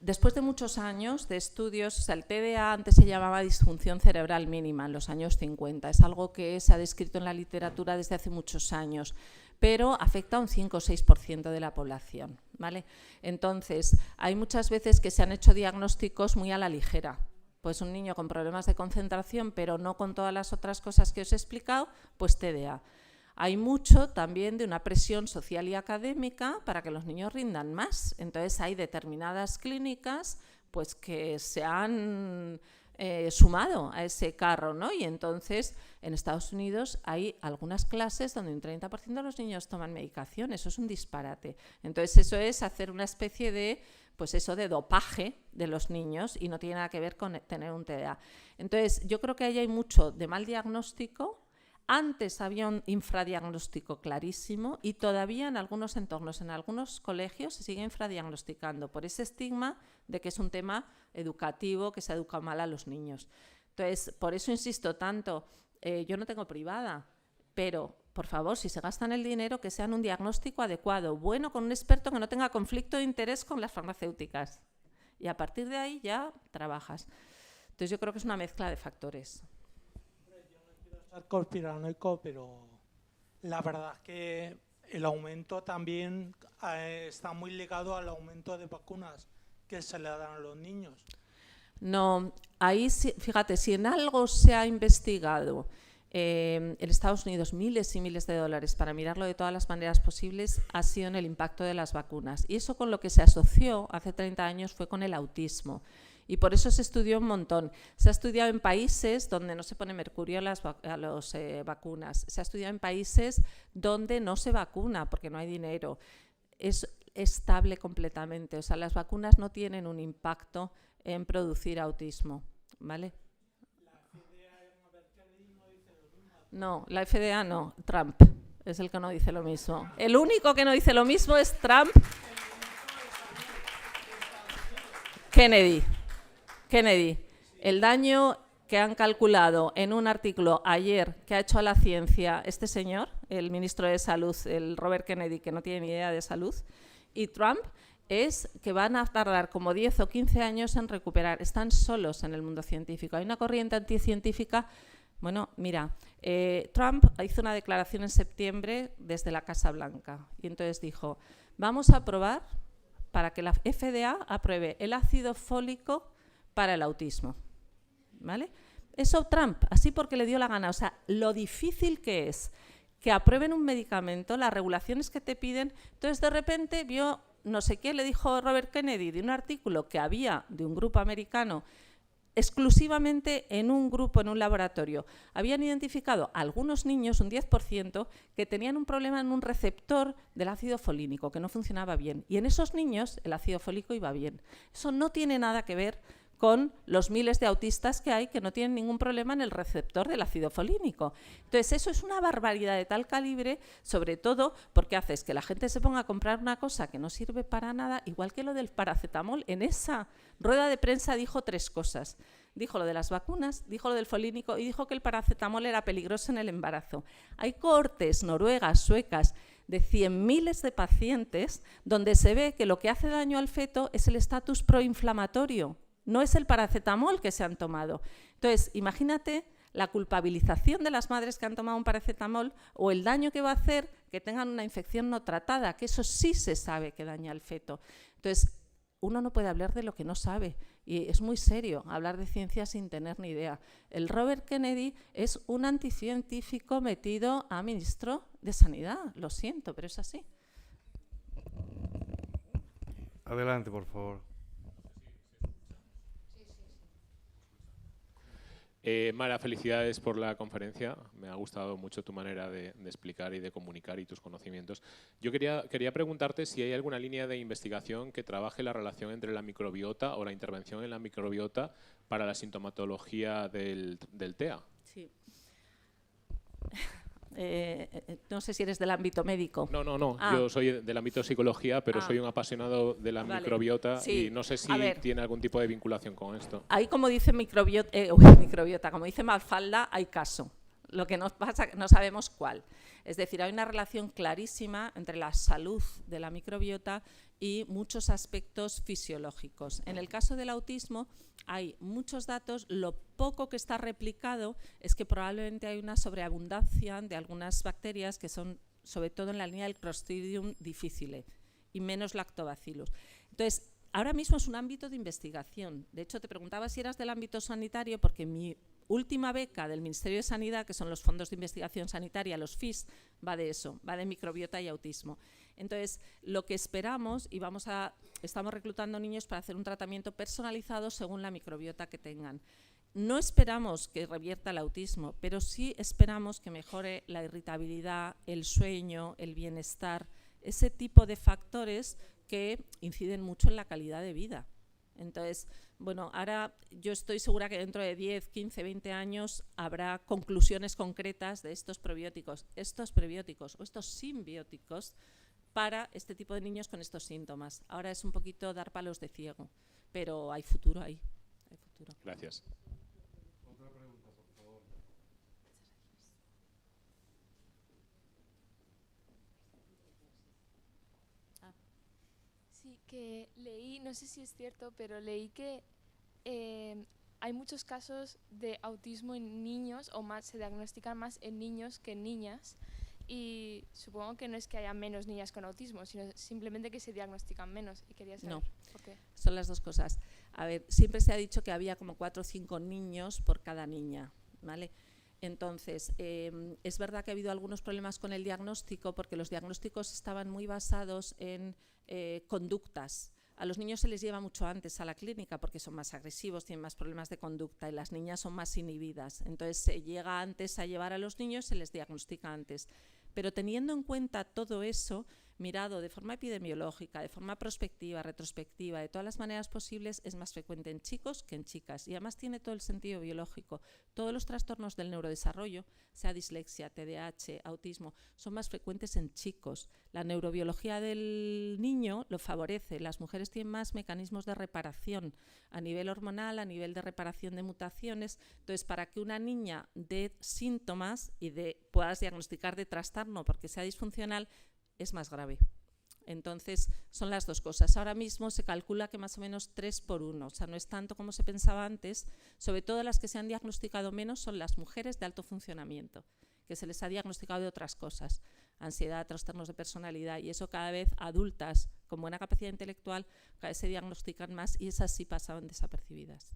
Después de muchos años de estudios, o sea, el TDA antes se llamaba disfunción cerebral mínima en los años 50. Es algo que se ha descrito en la literatura desde hace muchos años, pero afecta a un 5 o 6% de la población, ¿vale? Entonces, hay muchas veces que se han hecho diagnósticos muy a la ligera. Pues un niño con problemas de concentración, pero no con todas las otras cosas que os he explicado, pues TDA. Hay mucho también de una presión social y académica para que los niños rindan más. Entonces hay determinadas clínicas pues, que se han sumado a ese carro, ¿no? Y entonces en Estados Unidos hay algunas clases donde un 30% de los niños toman medicación. Eso es un disparate. Entonces eso es hacer una especie de, pues eso, de dopaje de los niños y no tiene nada que ver con tener un TDA. Entonces yo creo que ahí hay mucho de mal diagnóstico. Antes había un infradiagnóstico clarísimo y todavía en algunos entornos, en algunos colegios, se sigue infradiagnosticando por ese estigma de que es un tema educativo, que se educa mal a los niños. Entonces, por eso insisto tanto, yo no tengo privada, pero por favor, si se gastan el dinero, que sean un diagnóstico adecuado, bueno, con un experto que no tenga conflicto de interés con las farmacéuticas. Y a partir de ahí ya trabajas. Entonces, yo creo que es una mezcla de factores. Conspiranoico, pero la verdad es que el aumento también está muy ligado al aumento de vacunas que se le dan a los niños. No, ahí fíjate, si en algo se ha investigado en Estados Unidos miles y miles de dólares para mirarlo de todas las maneras posibles ha sido en el impacto de las vacunas. Y eso con lo que se asoció hace 30 años fue con el autismo. Y por eso se estudió un montón. Se ha estudiado en países donde no se pone mercurio a las vacunas. Se ha estudiado en países donde no se vacuna porque no hay dinero. Es estable completamente. O sea, las vacunas no tienen un impacto en producir autismo, ¿vale? No, la FDA no, Trump es el que no dice lo mismo. El único que no dice lo mismo es Trump. Kennedy. El daño que han calculado en un artículo ayer que ha hecho a la ciencia este señor, el ministro de Salud, el Robert Kennedy, que no tiene ni idea de salud, y Trump, es que van a tardar como 10 o 15 años en recuperar. Están solos en el mundo científico. Hay una corriente anticientífica. Bueno, mira, Trump hizo una declaración en septiembre desde la Casa Blanca y entonces dijo, vamos a aprobar para que la FDA apruebe el ácido fólico para el autismo, ¿vale? Eso Trump, así porque le dio la gana. O sea, lo difícil que es que aprueben un medicamento, las regulaciones que te piden. Entonces, de repente vio, no sé qué, le dijo Robert Kennedy de un artículo que había de un grupo americano exclusivamente en un grupo, en un laboratorio. Habían identificado a algunos niños, un 10%, que tenían un problema en un receptor del ácido folínico, que no funcionaba bien. Y en esos niños el ácido fólico iba bien. Eso no tiene nada que ver con los miles de autistas que hay que no tienen ningún problema en el receptor del ácido folínico. Entonces, eso es una barbaridad de tal calibre, sobre todo porque haces que la gente se ponga a comprar una cosa que no sirve para nada, igual que lo del paracetamol. En esa rueda de prensa dijo 3 cosas. Dijo lo de las vacunas, dijo lo del folínico y dijo que el paracetamol era peligroso en el embarazo. Hay cohortes noruegas, suecas, de 100.000 de pacientes donde se ve que lo que hace daño al feto es el estatus proinflamatorio. No es el paracetamol que se han tomado. Entonces, imagínate la culpabilización de las madres que han tomado un paracetamol o el daño que va a hacer que tengan una infección no tratada, que eso sí se sabe que daña al feto. Entonces, uno no puede hablar de lo que no sabe y es muy serio hablar de ciencia sin tener ni idea. El Robert Kennedy es un anticientífico metido a ministro de Sanidad. Lo siento, pero es así. Adelante, por favor. Mara, felicidades por la conferencia. Me ha gustado mucho tu manera de explicar y de comunicar y tus conocimientos. Yo quería preguntarte si hay alguna línea de investigación que trabaje la relación entre la microbiota o la intervención en la microbiota para la sintomatología del TEA. Sí. No sé si eres del ámbito médico. No. Yo soy del ámbito psicología, pero soy un apasionado de la microbiota y no sé si tiene algún tipo de vinculación con esto. Ahí, como dice microbiota, como dice Mafalda, hay caso. Lo que nos pasa, no sabemos cuál. Es decir, hay una relación clarísima entre la salud de la microbiota y muchos aspectos fisiológicos. En el caso del autismo hay muchos datos, lo poco que está replicado es que probablemente hay una sobreabundancia de algunas bacterias que son sobre todo en la línea del Clostridium difficile y menos Lactobacillus. Entonces, ahora mismo es un ámbito de investigación. De hecho, te preguntaba si eras del ámbito sanitario porque mi última beca del Ministerio de Sanidad, que son los fondos de investigación sanitaria, los FIS, va de eso, va de microbiota y autismo. Entonces, lo que esperamos, y estamos reclutando niños para hacer un tratamiento personalizado según la microbiota que tengan. No esperamos que revierta el autismo, pero sí esperamos que mejore la irritabilidad, el sueño, el bienestar, ese tipo de factores que inciden mucho en la calidad de vida. Entonces, bueno, ahora yo estoy segura que dentro de 10, 15, 20 años habrá conclusiones concretas de estos prebióticos o estos simbióticos para este tipo de niños con estos síntomas. Ahora es un poquito dar palos de ciego, pero hay futuro ahí. Hay futuro. Gracias. Otra pregunta, por favor. Sí, que leí, no sé si es cierto, pero leí que hay muchos casos de autismo en niños, o más se diagnostican más en niños que en niñas, y supongo que no es que haya menos niñas con autismo, sino simplemente que se diagnostican menos, y quería saber por qué. Son las dos cosas. A ver, siempre se ha dicho que había como 4 o 5 niños por cada niña, ¿vale? Entonces, es verdad que ha habido algunos problemas con el diagnóstico, porque los diagnósticos estaban muy basados en conductas. A los niños se les lleva mucho antes a la clínica porque son más agresivos, tienen más problemas de conducta, y las niñas son más inhibidas. Entonces se llega antes a llevar a los niños, se les diagnostica antes. Pero teniendo en cuenta todo eso, mirado de forma epidemiológica, de forma prospectiva, retrospectiva, de todas las maneras posibles, es más frecuente en chicos que en chicas. Y además tiene todo el sentido biológico. Todos los trastornos del neurodesarrollo, sea dislexia, TDAH, autismo, son más frecuentes en chicos. La neurobiología del niño lo favorece. Las mujeres tienen más mecanismos de reparación a nivel hormonal, a nivel de reparación de mutaciones. Entonces, para que una niña dé síntomas y puedas diagnosticar de trastorno porque sea disfuncional, es más grave. Entonces, son las dos cosas. Ahora mismo se calcula que más o menos 3 por 1, o sea, no es tanto como se pensaba antes. Sobre todo las que se han diagnosticado menos son las mujeres de alto funcionamiento, que se les ha diagnosticado de otras cosas, ansiedad, trastornos de personalidad, y eso cada vez adultas con buena capacidad intelectual cada vez se diagnostican más, y esas sí pasaban desapercibidas.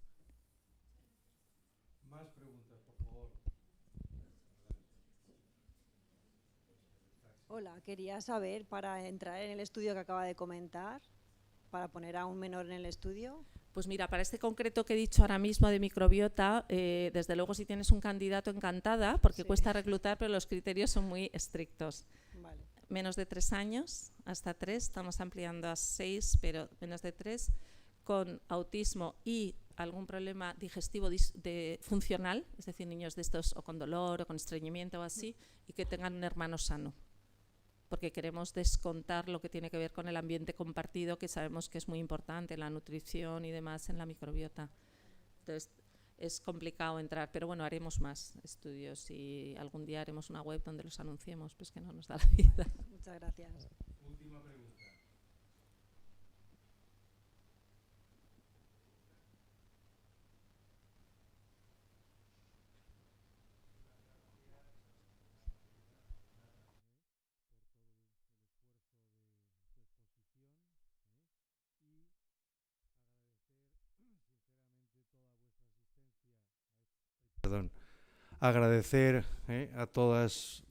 Más preguntas, por favor. Hola, quería saber, para entrar en el estudio que acaba de comentar, para poner a un menor en el estudio. Pues mira, para este concreto que he dicho ahora mismo de microbiota, desde luego si tienes un candidato, encantada, porque cuesta reclutar, pero los criterios son muy estrictos. Vale. Menos de 3 años, hasta 3, estamos ampliando a 6, pero menos de 3, con autismo y algún problema digestivo funcional, es decir, niños de estos o con dolor o con estreñimiento o así, y que tengan un hermano sano, porque queremos descontar lo que tiene que ver con el ambiente compartido, que sabemos que es muy importante, la nutrición y demás en la microbiota. Entonces, es complicado entrar, pero bueno, haremos más estudios y algún día haremos una web donde los anunciemos, pues que no nos da la vida. Muchas gracias. Última pregunta. Agradecer a todas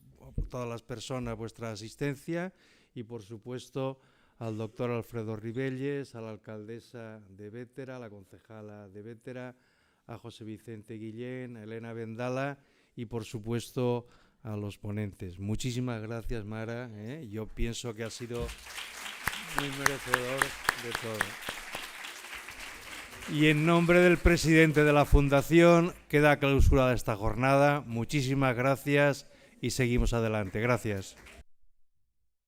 las personas vuestra asistencia y, por supuesto, al doctor Alfredo Ribelles, a la alcaldesa de Bétera, a la concejala de Bétera, a José Vicente Guillén, a Elena Vendala y, por supuesto, a los ponentes. Muchísimas gracias, Mara. Yo pienso que ha sido muy merecedor de todo. Y en nombre del presidente de la Fundación queda clausurada esta jornada. Muchísimas gracias y seguimos adelante. Gracias.